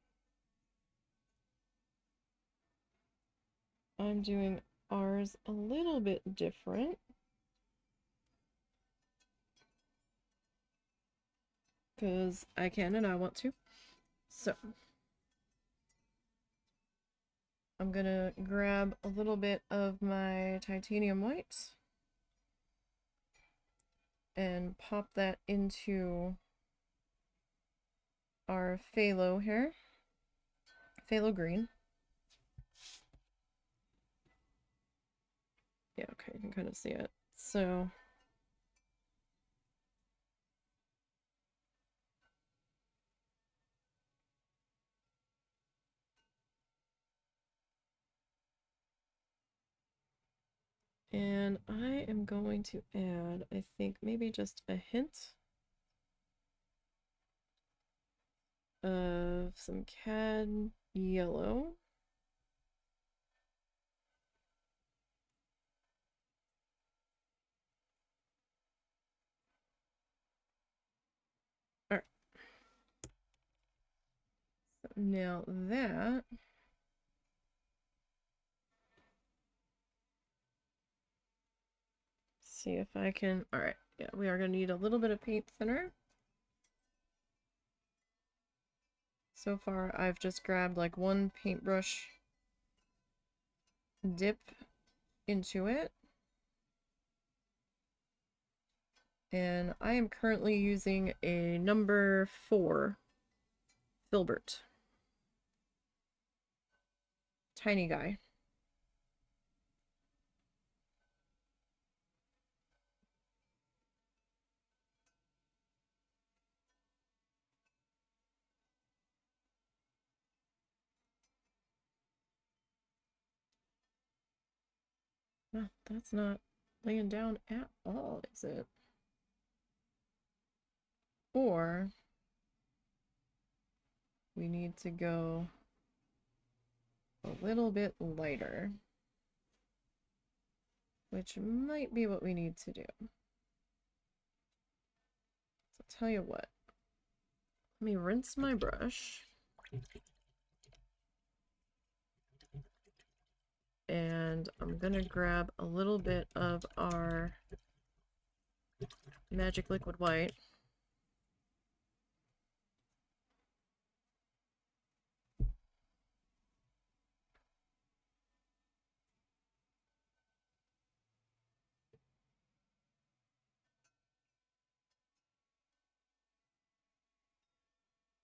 I'm doing ours a little bit different because I can and I want to. So I'm gonna grab a little bit of my titanium white and pop that into our phthalo here, phthalo green. Yeah, okay, you can kind of see it. So And I am going to add, I think, maybe just a hint of some cad yellow. Alright. So now that see if I can. Alright, yeah, we are going to need a little bit of paint thinner. So far, I've just grabbed like one paintbrush dip into it. And I am currently using a number 4 filbert. Tiny guy. Well, that's not laying down at all, is it? Or we need to go a little bit lighter, which might be what we need to do. So I'll tell you what. Let me rinse my brush. And I'm gonna grab a little bit of our magic liquid white.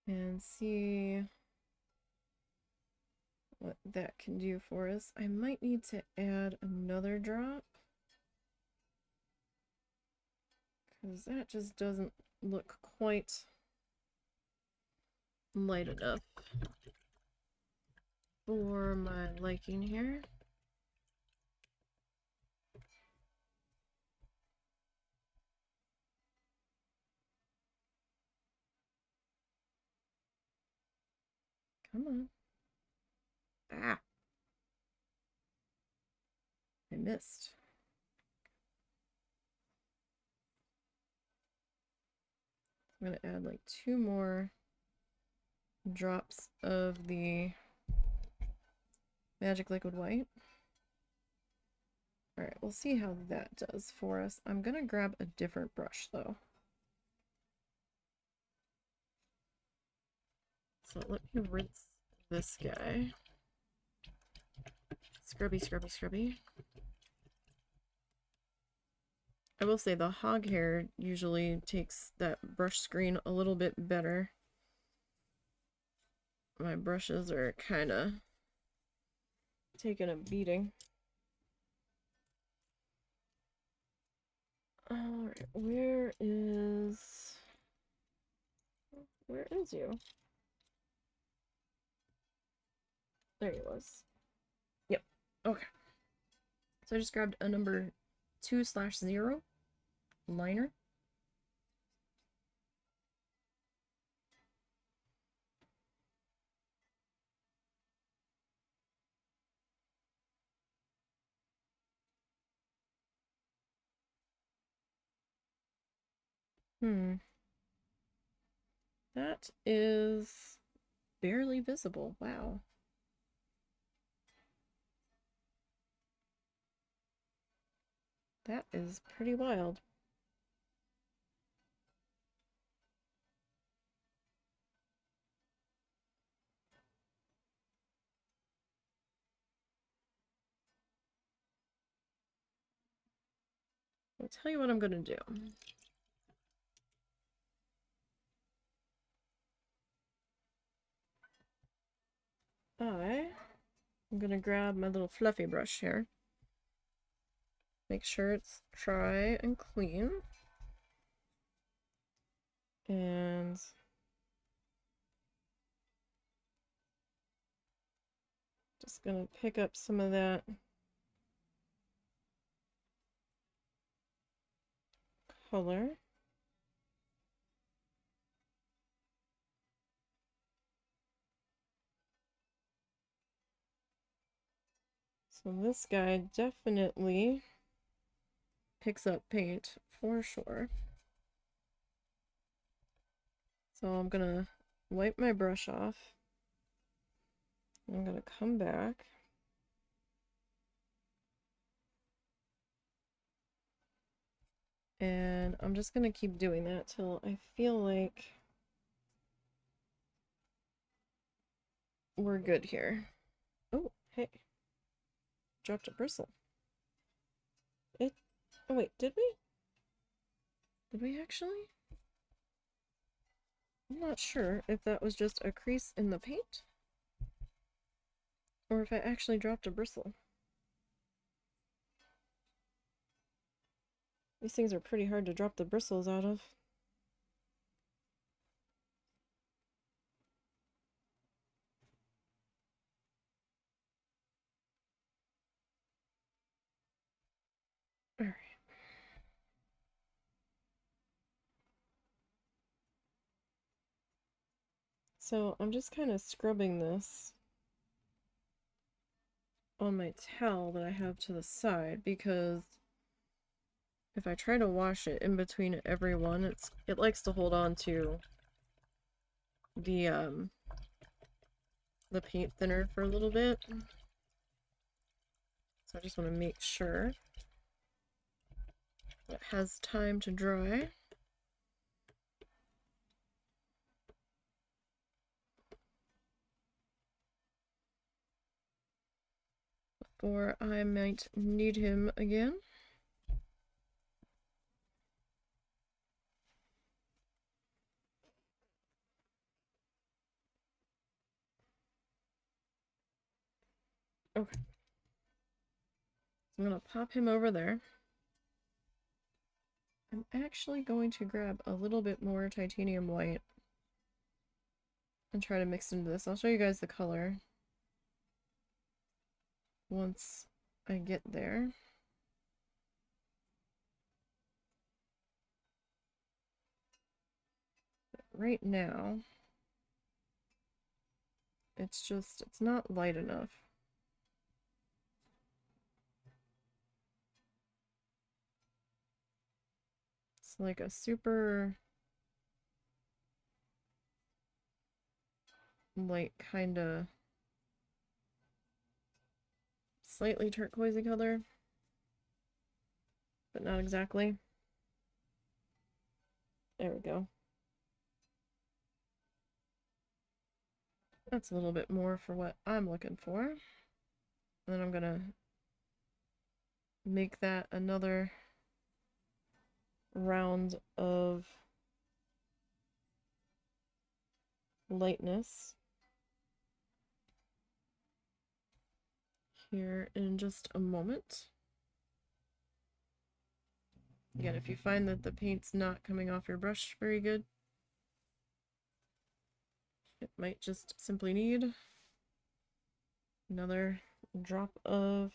And see what that can do for us. I might need to add another drop, because that just doesn't look quite light enough for my liking here. Come on. Ah! I missed. I'm gonna add like 2 more drops of the magic liquid white. Alright, we'll see how that does for us. I'm gonna grab a different brush though. So let me rinse this guy. Scrubby, scrubby, scrubby. I will say the hog hair usually takes that brush screen a little bit better. My brushes are kind of taking a beating. Alright, where is you? There he was. Yep. Okay. So I just grabbed a number 2/0 liner. That is barely visible. Wow. That is pretty wild. I'll tell you what I'm gonna do. I'm gonna grab my little fluffy brush here. Make sure it's dry and clean. And just gonna pick up some of that color. So this guy definitely picks up paint for sure. So I'm gonna wipe my brush off. I'm gonna come back. And I'm just gonna keep doing that till I feel like we're good here. Oh, hey. Dropped a bristle. Oh wait, did we? Did we actually? I'm not sure if that was just a crease in the paint or if I actually dropped a bristle. These things are pretty hard to drop the bristles out of. Alright. So I'm just kind of scrubbing this on my towel that I have to the side because if I try to wash it in between every one, it likes to hold on to the paint thinner for a little bit. So I just want to make sure it has time to dry. Before I might need him again. Okay. I'm gonna pop him over there. I'm actually going to grab a little bit more titanium white and try to mix into this. I'll show you guys the color once I get there. But right now, it's not light enough. It's like a super light kind of slightly turquoisey color, but not exactly. There we go. That's a little bit more for what I'm looking for. And then I'm gonna make that another round of lightness here in just a moment. Again, if you find that the paint's not coming off your brush very good, it might just simply need another drop of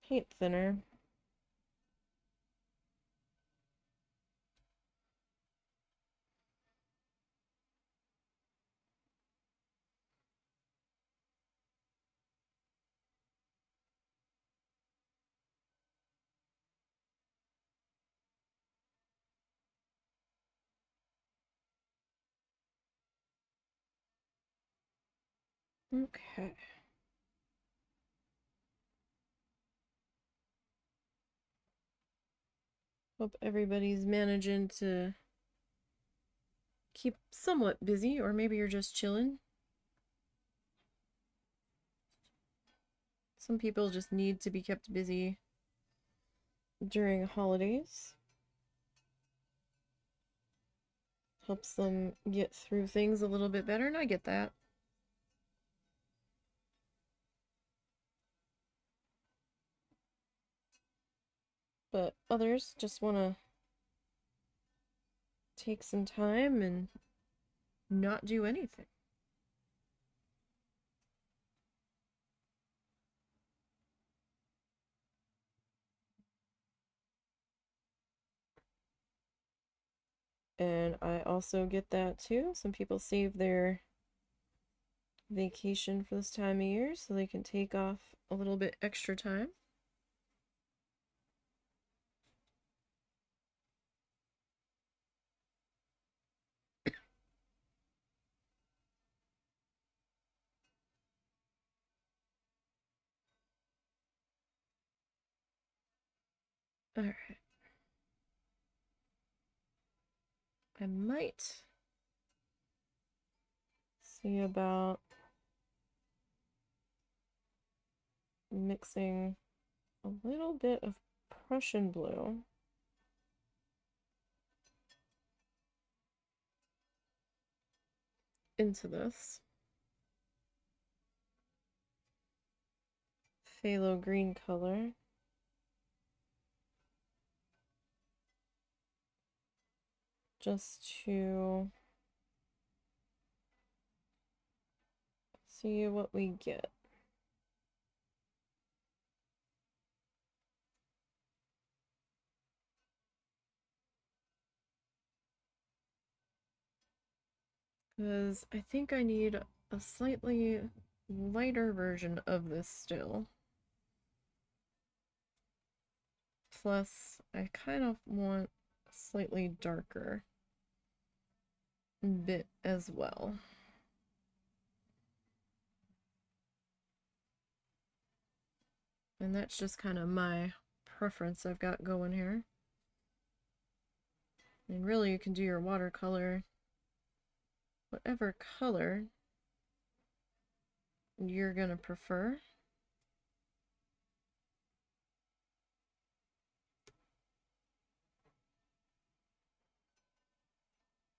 paint thinner. Okay. Hope everybody's managing to keep somewhat busy, or maybe you're just chilling. Some people just need to be kept busy during holidays. Helps them get through things a little bit better, and I get that. But others just want to take some time and not do anything. And I also get that too. Some people save their vacation for this time of year so they can take off a little bit extra time. All right. I might see about mixing a little bit of Prussian blue into this phthalo green color. Just to see what we get. Because I think I need a slightly lighter version of this still. Plus, I kind of want a slightly darker bit as well. And that's just kind of my preference I've got going here. And really, you can do your watercolor whatever color you're gonna prefer.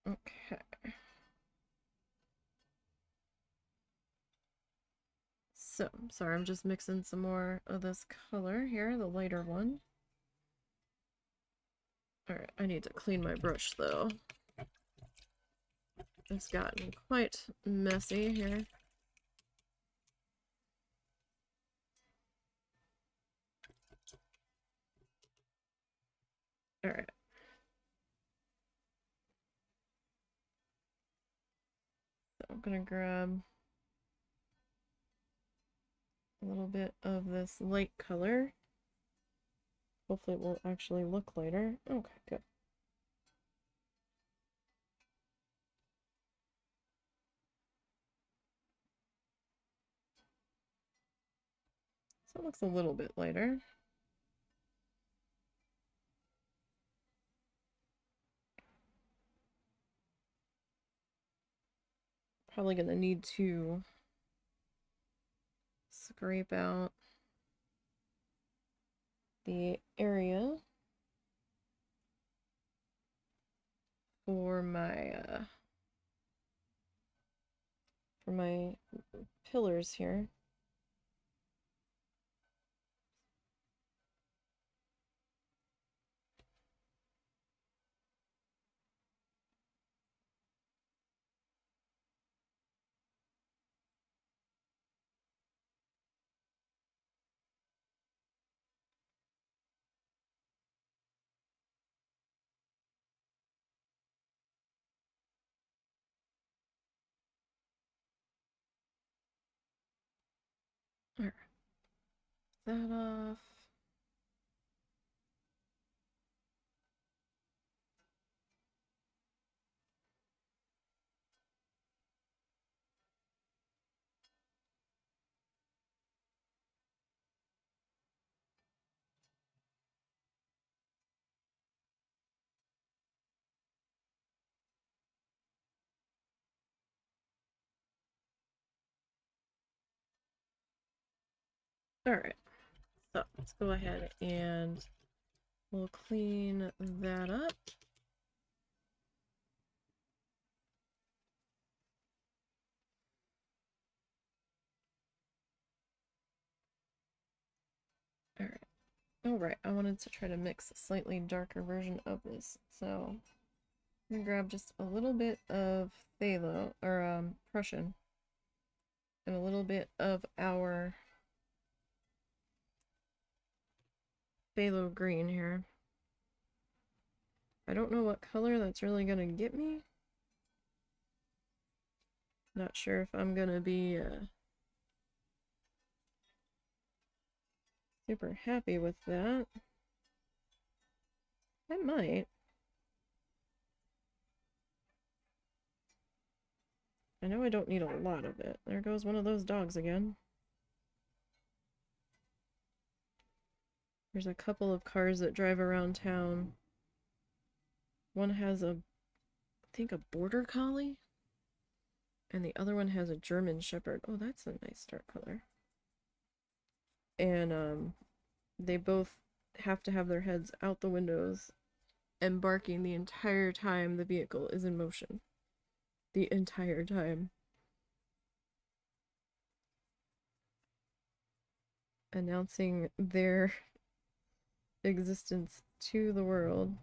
Okay. So, sorry, I'm just mixing some more of this color here, the lighter one. Alright, I need to clean my brush though. It's gotten quite messy here. Alright. So I'm gonna grab a little bit of this light color. Hopefully it will actually look lighter. Okay, good. So it looks a little bit lighter. Probably gonna need to scrape out the area for my pillars here. Alright, that off. Alright, so let's go ahead and we'll clean that up. Alright. Oh, right. I wanted to try to mix a slightly darker version of this. So I'm gonna grab just a little bit of phthalo, or Prussian, and a little bit of our phthalo green here. I don't know what color that's really gonna get me. Not sure if I'm gonna be super happy with that. I might. I know I don't need a lot of it. There goes one of those dogs again. There's a couple of cars that drive around town. One has I think a border collie. And the other one has a German Shepherd. Oh, that's a nice dark color. And they both have to have their heads out the windows and barking the entire time the vehicle is in motion. The entire time. Announcing their existence to the world.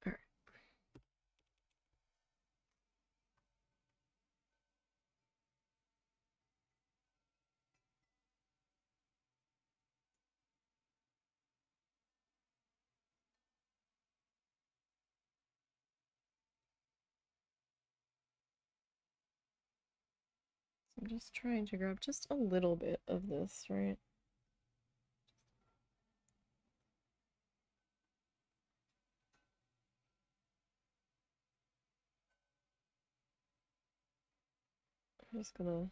Alright. I'm just trying to grab just a little bit of this, right? I'm just gonna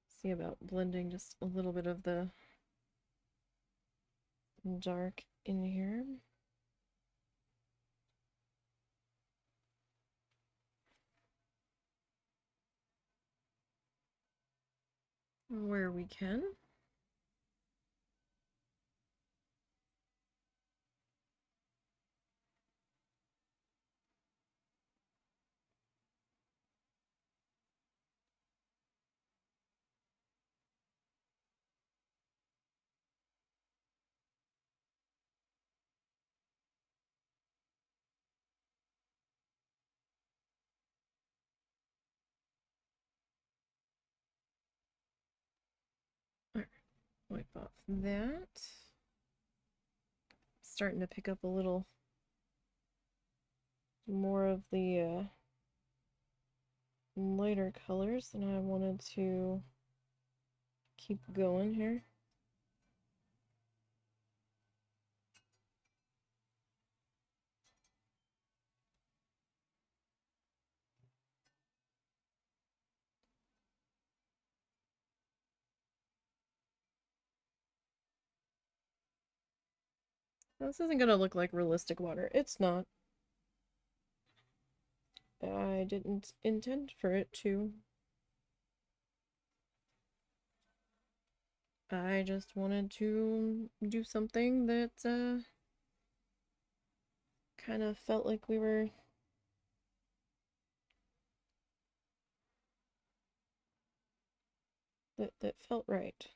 see about blending just a little bit of the dark in here. Where we can. Alright, wipe off that. Starting to pick up a little more of the lighter colors, and I wanted to keep going here. This isn't gonna look like realistic water. It's not. I didn't intend for it to. I just wanted to do something that kind of felt like we were that felt right.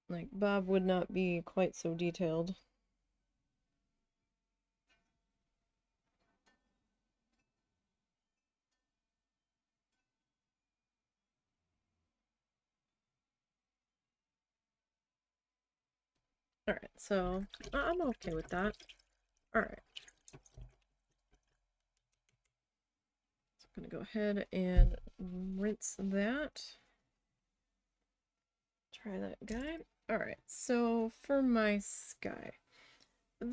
Like Bob would not be quite so detailed. Alright, so I'm okay with that. Alright. So I'm gonna go ahead and rinse that. Try that guy. Alright, so for my sky. In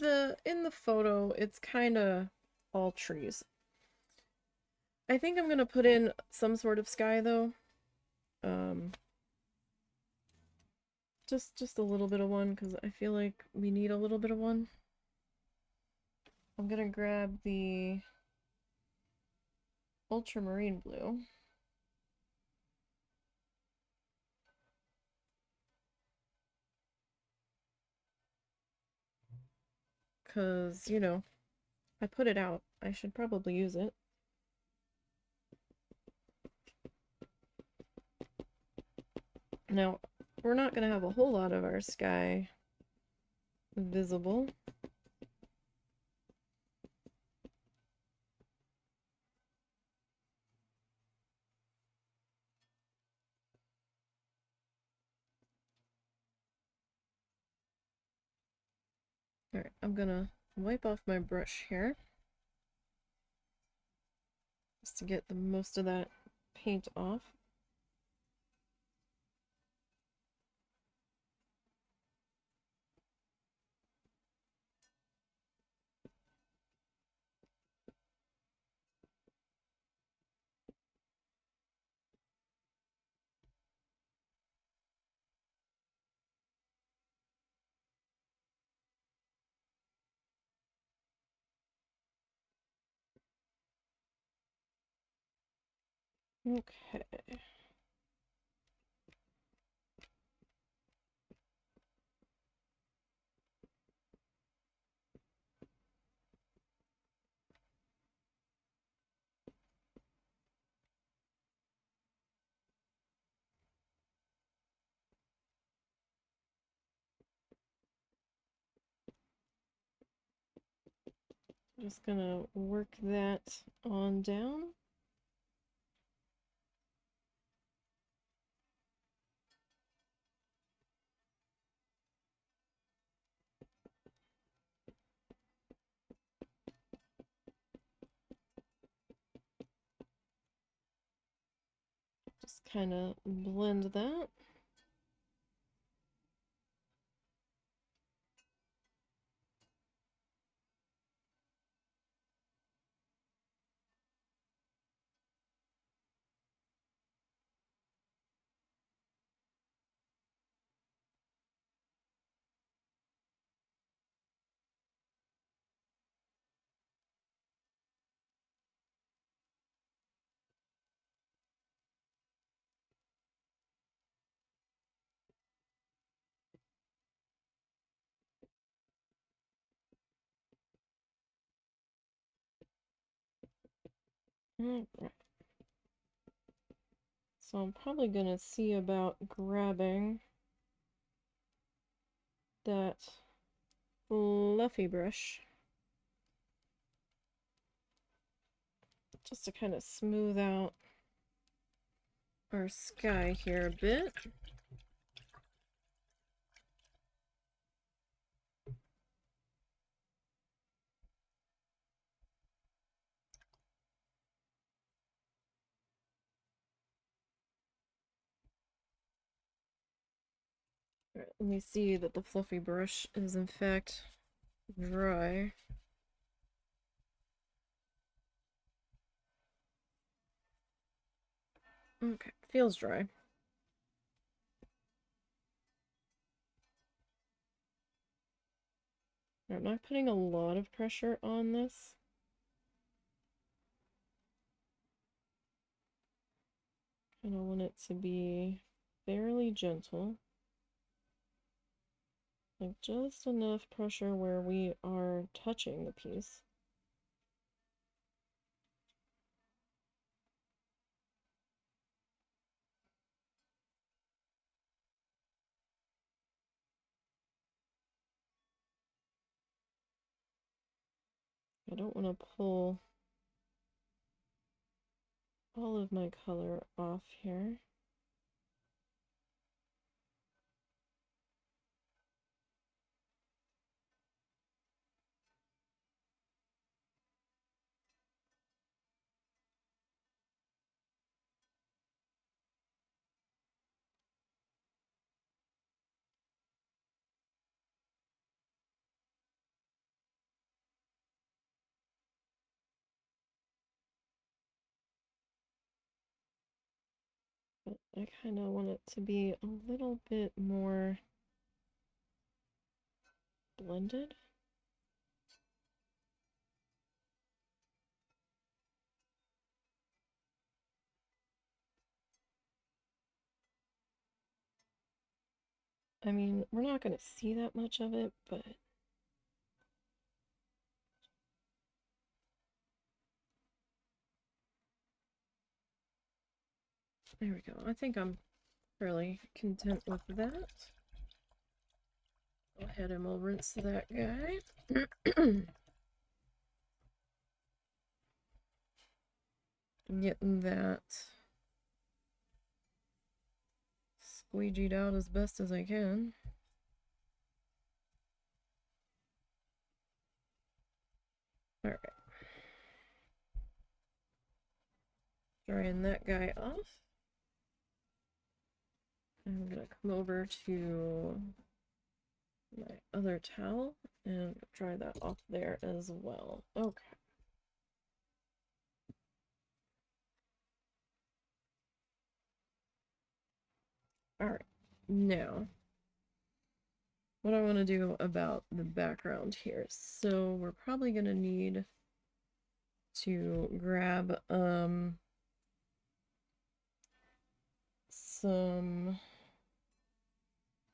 the photo, it's kinda all trees. I think I'm gonna put in some sort of sky though. Just a little bit of one, because I feel like we need a little bit of one. I'm gonna grab the ultramarine blue. Because, you know, I put it out. I should probably use it. Now, we're not going to have a whole lot of our sky visible. Alright, I'm gonna wipe off my brush here. Just to get the most of that paint off. Okay. Just gonna work that on down. Just kind of blend that. Alright. So I'm probably gonna see about grabbing that fluffy brush just to kind of smooth out our sky here a bit. Alright, let me see that the fluffy brush is in fact dry. Okay, feels dry. I'm not putting a lot of pressure on this. Kind of want it to be fairly gentle. Like just enough pressure where we are touching the piece. I don't want to pull all of my color off here. But I kind of want it to be a little bit more blended. I mean, we're not going to see that much of it, but there we go. I think I'm fairly content with that. Go ahead and we'll rinse that guy. Getting that squeegeed out as best as I can. Alright. Drying that guy off. I'm gonna come over to my other towel and dry that off there as well. Okay. Alright. Now, what I want to do about the background here. So we're probably going to need to grab some,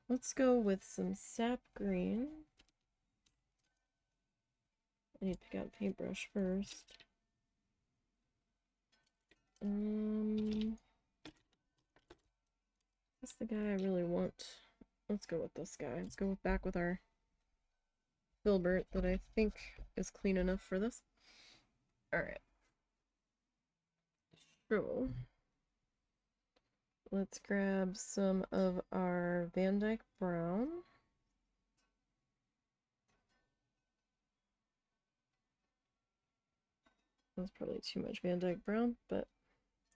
let's go with some sap green. I need to pick out a paintbrush first. That's the guy I really want. Let's go with this guy. Let's go back with our filbert that I think is clean enough for this. Alright. So, let's grab some of our Van Dyke Brown. That's probably too much Van Dyke Brown, but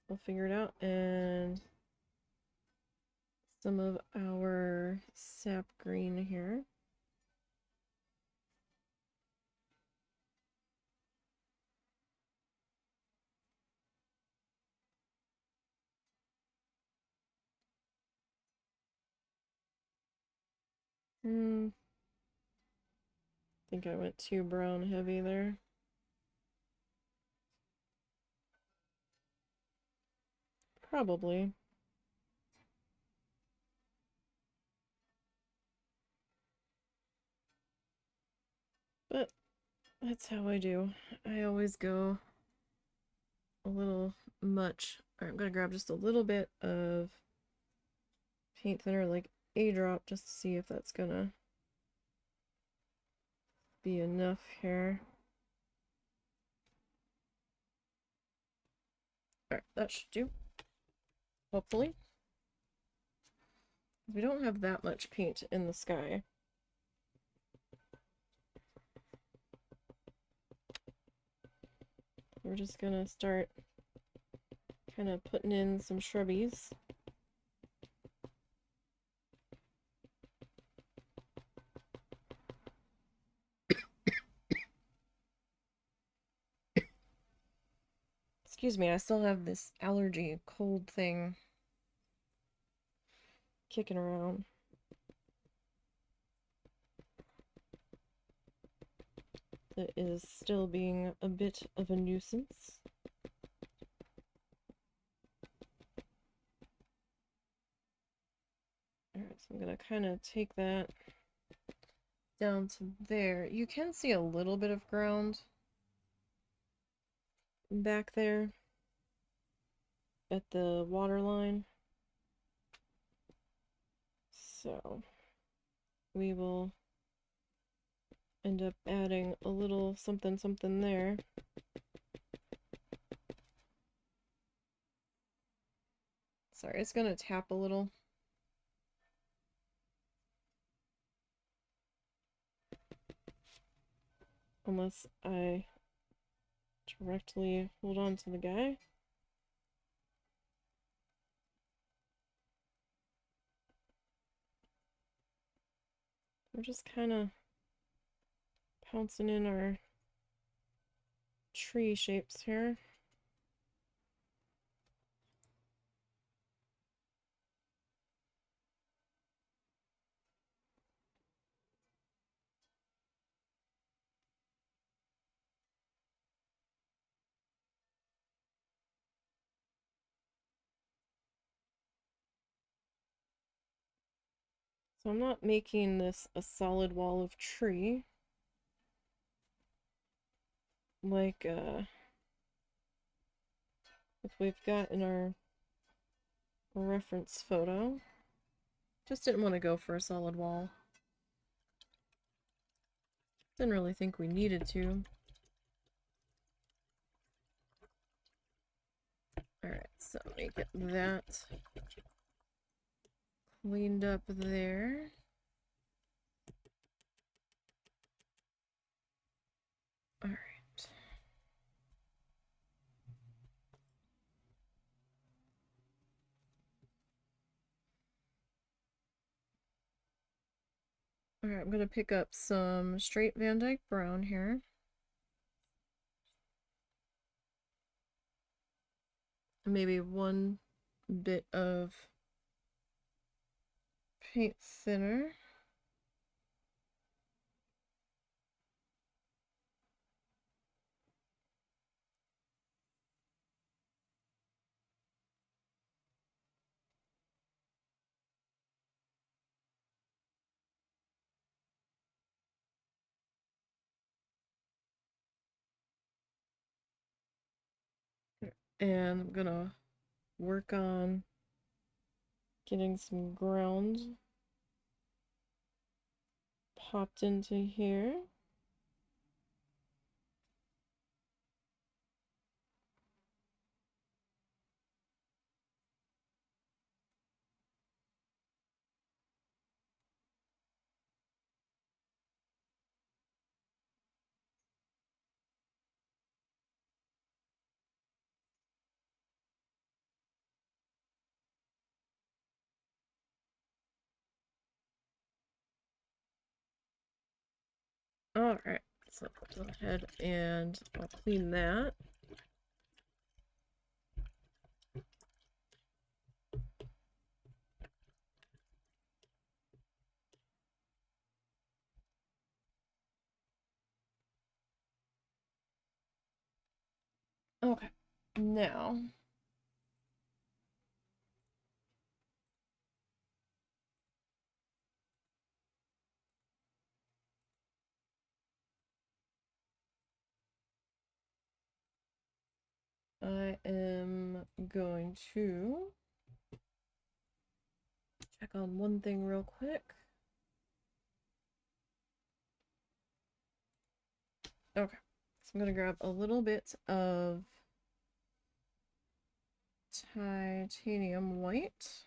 we'll figure it out. And some of our sap green here. I think I went too brown heavy there. Probably. But that's how I do. I always go a little much. All right, I'm gonna grab just a little bit of paint thinner, like a drop, just to see if that's gonna be enough here. Alright, that should do. Hopefully. We don't have that much paint in the sky. We're just gonna start kind of putting in some shrubbies. Excuse me, I still have this allergy cold thing kicking around. That is still being a bit of a nuisance. Alright, so I'm gonna kind of take that down to there. You can see a little bit of ground back there at the water line. So we will end up adding a little something something there. Sorry, it's gonna tap a little. Unless I directly hold on to the guy. We're just kind of pouncing in our tree shapes here. So I'm not making this a solid wall of tree like what we've got in our reference photo. Just didn't want to go for a solid wall. Didn't really think we needed to. Alright, so let me get that cleaned up there. Alright. Alright, I'm gonna pick up some straight Van Dyke brown here. Maybe one bit of paint thinner. And I'm gonna work on getting some ground popped into here. Alright, so go ahead and I'll clean that. Okay, now I am going to check on one thing real quick. Okay, so I'm gonna grab a little bit of titanium white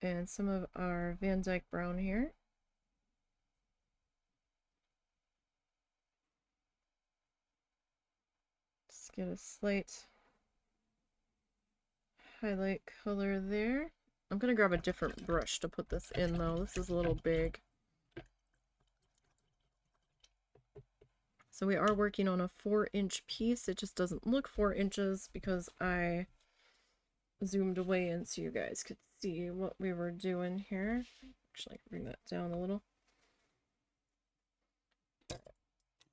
and some of our Van Dyke brown here. Just get a slight highlight color there. I'm gonna grab a different brush to put this in though. This is a little big. So we are working on a 4-inch piece. It just doesn't look 4 inches because I zoomed away in so you guys could see what we were doing here. Actually, I can bring that down a little.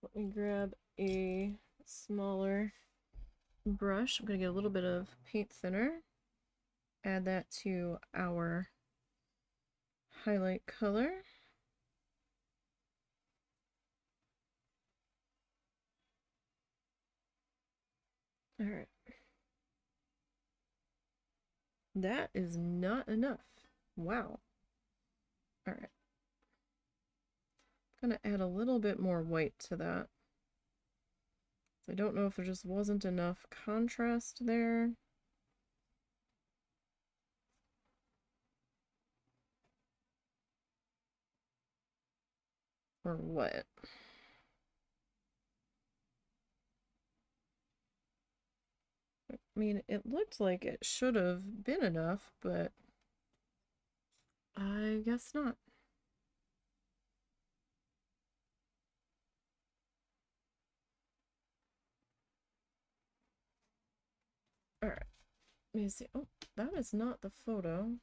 Let me grab a smaller brush. I'm going to get a little bit of paint thinner. Add that to our highlight color. Alright. That is not enough. Wow. Alright. I'm going to add a little bit more white to that. I don't know if there just wasn't enough contrast there. Or what? I mean, it looked like it should have been enough, but I guess not. Alright, let me see. Oh, that is not the photo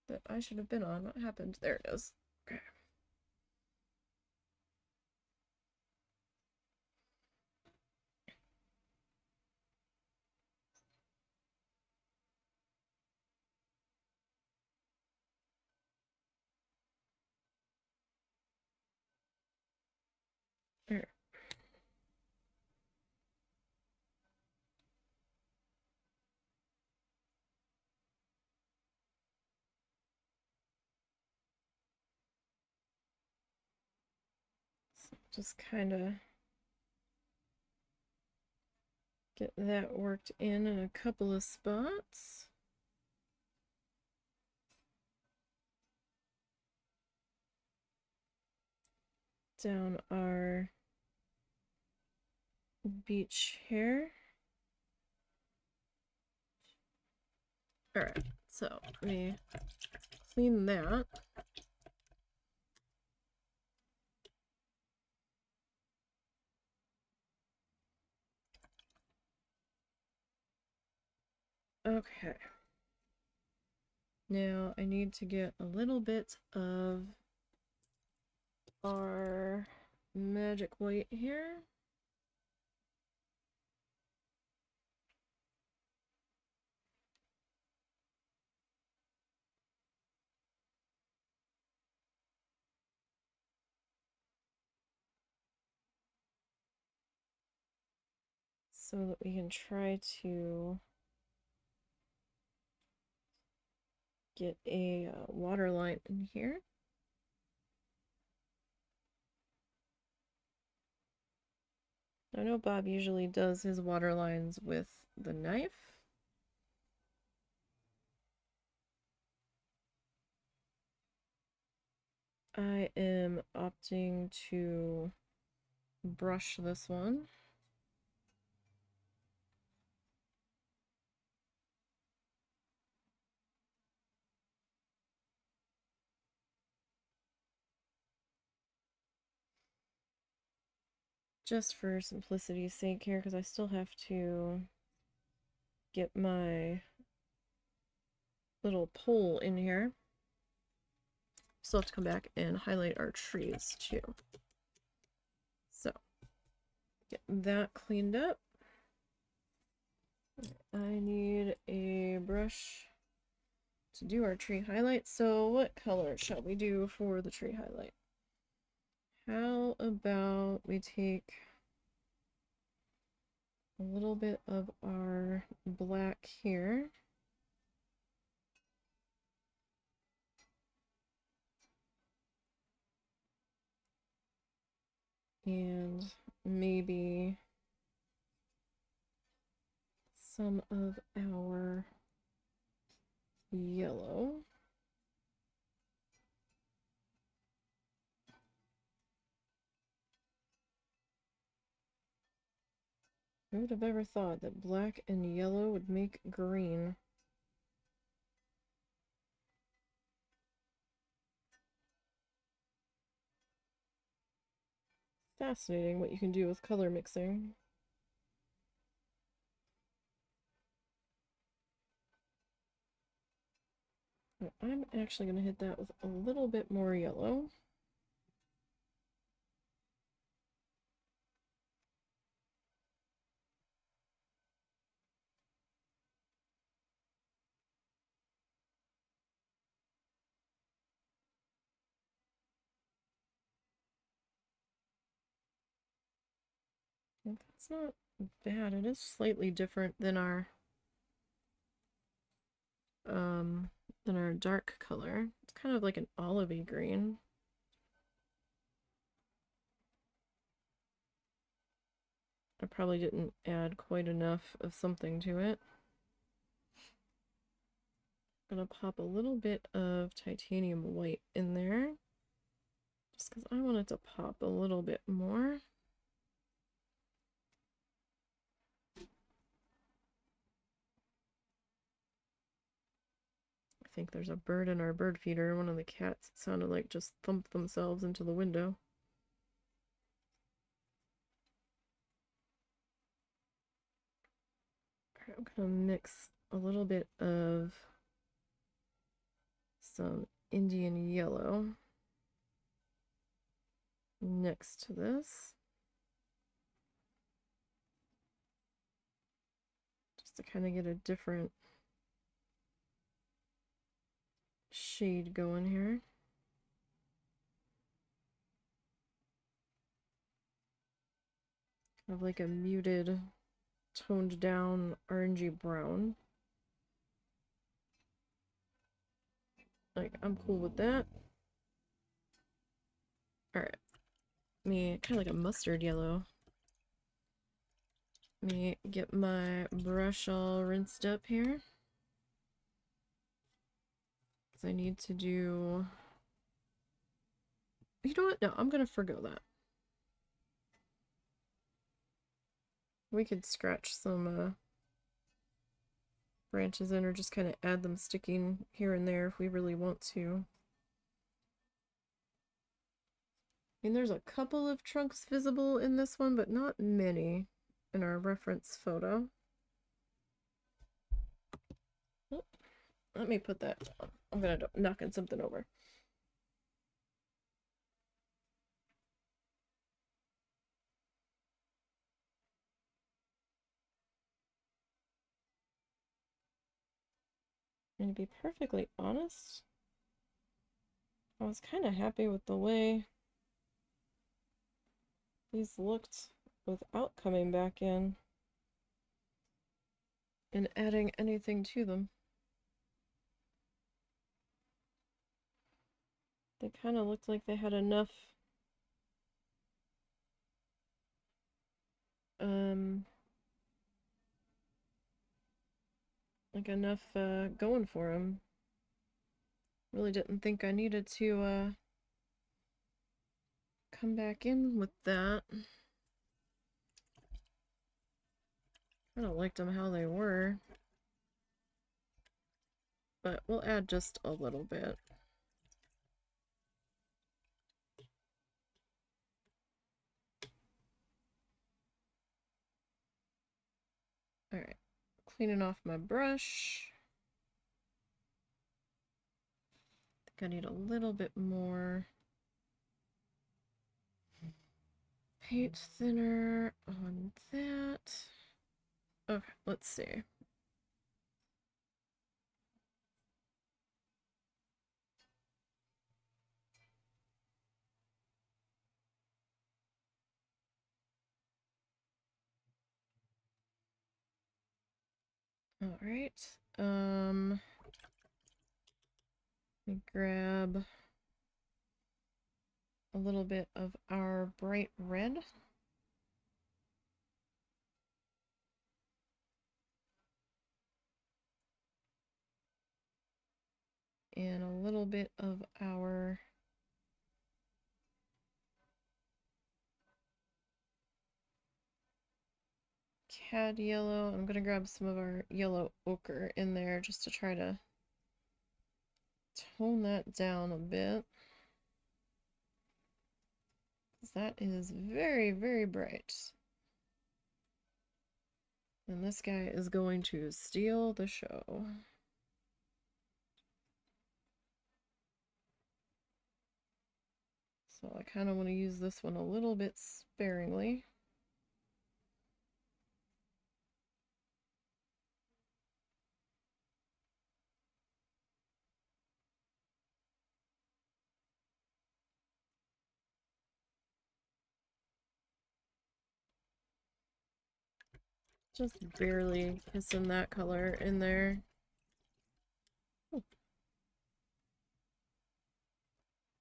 that I should have been on. What happened? There it is. Okay. Alright. So just kind of get that worked in a couple of spots. Down our beach hair. Alright, so let me clean that. Okay. Now I need to get a little bit of our magic white here. So that we can try to get a water line in here. I know Bob usually does his water lines with the knife. I am opting to brush this one. Just for simplicity's sake here, because I still have to get my little pole in here. Still have to come back and highlight our trees too. So, get that cleaned up. I need a brush to do our tree highlight. So what color shall we do for the tree highlight? How about we take a little bit of our black here. And maybe some of our yellow. Who would have ever thought that black and yellow would make green? Fascinating what you can do with color mixing. I'm actually going to hit that with a little bit more yellow. That's not bad. It is slightly different than our dark color. It's kind of like an olivey green. I probably didn't add quite enough of something to it. I'm gonna pop a little bit of titanium white in there just because I want it to pop a little bit more. I think there's a bird in our bird feeder. One of the cats, it sounded like, just thumped themselves into the window. I'm gonna mix a little bit of some Indian yellow next to this, just to kind of get a different shade going here. Kind of like a muted, toned down orangey brown. Like, I'm cool with that. Alright. Me, kind of like a mustard yellow. Let me get my brush all rinsed up here. Because I need to do... You know what? No, I'm gonna forgo that. We could scratch some branches in, or just kind of add them sticking here and there if we really want to. I mean, there's a couple of trunks visible in this one, but not many in our reference photo. Oh, let me put that down. I'm gonna knock something over. And to be perfectly honest, I was kind of happy with the way these looked without coming back in and adding anything to them. They kind of looked like they had enough going for them. Really didn't think I needed to come back in with that. Kind of liked them how they were, but we'll add just a little bit. All right, cleaning off my brush. I think I need a little bit more paint thinner on that. Okay, let's see. All right. Let me grab a little bit of our bright red. And a little bit of our cad yellow. I'm gonna grab some of our yellow ochre in there just to try to tone that down a bit. Because that is very, very bright. And this guy is going to steal the show. So I kind of want to use this one a little bit sparingly. Just barely kissing that color in there. Ooh.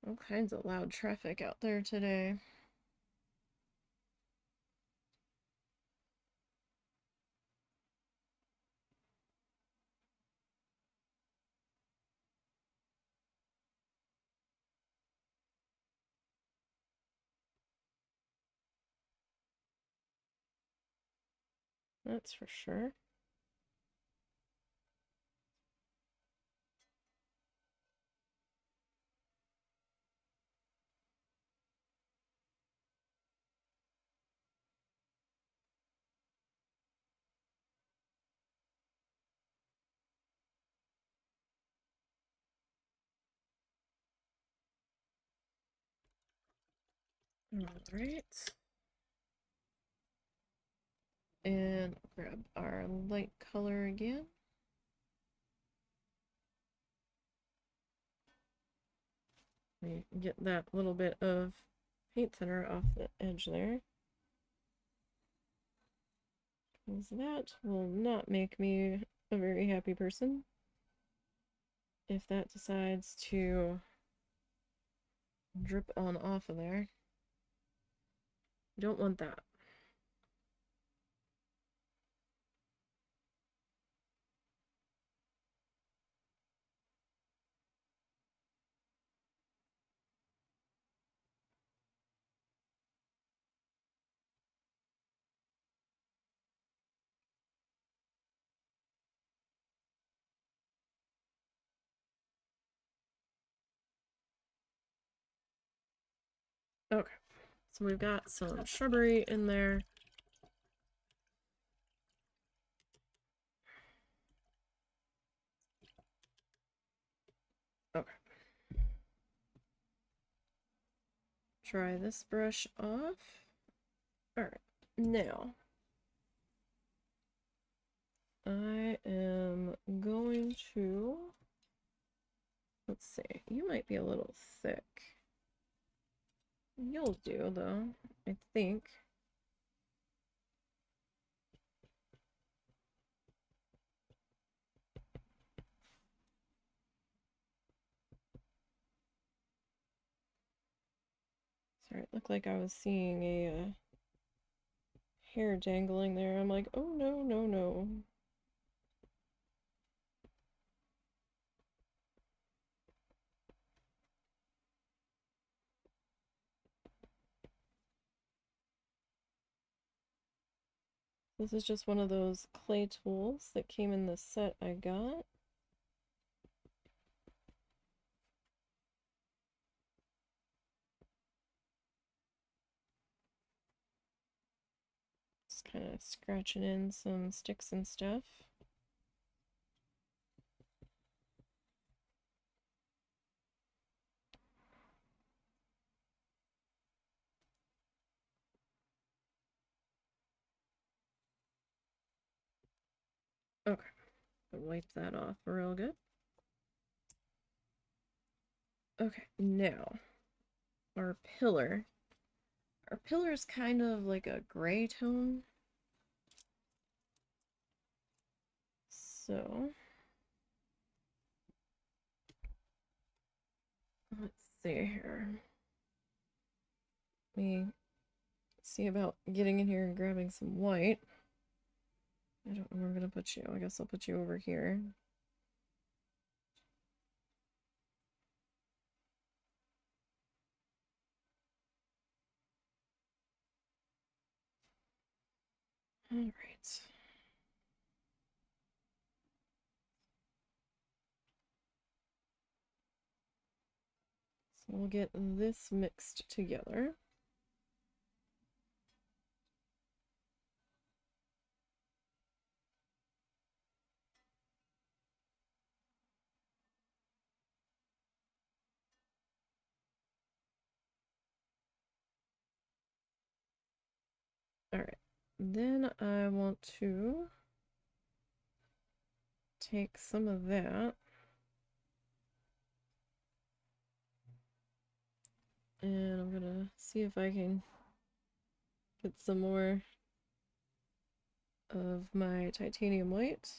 All kinds of loud traffic out there today. That's for sure. All right. And grab our light color again. We get that little bit of paint thinner off the edge there. Because that will not make me a very happy person if that decides to drip on off of there. Don't want that. Okay, so we've got some shrubbery in there. Okay. Try this brush off. Alright, now I am going to, let's see, you might be a little thick. You'll do though, I think. Sorry, it looked like I was seeing a hair dangling there. I'm like, oh no, no, no. This is just one of those clay tools that came in the set I got. Just kind of scratching in some sticks and stuff. Okay, wipe that off real good. Okay, now our pillar. Our pillar is kind of like a gray tone. So let's see here. Let me see about getting in here and grabbing some white. I don't know where I'm gonna put you. I guess I'll put you over here. All right. So we'll get this mixed together. All right. Then I want to take some of that and I'm gonna see if I can get some more of my titanium white.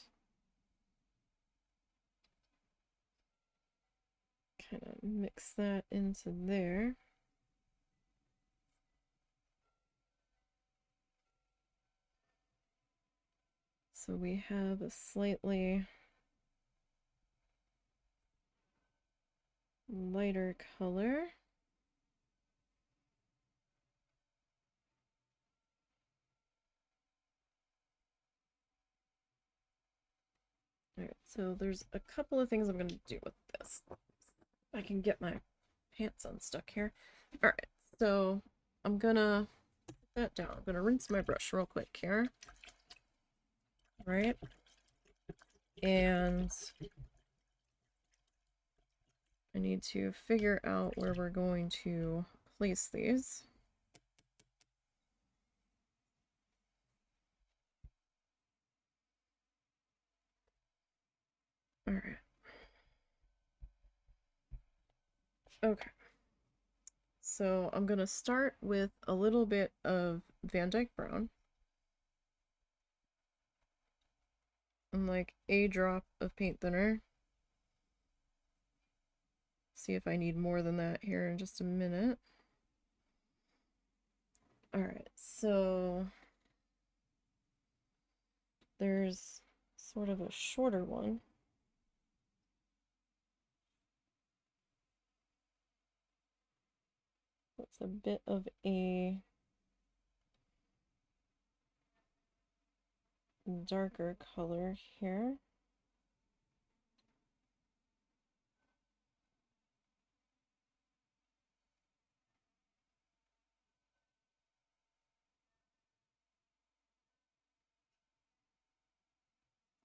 Kind of mix that into there. So we have a slightly lighter color. Alright, so there's a couple of things I'm going to do with this. I can get my pants unstuck here. Alright, so I'm gonna put that down. I'm gonna rinse my brush real quick here. Right? And I need to figure out where we're going to place these. Alright. Okay. So I'm gonna start with a little bit of Van Dyke Brown. And like a drop of paint thinner. See if I need more than that here in just a minute. Alright, so there's sort of a shorter one. That's a bit of a darker color here.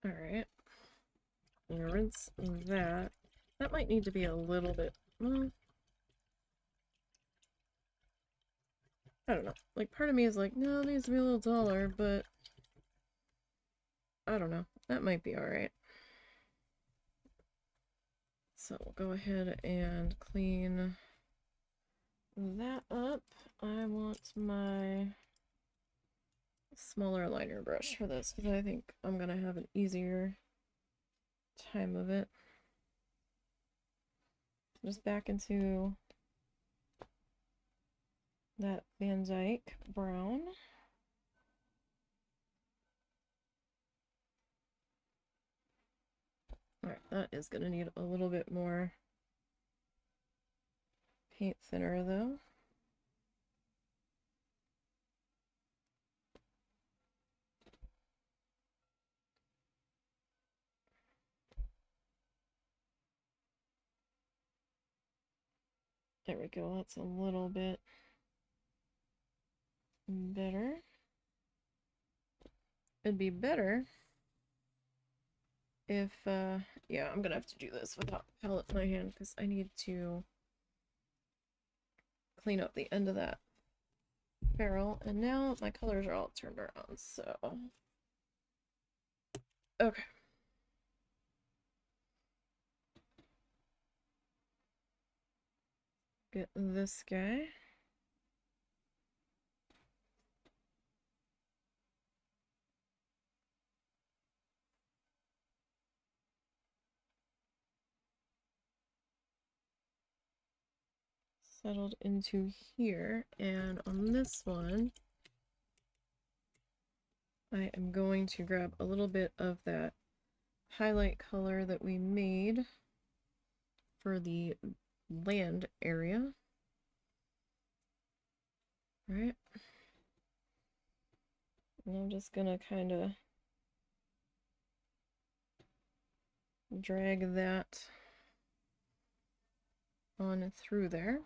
Alright. Rinse that. That might need to be a little bit... Well, I don't know. Like, part of me is like, no, it needs to be a little taller, but... I don't know. That might be alright. So we'll go ahead and clean that up. I want my smaller liner brush for this because I think I'm gonna have an easier time of it. Just back into that Van Dyke brown. Alright, that is gonna need a little bit more paint thinner though. There we go, that's a little bit better. It'd be better if, yeah, I'm gonna have to do this without palette in my hand because I need to clean up the end of that barrel. And now my colors are all turned around, so. Okay. Get this guy. Settled into here, and on this one I am going to grab a little bit of that highlight color that we made for the land area. Right, and I'm just gonna kind of drag that on through there.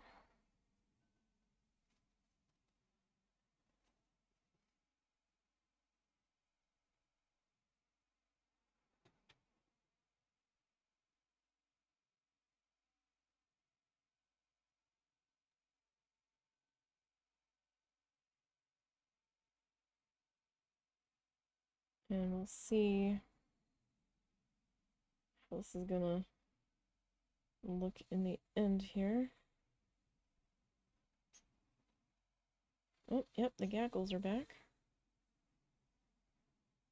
And we'll see how this is gonna look in the end here. Oh, yep, the gaggles are back.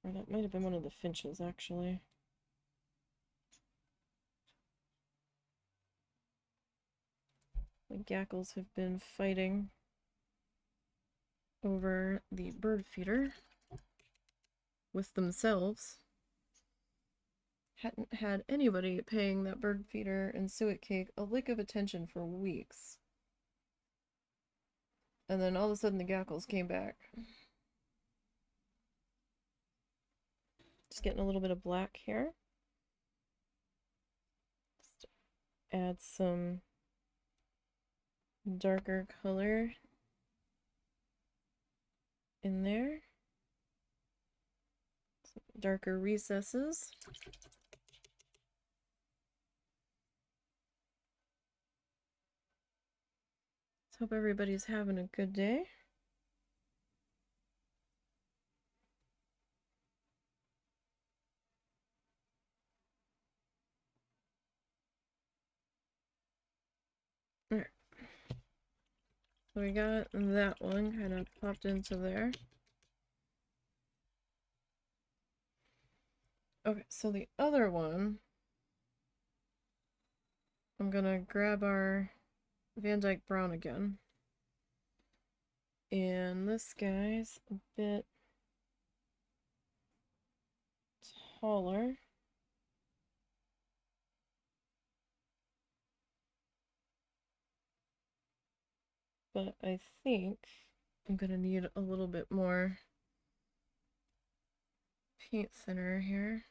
Or that might have been one of the finches, actually. The gaggles have been fighting over the bird feeder with themselves. Hadn't had anybody paying that bird feeder and suet cake a lick of attention for weeks. And then all of a sudden the gaggles came back. Just getting a little bit of black here. Just add some darker color in there. Some darker recesses. Hope everybody's having a good day. Alright. So we got that one kind of popped into there. Okay, so the other one, I'm gonna grab our Van Dyke Brown again. And this guy's a bit taller. But I think I'm gonna need a little bit more paint thinner here.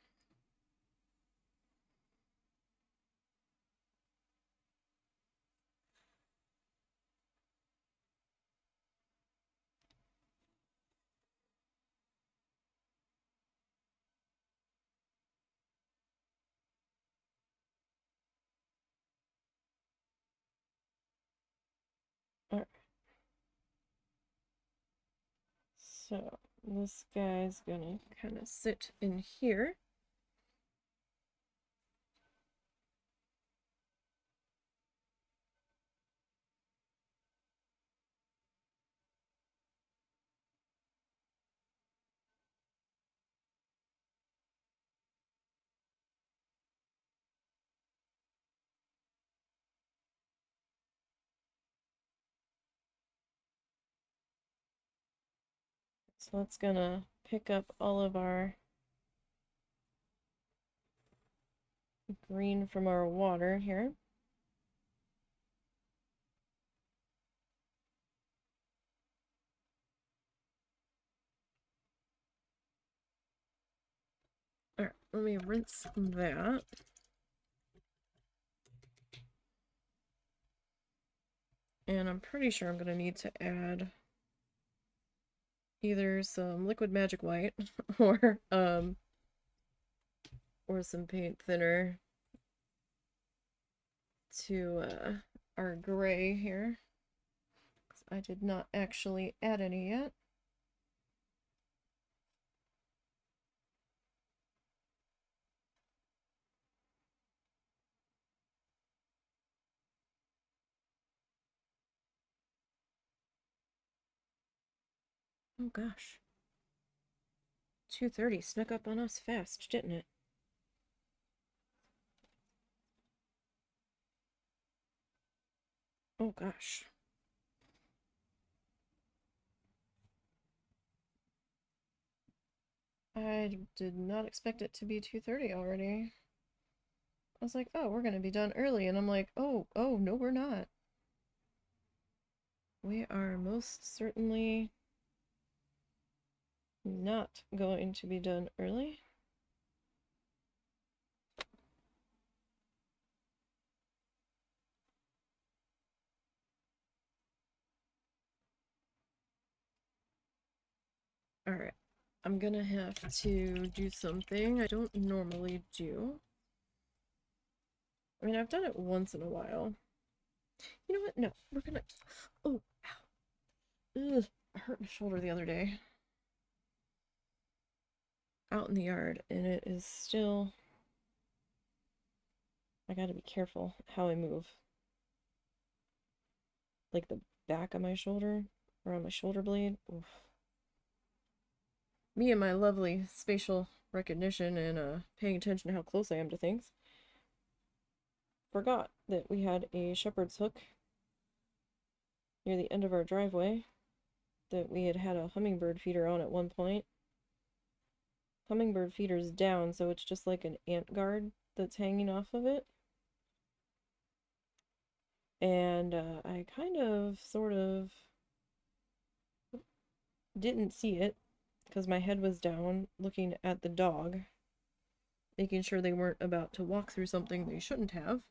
So this guy's gonna kind of sit in here. So that's gonna pick up all of our green from our water here. Alright, let me rinse that. And I'm pretty sure I'm gonna need to add either some liquid magic white or some paint thinner to our gray here. 'Cause I did not actually add any yet. Oh gosh. 2:30 snuck up on us fast, didn't it? Oh gosh. I did not expect it to be 2:30 already. I was like, oh, we're gonna be done early, and I'm like, oh, no, we're not. We are most certainly not going to be done early. Alright, I'm gonna have to do something I don't normally do. I mean, I've done it once in a while. You know what? No, we're gonna... Oh, ow. Ugh, I hurt my shoulder the other day. Out in the yard, and it is still... I gotta be careful how I move. Like the back of my shoulder, or on my shoulder blade. Oof. Me and my lovely spatial recognition and paying attention to how close I am to things. Forgot that we had a shepherd's hook near the end of our driveway that we had had a hummingbird feeder on at one point. Hummingbird feeder's down, so it's just like an ant guard that's hanging off of it. And I kind of, sort of, didn't see it because my head was down looking at the dog, making sure they weren't about to walk through something they shouldn't have.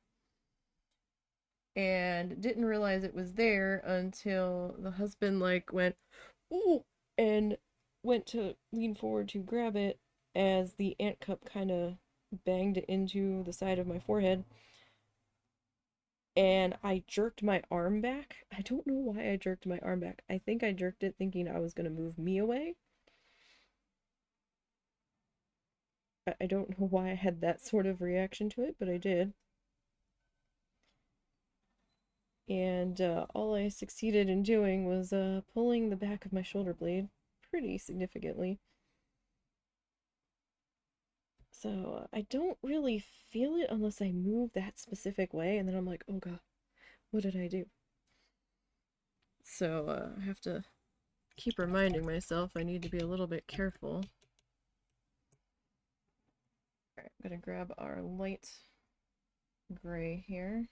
And didn't realize it was there until the husband like went, ooh, and went to lean forward to grab it as the ant cup kind of banged into the side of my forehead. And I jerked my arm back. I don't know why I jerked my arm back. I think I jerked it thinking I was going to move me away. I don't know why I had that sort of reaction to it, but I did. And all I succeeded in doing was pulling the back of my shoulder blade pretty significantly. So I don't really feel it unless I move that specific way, and then I'm like, oh god, what did I do? So I have to keep reminding myself I need to be a little bit careful. Alright, I'm gonna grab our light gray here.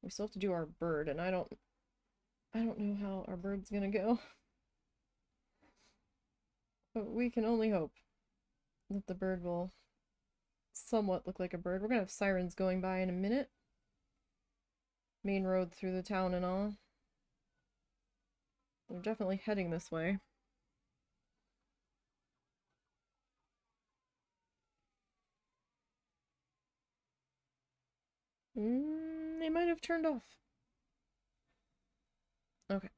We still have to do our bird, and I don't know how our bird's gonna go. But we can only hope that the bird will somewhat look like a bird. We're gonna have sirens going by in a minute. Main road through the town and all. They're definitely heading this way. They might have turned off. Okay.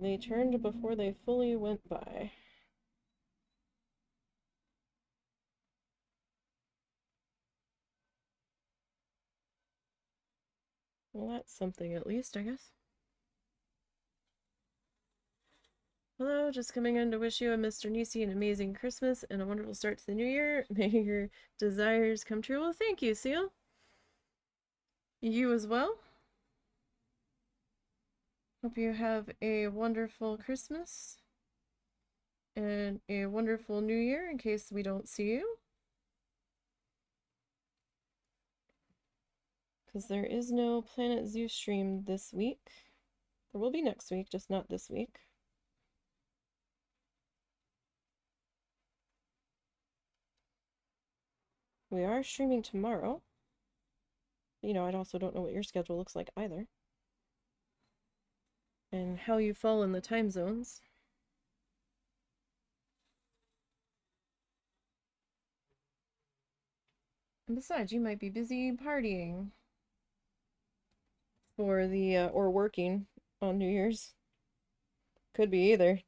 They turned before they fully went by. Well, that's something at least, I guess. Hello, just coming in to wish you and Mr. Nisey an amazing Christmas and a wonderful start to the new year. May your desires come true. Well, thank you, Seal. You as well. Hope you have a wonderful Christmas and a wonderful new year in case we don't see you. Because there is no Planet Zoo stream this week. There will be next week, just not this week. We are streaming tomorrow. You know, I also don't know what your schedule looks like either. And how you fall in the time zones. And besides, you might be busy partying. For the, or working on New Year's. Could be either.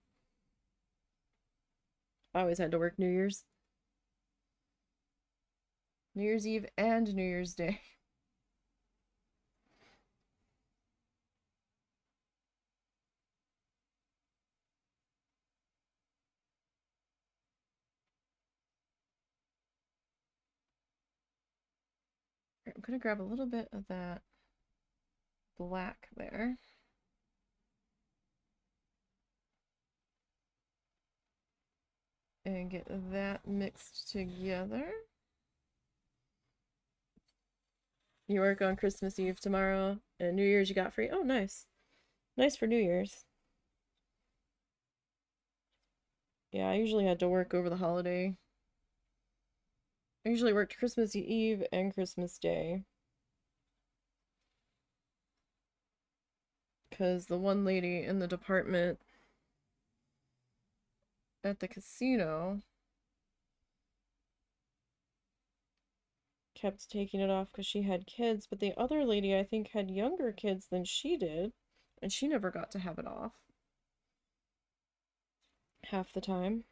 I always had to work New Year's. New Year's Eve and New Year's Day. I'm gonna grab a little bit of that black there. And get that mixed together. You work on Christmas Eve tomorrow, and New Year's you got free. Oh, nice. Nice for New Year's. Yeah, I usually had to work over the holiday. I usually worked Christmas Eve and Christmas Day. Because the one lady in the department at the casino kept taking it off because she had kids, but the other lady I think had younger kids than she did, and she never got to have it off half the time.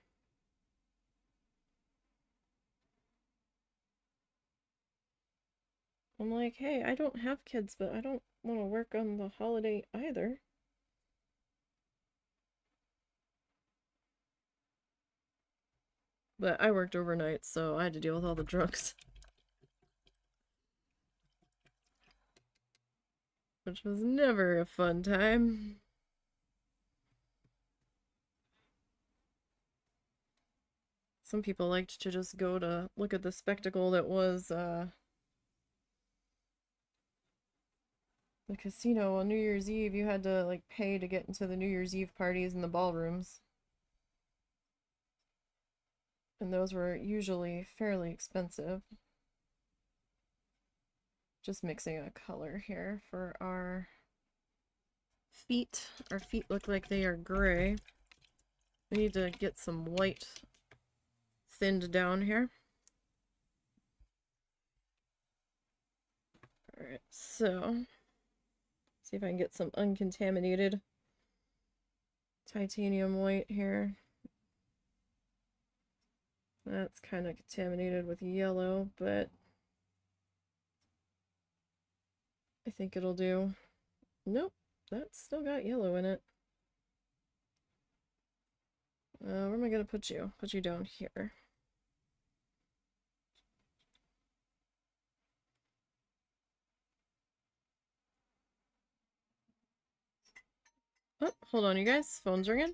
I'm like, hey, I don't have kids, but I don't want to work on the holiday either. But I worked overnight, so I had to deal with all the drunks. Which was never a fun time. Some people liked to just go to look at the spectacle that was the casino on New Year's Eve. You had to like pay to get into the New Year's Eve parties in the ballrooms. And those were usually fairly expensive. Just mixing a color here for our feet. Our feet look like they are gray. We need to get some white thinned down here. Alright, so see if I can get some uncontaminated titanium white here. That's kind of contaminated with yellow, but I think it'll do. Nope, that's still got yellow in it. Where am I gonna put you? Put you down here. Oh, hold on, you guys. Phone's ringing.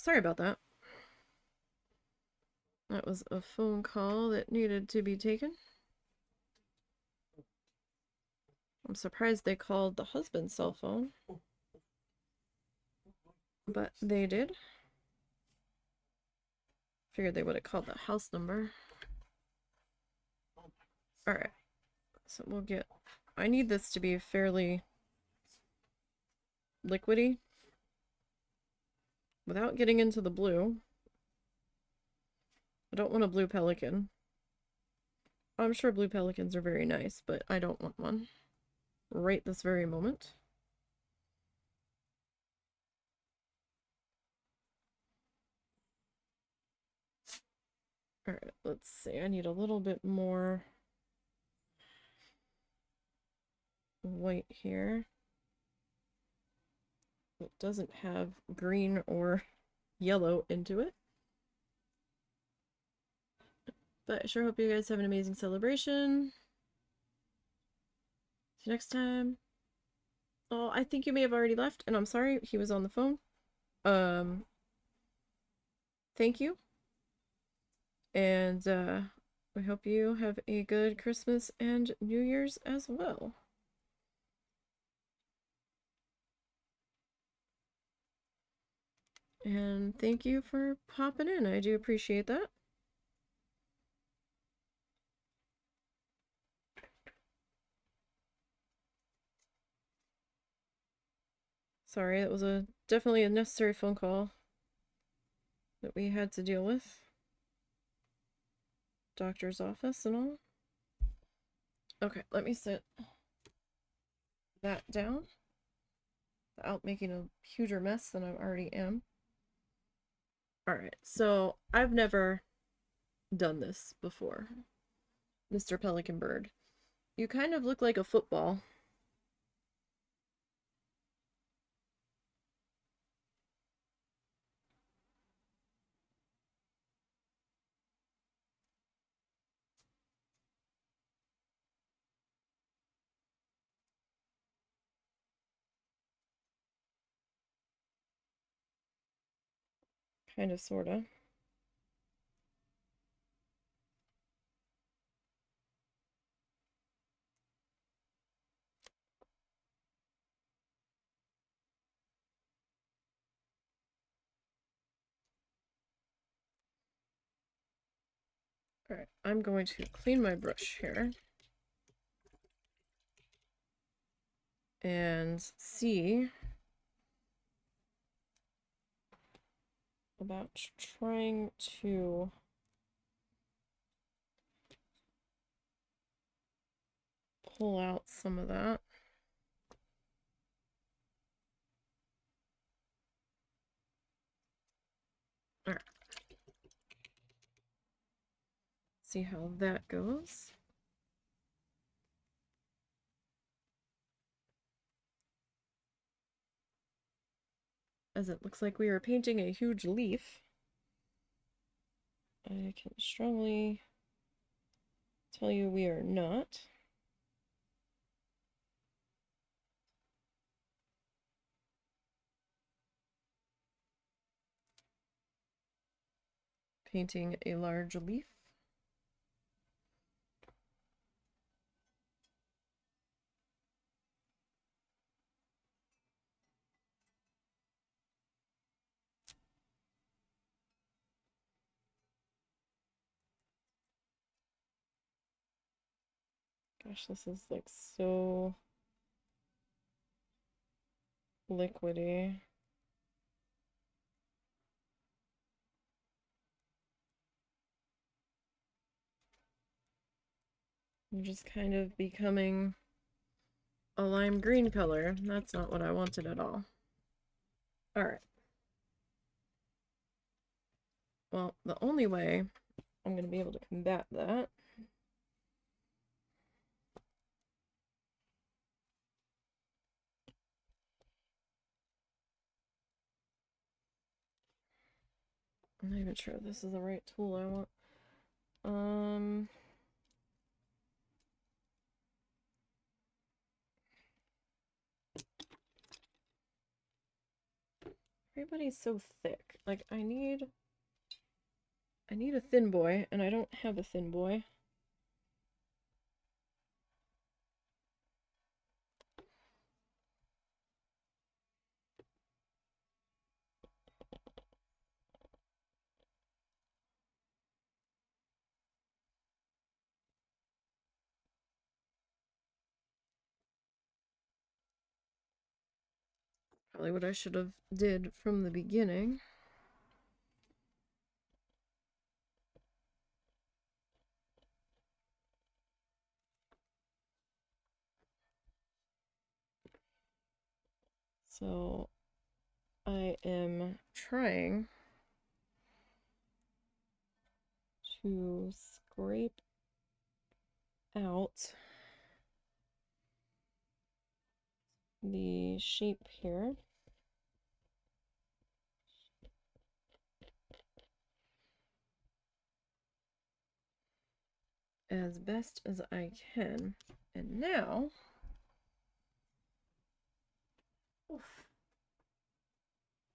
sorry about that. That was a phone call that needed to be taken. I'm surprised they called the husband's cell phone. But they did. Figured they would have called the house number. Alright. So we'll get... I need this to be fairly liquidy. Without getting into the blue. I don't want a blue pelican. I'm sure blue pelicans are very nice, but I don't want one right this very moment. Alright, let's see. I need a little bit more white here. It doesn't have green or yellow into it. But I sure hope you guys have an amazing celebration. See you next time. Oh, I think you may have already left, and I'm sorry, he was on the phone. Thank you. And we hope you have a good Christmas and New Year's as well. And thank you for popping in. I do appreciate that. Sorry, it was definitely a necessary phone call that we had to deal with. Doctor's office and all. Okay, let me set that down without making a huger mess than I already am. Alright, so I've never done this before, Mr. Pelican Bird. You kind of look like a football. Kind of, sorta. Alright, I'm going to clean my brush here. And see about trying to pull out some of that. All right. See how that goes. As it looks like we are painting a huge leaf. I can strongly tell you we are not. Painting a large leaf. Gosh, this is like so liquidy. I'm just kind of becoming a lime green color. That's not what I wanted at all. Alright. Well, the only way I'm going to be able to combat that I'm not even sure if this is the right tool I want. Everybody's so thick. Like, I need a thin boy, and I don't have a thin boy. Probably what I should have did from the beginning. So I am trying to scrape out the shape here. As best as I can. And now, oof,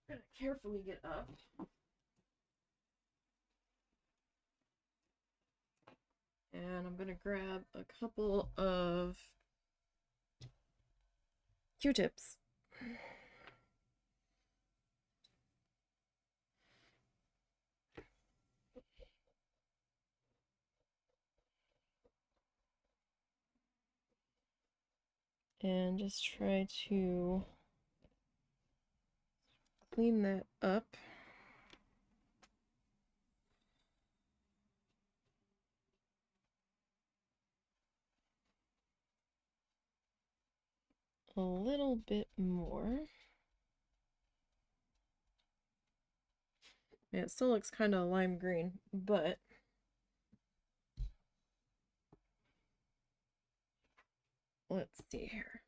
I'm gonna carefully get up. And I'm gonna grab a couple of Q-tips. And just try to clean that up. A little bit more. Yeah, it still looks kind of lime green, but let's see here.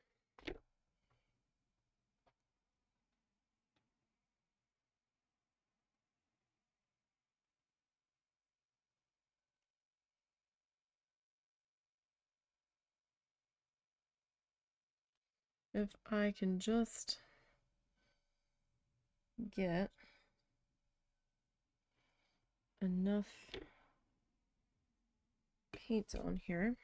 If I can just get enough paint on here.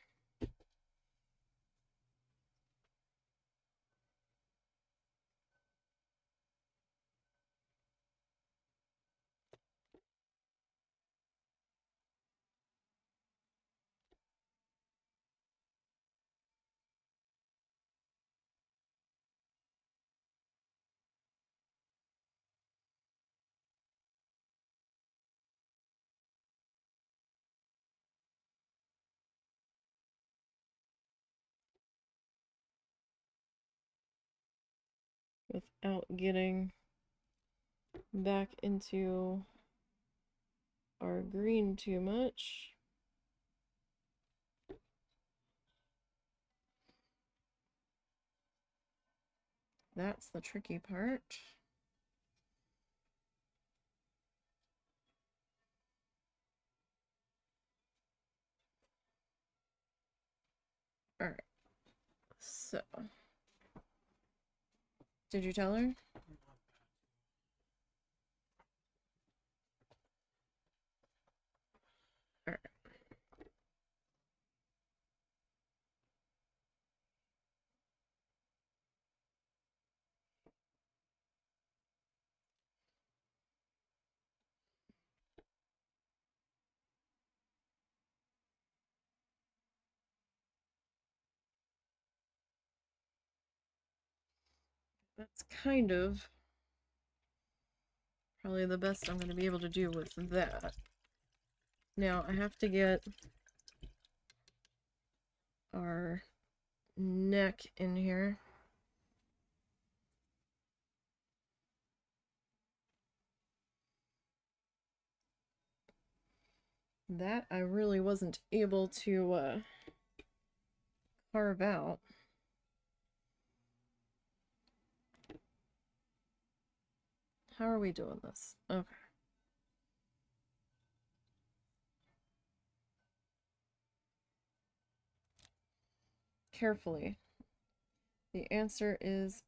Without getting back into our green too much. That's the tricky part. All right. So, did you tell her? All right. That's kind of probably the best I'm going to be able to do with that. Now, I have to get our neck in here. That I really wasn't able to carve out. How are we doing this? Okay. Carefully. The answer is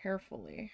carefully.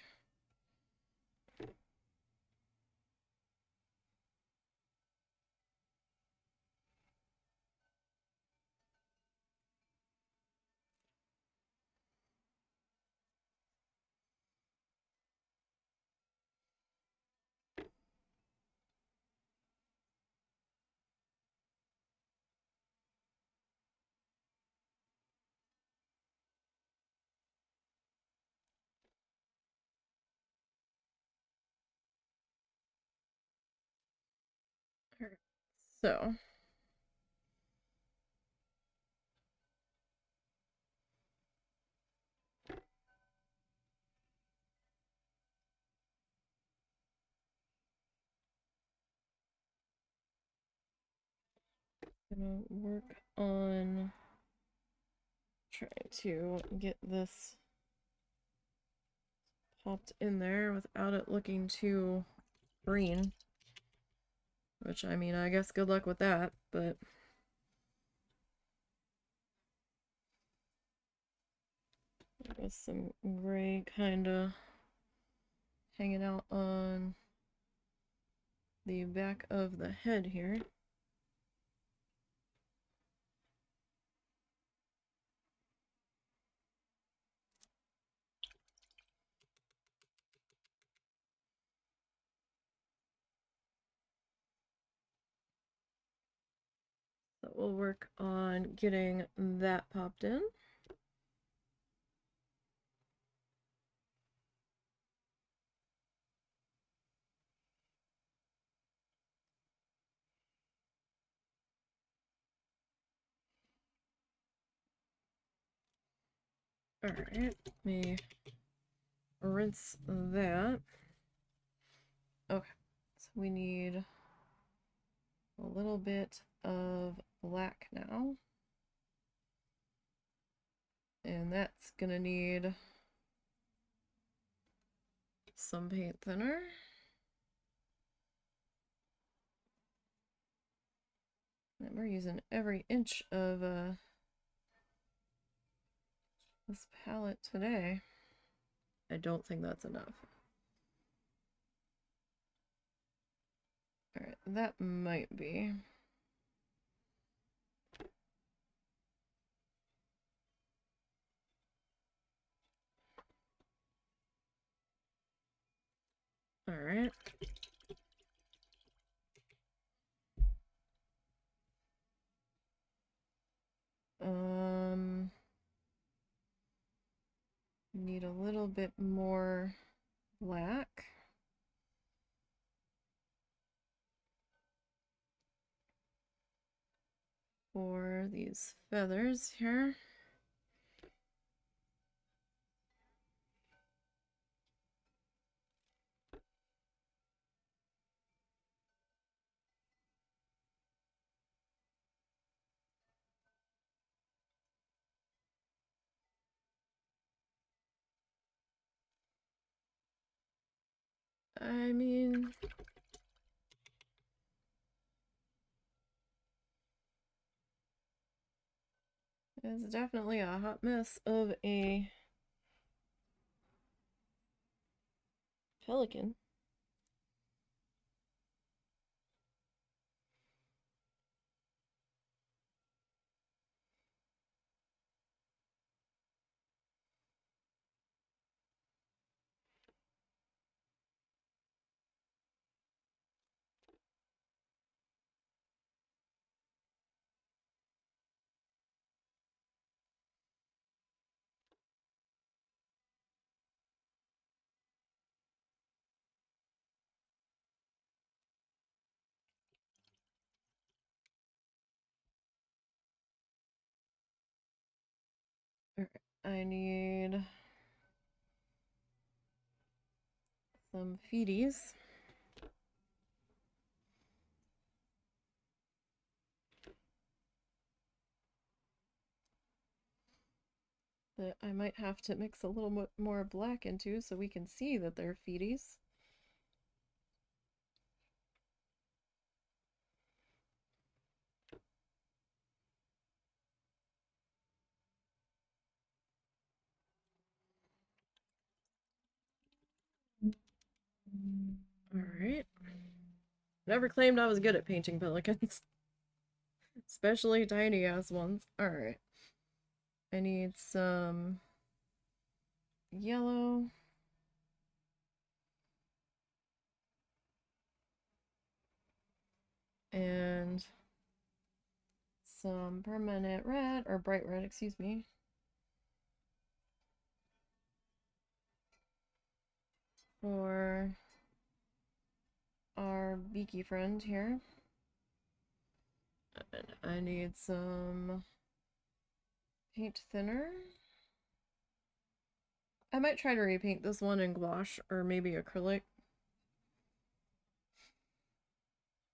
So, gonna work on trying to get this popped in there without it looking too green. Which, I mean, I guess good luck with that, but... With some gray kinda hanging out on the back of the head here. So we'll work on getting that popped in. Alright, let me rinse that. Okay, so we need a little bit of black now. And that's gonna need some paint thinner. And we're using every inch of this palette today. I don't think that's enough. Alright, that might be. Alright. Need a little bit more black. For these feathers here. I mean, it's definitely a hot mess of a pelican. Alright, I need some feeties. That I might have to mix a little bit more black into so we can see that they're feeties. Alright. Never claimed I was good at painting pelicans. Especially tiny ass ones. Alright. I need some yellow. And some permanent red, or bright red, excuse me. For our beaky friend here. And I need some paint thinner. I might try to repaint this one in gouache or maybe acrylic.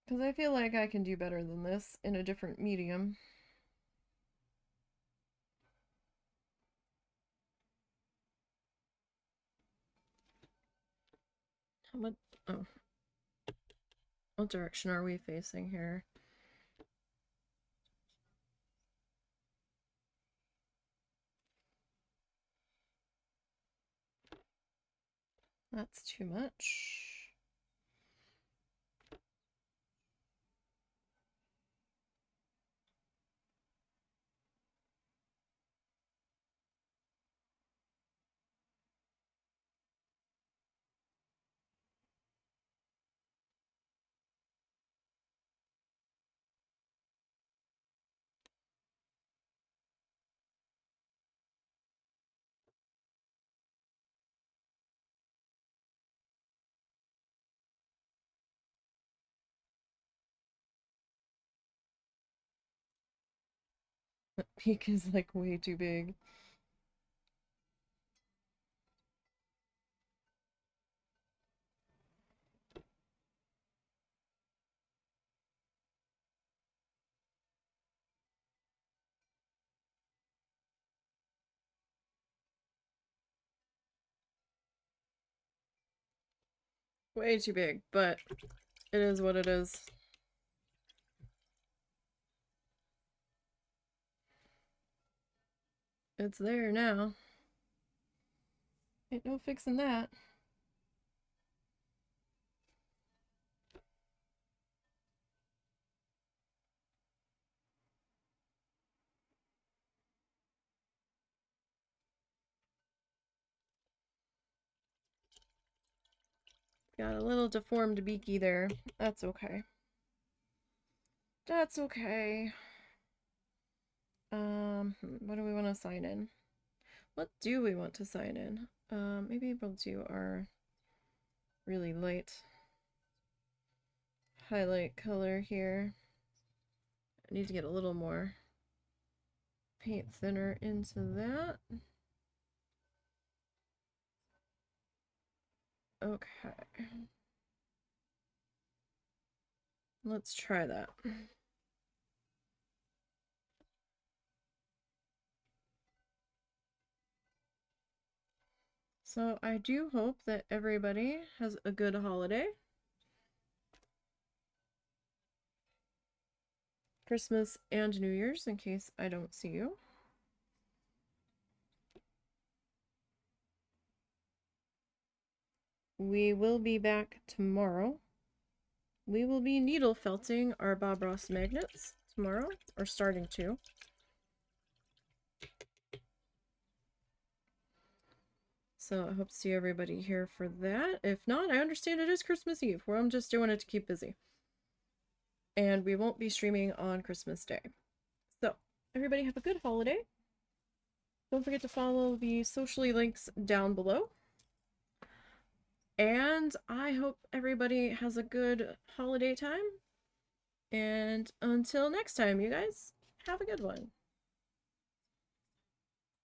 Because I feel like I can do better than this in a different medium. How much? Oh. What direction are we facing here? That's too much. That peak is like way too big. Way too big, but it is what it is. It's there now. Ain't no fixing that. Got a little deformed beaky there. That's okay. That's okay. What do we want to sign in? What do we want to sign in? Maybe we'll do our really light highlight color here. I need to get a little more paint thinner into that. Okay. Let's try that. So I do hope that everybody has a good holiday. Christmas and New Year's, in case I don't see you. We will be back tomorrow. We will be needle felting our Bob Ross magnets tomorrow, or starting to. So I hope to see everybody here for that. If not, I understand it is Christmas Eve, where I'm just doing it to keep busy. And we won't be streaming on Christmas Day. So, everybody have a good holiday. Don't forget to follow the socially links down below. And I hope everybody has a good holiday time. And until next time, you guys, have a good one.